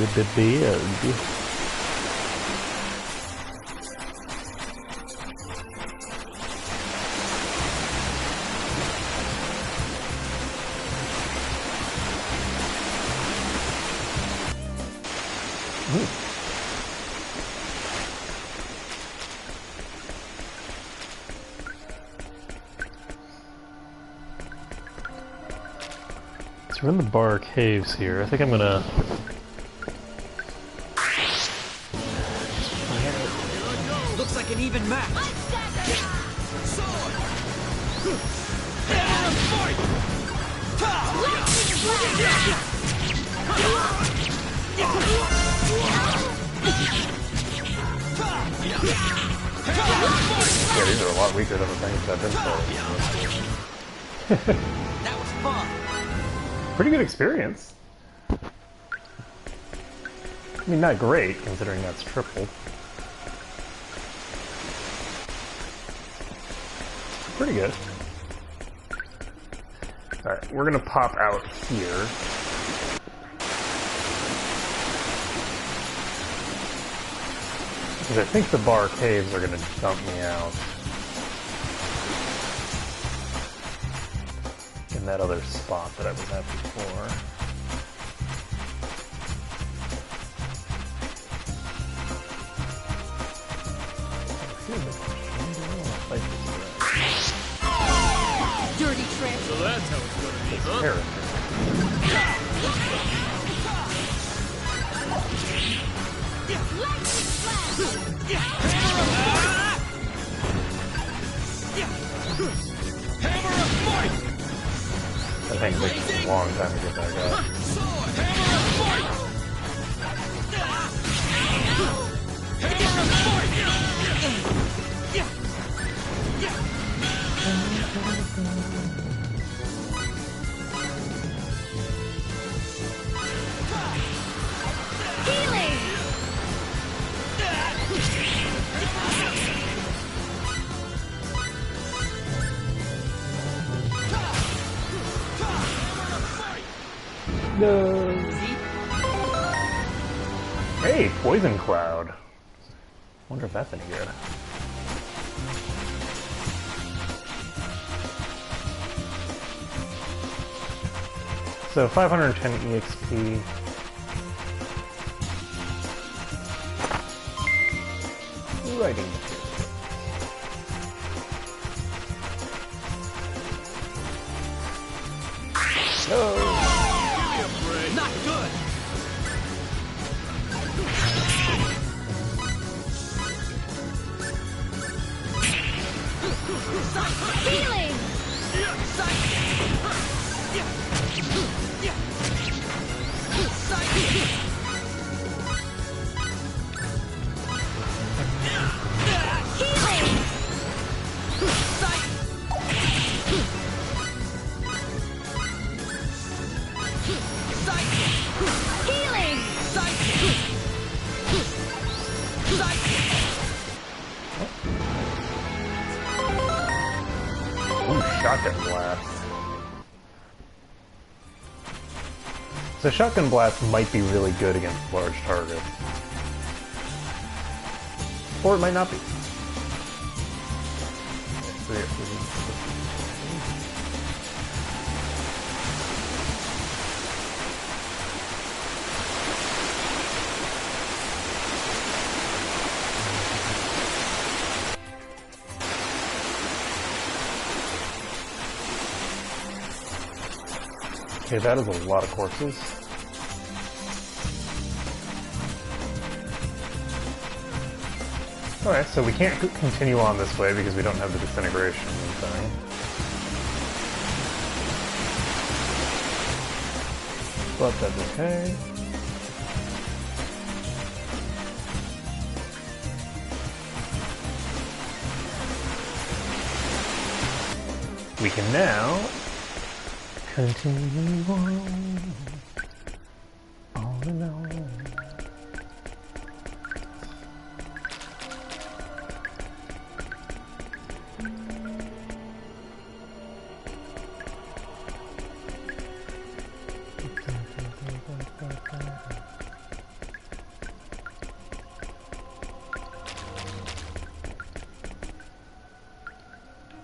Speaker 1: We're in the bar caves here. I think I'm gonna...
Speaker 3: Looks like an even match.
Speaker 1: Yeah, these are a lot weaker than the things I've been playing.
Speaker 3: That was fun.
Speaker 1: Pretty good experience. I mean, not great, considering that's tripled. Pretty good. Alright, we're gonna pop out here. Because I think the bar caves are gonna dump me out. In that other spot that I was at before.
Speaker 10: Dirty trick.
Speaker 5: So that's how it's gonna be, huh?
Speaker 7: Hammer of fight!
Speaker 1: That thing takes a long time to get back up.
Speaker 7: Hammer of fight! Hammer of fight!
Speaker 1: No. Hey, Poison Cloud. Wonder if that's any good. So 510 EXP. Writing. No.
Speaker 7: Not good.
Speaker 10: Healing!
Speaker 1: Shotgun blast. So shotgun blast might be really good against large targets. Or it might not be. Okay, that is a lot of corpses. Alright, so we can't continue on this way because we don't have the disintegration thing. But that's okay. We can now continue on and on.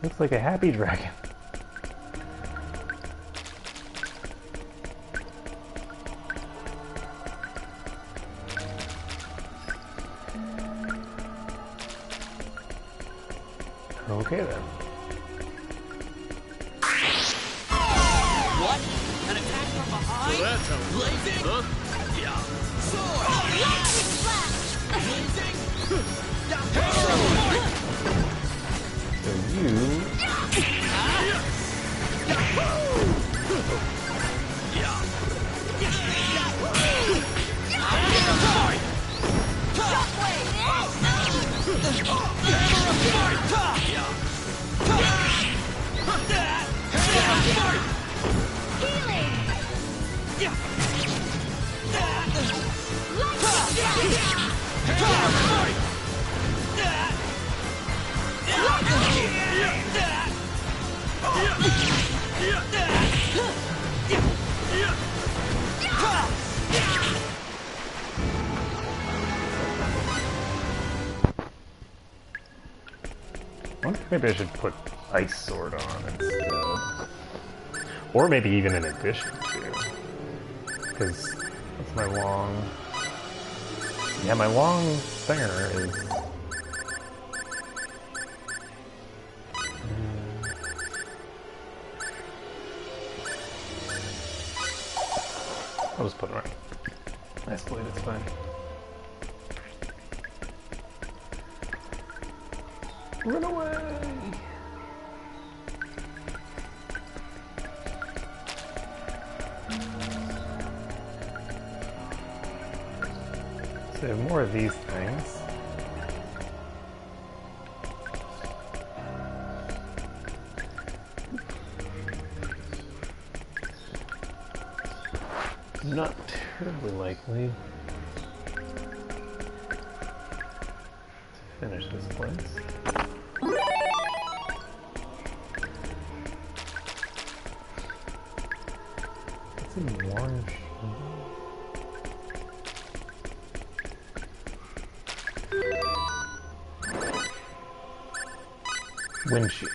Speaker 1: Looks like a happy dragon. Okay then.
Speaker 7: What? An attack from behind?
Speaker 5: So that's how it
Speaker 7: Blazing?
Speaker 5: Huh?
Speaker 7: Yeah. Sword! Blazing!
Speaker 1: So you... I wonder if maybe I should put Ice Sword on instead. Or maybe even in addition to. Because that's my long... Yeah, my long thinger is... I'll just put it right. Nice blade, it's fine. Run away! So more of these things. Not terribly likely to finish this place. It's an orange. Windshield.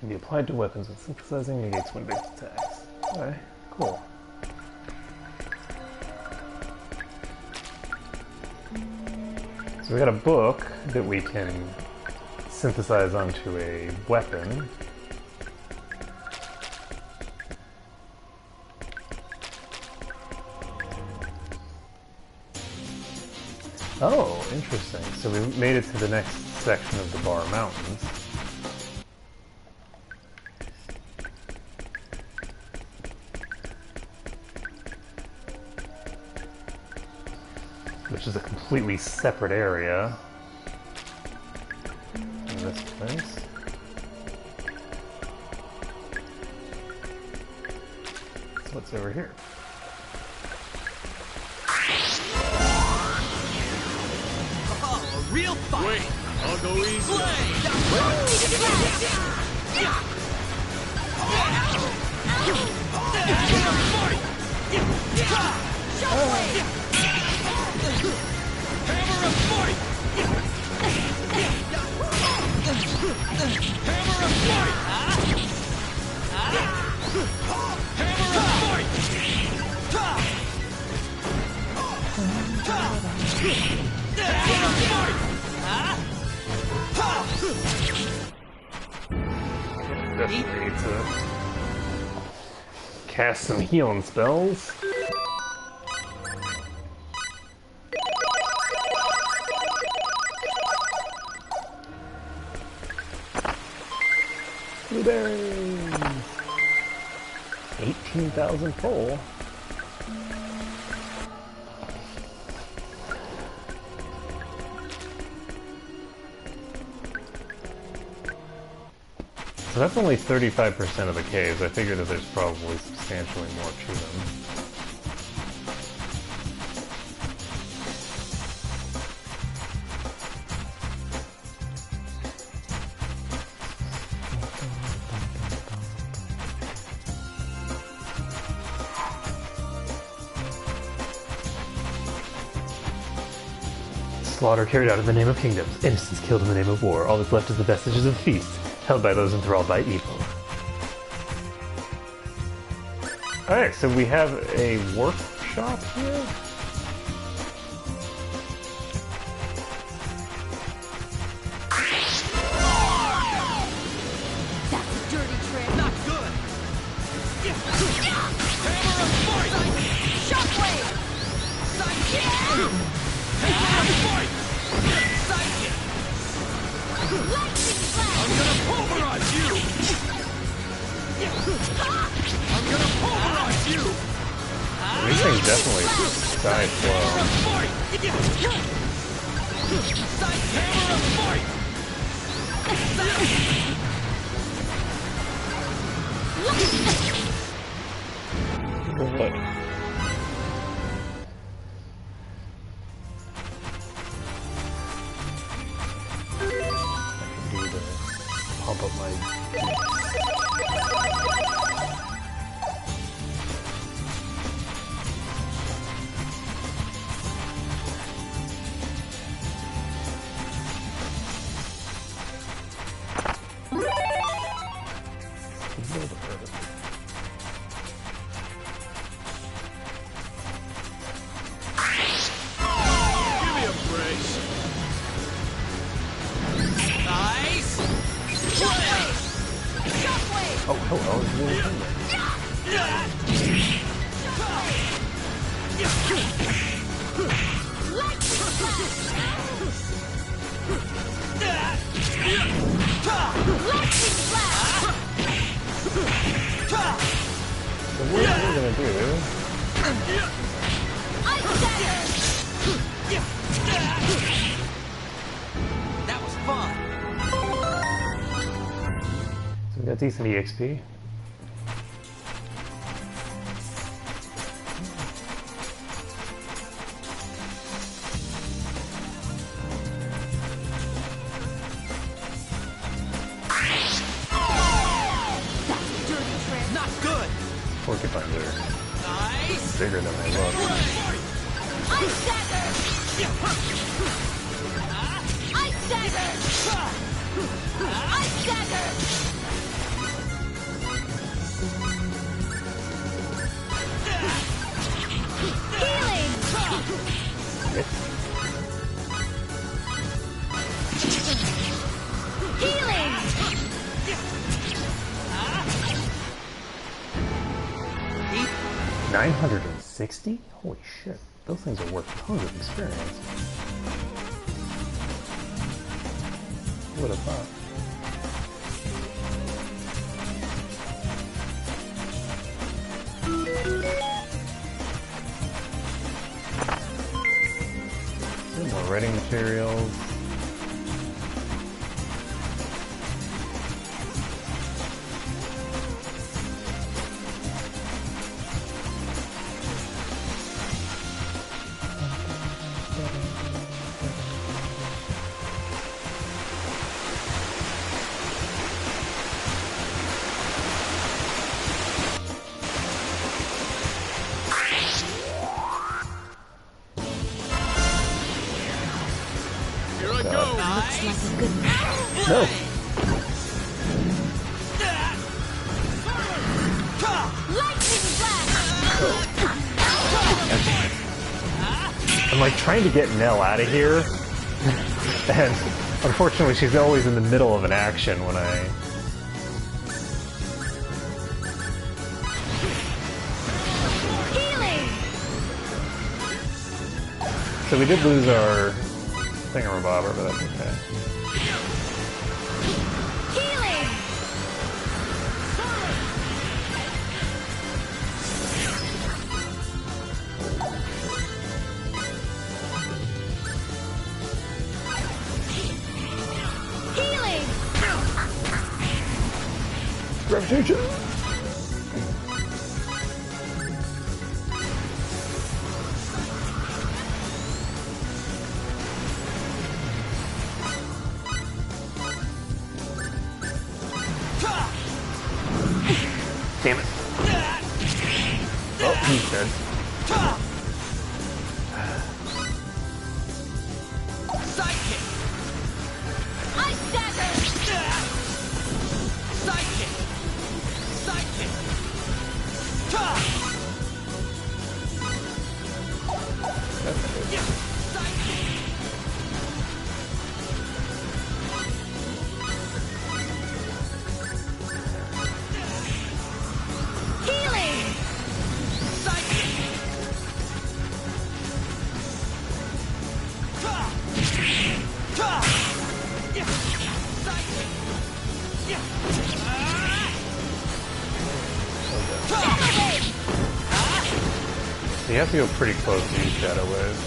Speaker 1: Can be applied to weapons with synthesizing, negates wind-based attacks. Okay, cool. So we got a book that we can synthesize onto a weapon. Oh, interesting. So we made it to the next section of the Bar Mountains. Which is a completely separate area in this place. So what's over here?
Speaker 7: Oh, a real fight!
Speaker 5: Wait, I'll go easy.
Speaker 7: Hammer of fight! Hammer of fight! Hammer of
Speaker 1: Definitely need to cast some healing spells. Blueberries! 18,000 full. So that's only 35% of the caves. I figure that there's probably substantially more to them. Slaughter carried out in the name of kingdoms, innocents killed in the name of war. All that's left is the vestiges of feasts, held by those enthralled by evil. Alright, so we have a workshop here?
Speaker 7: That's a dirty trick. Not good. Hammer of fight! Shockwave! Sidekick! Hammer of fight! Sidekick!
Speaker 10: Lightning flash!
Speaker 7: I'm gonna pulverize you! I'm gonna pulverize you!
Speaker 1: These things definitely die slow.
Speaker 7: Hammer of fight! Hammer of fight!
Speaker 1: What? I can do this. Pump up my...
Speaker 5: Give me a break.
Speaker 7: Nice! Shockwave! Shockwave!
Speaker 1: Oh, hello. It's really fun. So what are we gonna do?
Speaker 7: That was fun.
Speaker 1: So we got decent EXP.
Speaker 7: Not good.
Speaker 1: Porcupines are
Speaker 7: Nice.
Speaker 1: bigger than they look.
Speaker 10: Ice dagger! Ice dagger! Ice dagger!
Speaker 1: 960? Holy shit. Those things are worth tons of experience. Who would have thought? Some more writing materials. No. I'm like trying to get Nell out of here, and unfortunately she's always in the middle of an action when I... So we did lose our thingamabobber, but that's okay. Gravitation! Damn it. Oh, he's dead.
Speaker 7: Sidekick! Ice dagger! Sidekick! Sidekick!
Speaker 1: That's good. You have to go pretty close to use Shadow Wave.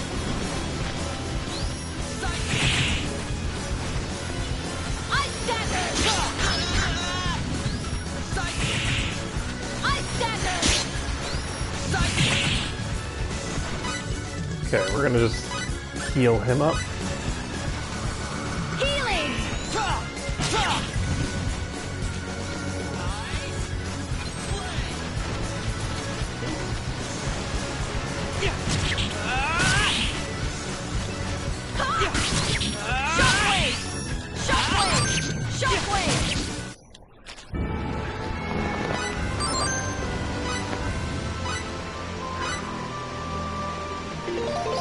Speaker 7: Ice dagger! Ice dagger!
Speaker 1: Okay, we're gonna just heal him up.
Speaker 7: Healing!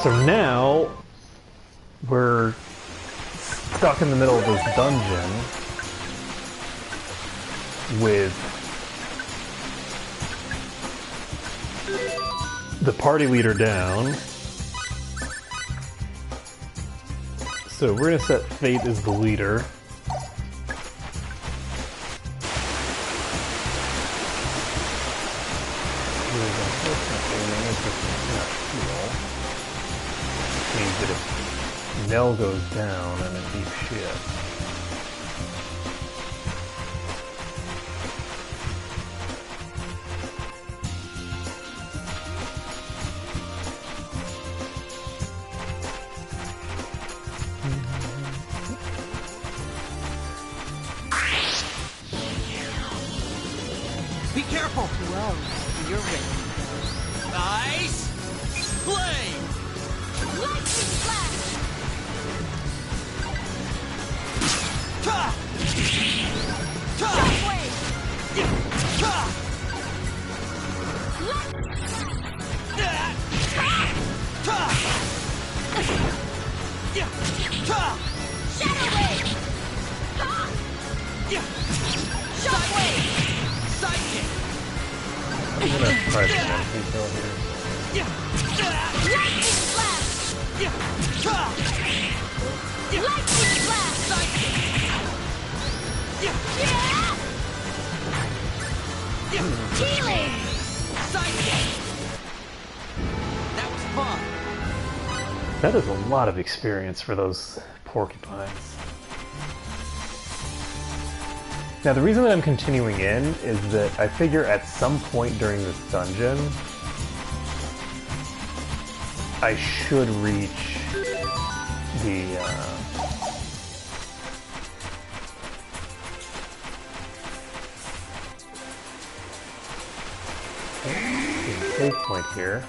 Speaker 1: So now we're stuck in the middle of this dungeon with the party leader down. So we're gonna set Fate as the leader. Means that if Nell goes down, I'm in deep shit.
Speaker 7: Be careful!
Speaker 3: Well, you're ready.
Speaker 7: Ice! Blade! Lightning flash! Shockwave! Shadow wave! Shockwave! Sidekick!
Speaker 1: gonna try some energy kill here.
Speaker 7: Lightning blast! Lightning blast! Healing!
Speaker 11: That was fun.
Speaker 1: That is a lot of experience for those porcupines. Now the reason that I'm continuing in is that I figure at some point during this dungeon I should reach the save point here.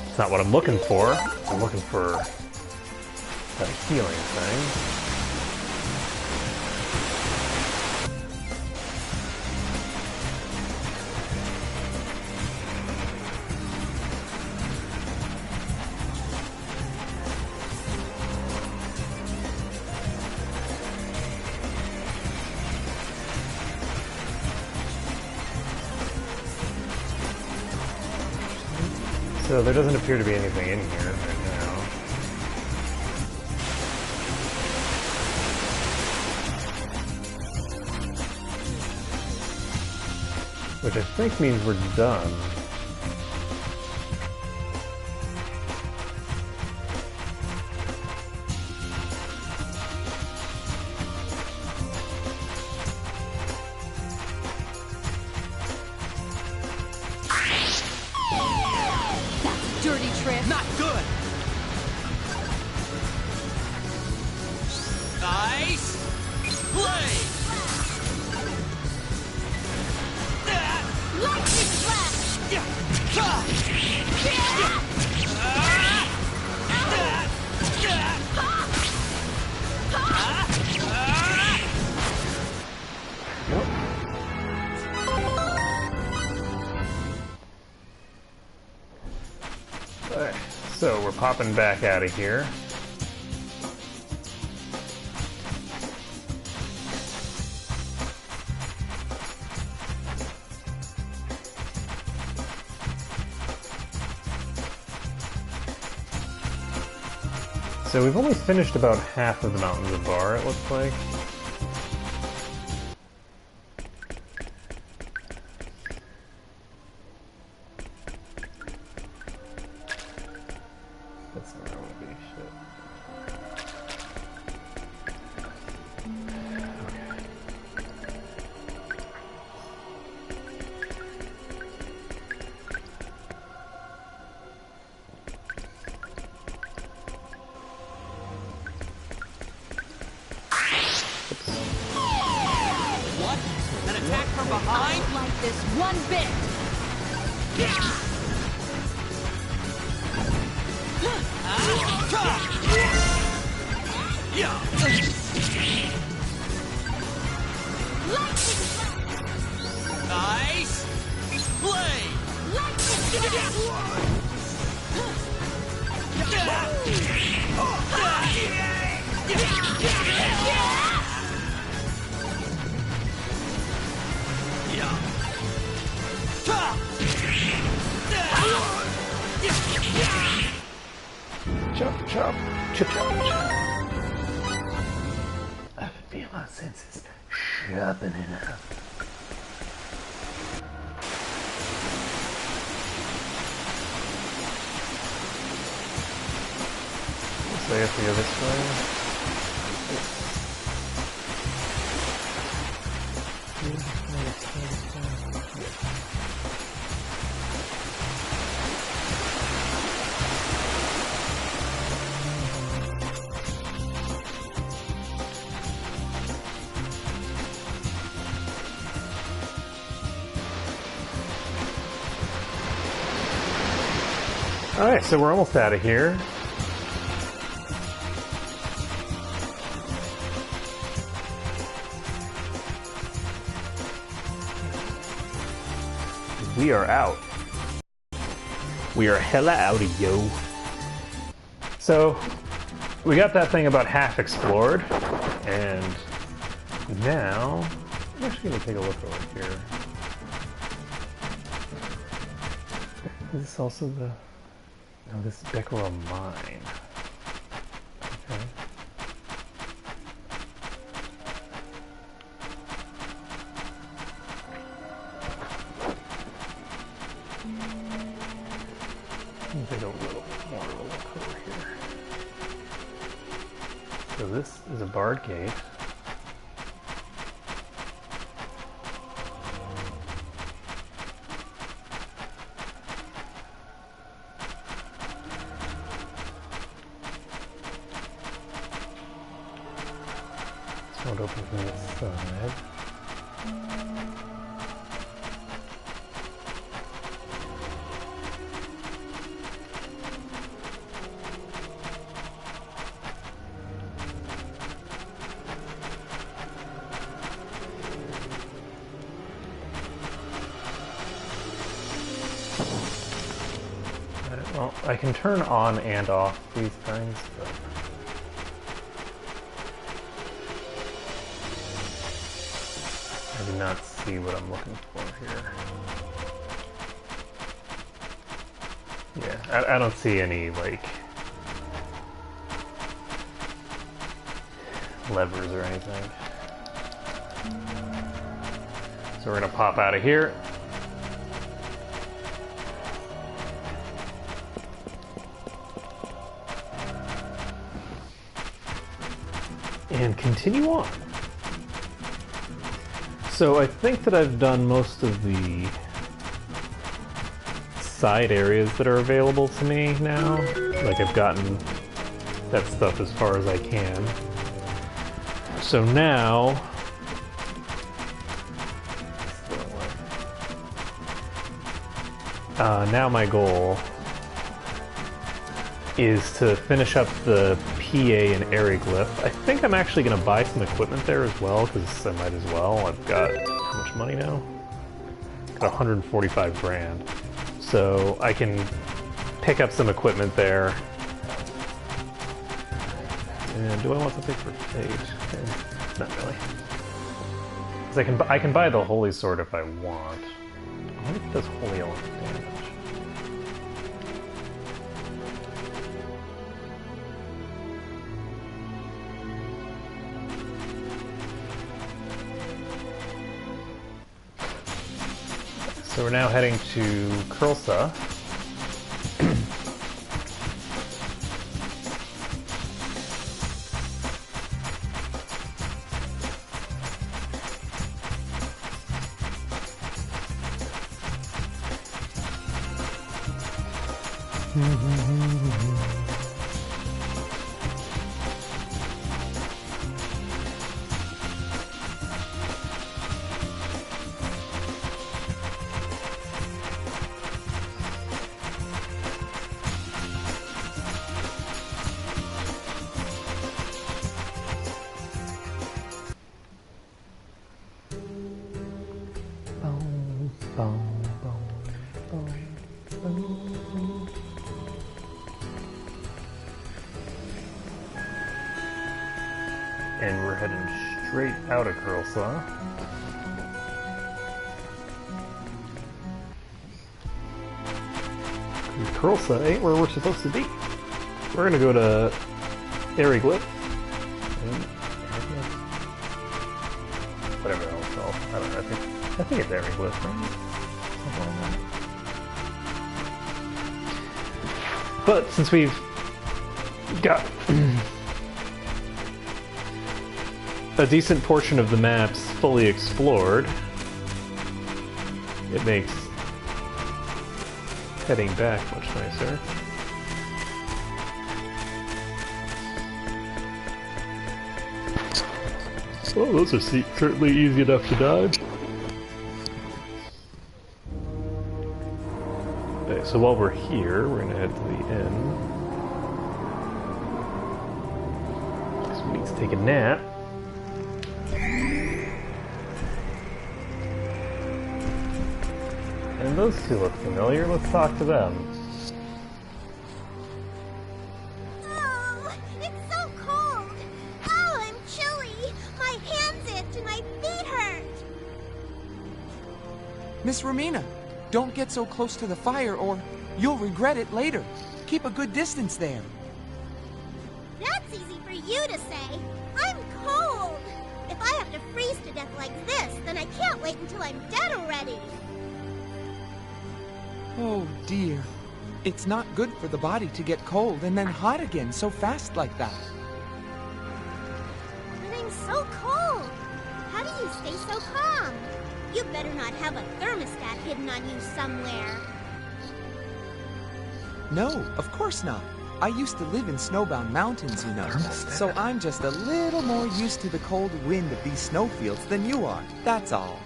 Speaker 1: It's not what I'm looking for. I'm looking for that healing thing. So there doesn't appear to be anything in here right now. Which I think means we're done.
Speaker 6: Dirty trick.
Speaker 7: Not good! Nice! Play! Lightning flash!
Speaker 1: Alright, so we're popping back out of here. So we've only finished about half of the Mountains of Bar, it looks like. That's not where I want to be, shit.
Speaker 7: What? An attack from behind?
Speaker 6: I like this one bit.
Speaker 7: Nice! Play!
Speaker 1: Chop, chop, chop, chop, chop. I feel my senses sharpening up. So I have to go this way. Alright, so we're almost out of here. We are out. We are hella outie, yo. So, we got that thing about half explored, and now I'm actually going to take a look over here. Is this also the... No, this is Becquerel Mine. Okay. Let me take a little more of a look over here. So this is a barred gate. This won't open from this side. Well, I can turn on and off these things, but... I do not see what I'm looking for here. Yeah, I don't see any, like, levers or anything. So we're gonna pop out of here. And continue on. So I think that I've done most of the side areas that are available to me now. Like I've gotten that stuff as far as I can. So now... now my goal is to finish up the PA and Aeroglyph. I think I'm actually going to buy some equipment there as well, because I might as well. I've got, how much money now? Got 145 grand. So I can pick up some equipment there. And do I want something for Fate? Not really. Because I can buy the Holy Sword if I want. I wonder if it does Holy Element damage. So we're now heading to Krulsa. And we're heading straight out of Krulsa. Krulsa ain't where we're supposed to be. We're gonna go to Aeroglyph. Whatever else it's called. I don't know, I think it's Aeroglyph, right? Something like that. But since we've got a decent portion of the maps fully explored, it makes heading back much nicer. Well, those are certainly easy enough to dodge. Okay, so while we're here, we're gonna head to the inn. Because we need to take a nap. And those two look familiar. Let's talk to them.
Speaker 2: Oh, it's so cold. Oh, I'm chilly. My hands itch and my feet hurt.
Speaker 11: Miss Romina, don't get so close to the fire or you'll regret it later. Keep a good distance there.
Speaker 2: That's easy for you to say. I'm cold. If I have to freeze to death like this, then I can't wait until I'm dead already.
Speaker 11: Oh dear. It's not good for the body to get cold and then hot again so fast like that.
Speaker 2: But I'm so cold. How do you stay so calm? You better not have a thermostat hidden on you somewhere.
Speaker 11: No, of course not. I used to live in snowbound mountains, you know. So I'm just a little more used to the cold wind of these snowfields than you are. That's all.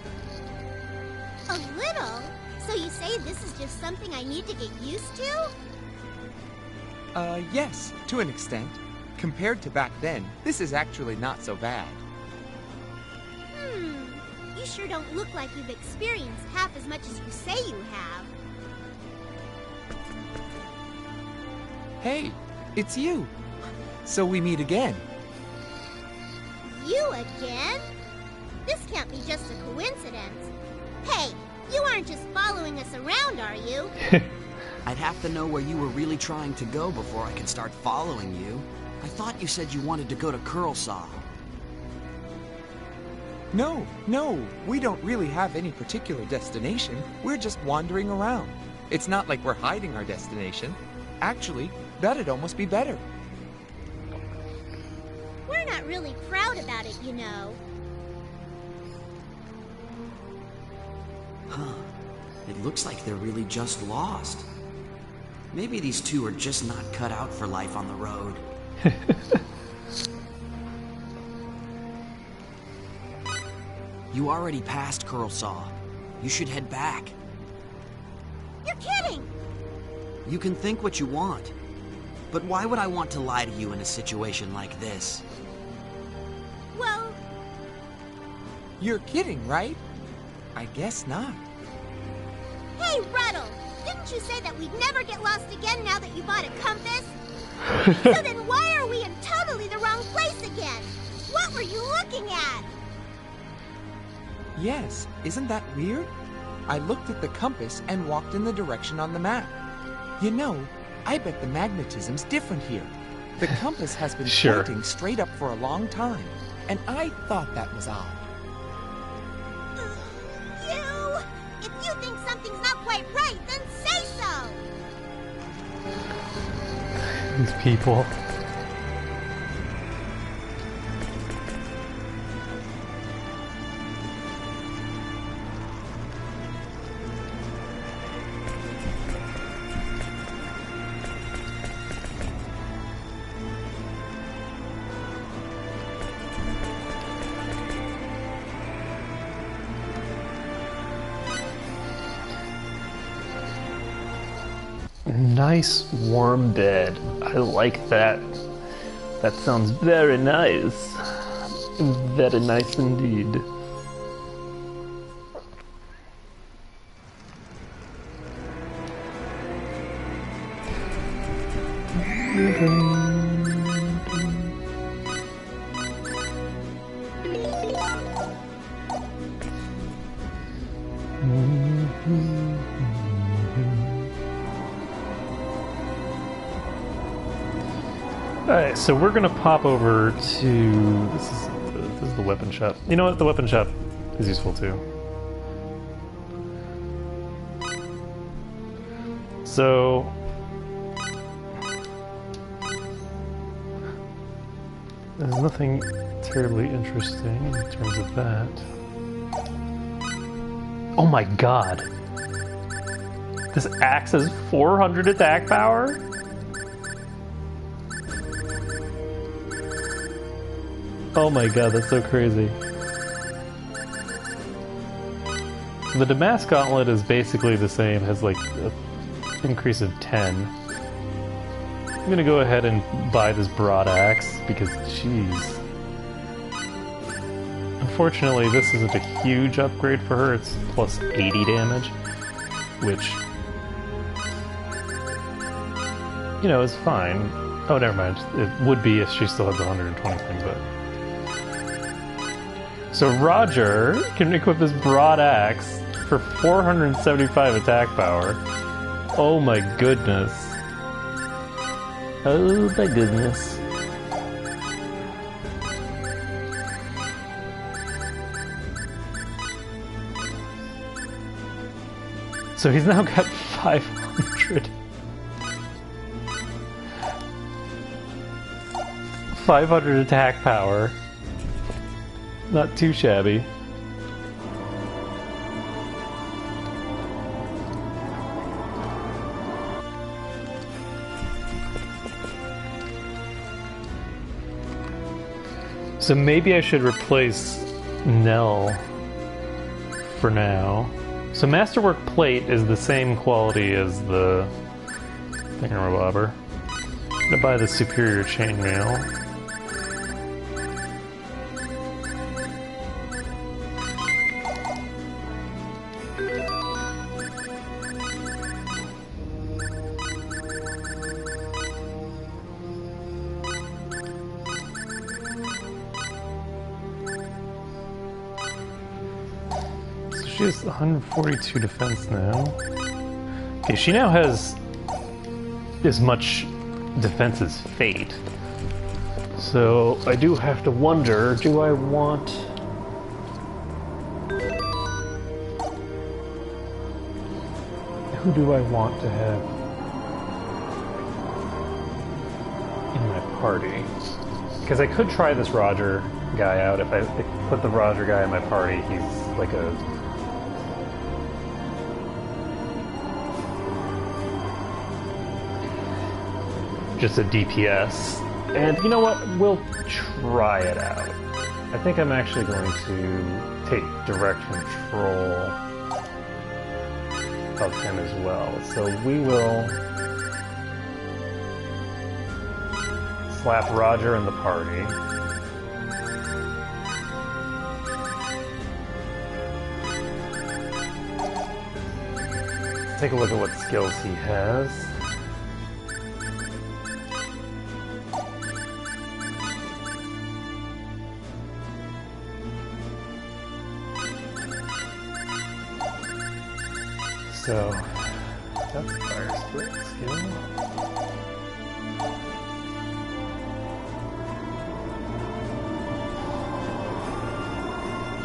Speaker 2: A little? So you say this is just something I need to get used to?
Speaker 11: Yes, to an extent. Compared to back then, this is actually not so bad.
Speaker 2: You sure don't look like you've experienced half as much as you say you have.
Speaker 11: Hey, it's you. So we meet again.
Speaker 2: You again? This can't be just a coincidence. Hey, you aren't just following us around, are you?
Speaker 3: I'd have to know where you were really trying to go before I could start following you. I thought you said you wanted to go to Curlsaw.
Speaker 11: No, we don't really have any particular destination. We're just wandering around. It's not like we're hiding our destination. Actually, that'd almost be better.
Speaker 2: We're not really proud about it, you know.
Speaker 3: Huh. It looks like they're really just lost. Maybe these two are just not cut out for life on the road. You already passed Curlsaw. You should head back.
Speaker 2: You're kidding!
Speaker 3: You can think what you want. But why would I want to lie to you in a situation like this?
Speaker 2: Well...
Speaker 11: You're kidding, right? I guess not.
Speaker 2: Hey, Ruddle! Didn't you say that we'd never get lost again now that you bought a compass? So then why are we in totally the wrong place again? What were you looking at?
Speaker 11: Yes, isn't that weird? I looked at the compass and walked in the direction on the map. You know, I bet the magnetism's different here. The compass has been pointing straight up for a long time, and I thought that was odd.
Speaker 2: If you think something's not quite right, then say so!
Speaker 1: These people. Nice warm bed. I like that. That sounds very nice. Very nice indeed. Alright, so we're gonna pop over to... This is the weapon shop. You know what? The weapon shop is useful too. So... There's nothing terribly interesting in terms of that. Oh my god! This axe has 400 attack power? Oh my god, that's so crazy. The Damask Gauntlet is basically the same, has like an increase of 10. I'm gonna go ahead and buy this broad axe because, jeez. Unfortunately, this isn't a huge upgrade for her, it's plus 80 damage, which, you know, is fine. Oh, never mind. It would be if she still had the 120 thing, but... So Roger can equip his broad axe for 475 attack power. Oh my goodness. Oh my goodness. So he's now got 500. 500 attack power. Not too shabby. So maybe I should replace Nell for now. So Masterwork Plate is the same quality as the thingamabobber. I'm gonna buy the Superior Chainmail. She has 142 defense now. Okay, she now has as much defense as Fate. So I do have to wonder, do I want... Who do I want to have in my party? Because I could try this Roger guy out. If I put the Roger guy in my party, he's like a... just a DPS. And you know what? We'll try it out. I think I'm actually going to take direct control of him as well. So we will slap Roger in the party. Take a look at what skills he has. So, that's fire split skill.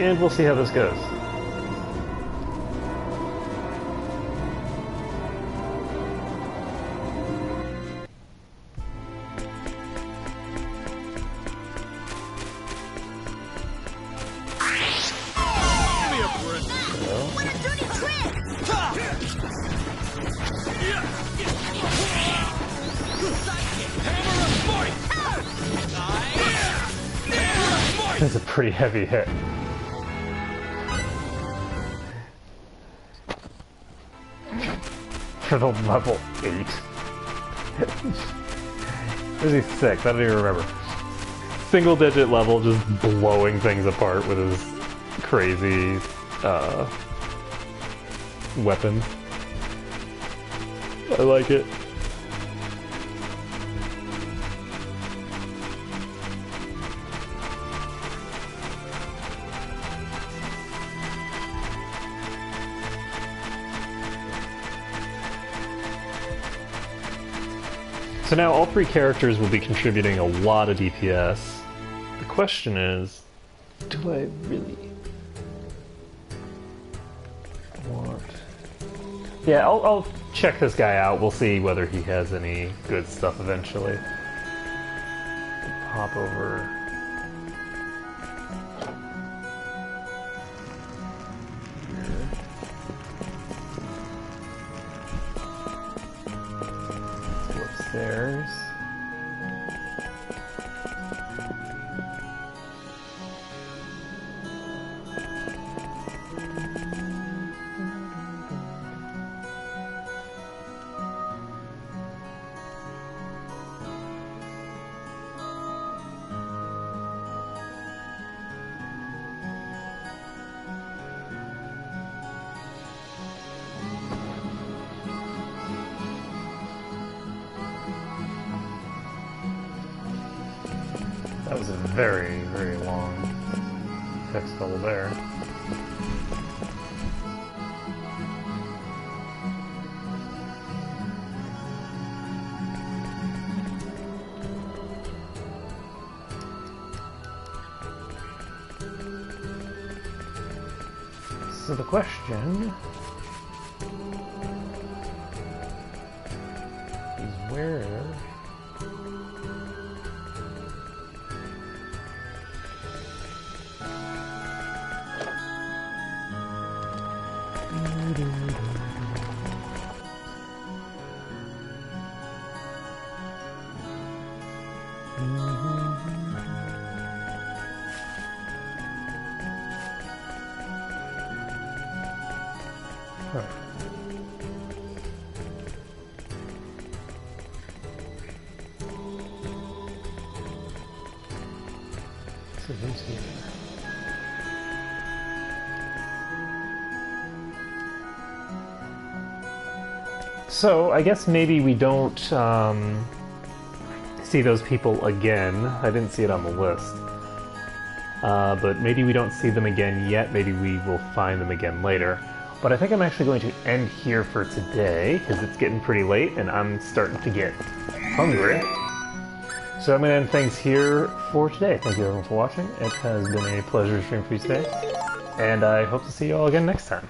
Speaker 1: And we'll see how this goes. That's a pretty heavy hit. For the level 8. Is he 6? I don't even remember. Single digit level, just blowing things apart with his crazy weapon. I like it. So now all three characters will be contributing a lot of DPS. The question is, do I really want... Yeah, I'll check this guy out. We'll see whether he has any good stuff eventually. Pop over... Upstairs. That was a very, very long text bubble there. So the question is where... So who's here? So I guess maybe we don't see those people again. I didn't see it on the list. But maybe we don't see them again yet. Maybe we will find them again later. But I think I'm actually going to end here for today, because it's getting pretty late and I'm starting to get hungry. So I'm going to end things here for today. Thank you everyone for watching. It has been a pleasure to stream for you today. And I hope to see you all again next time.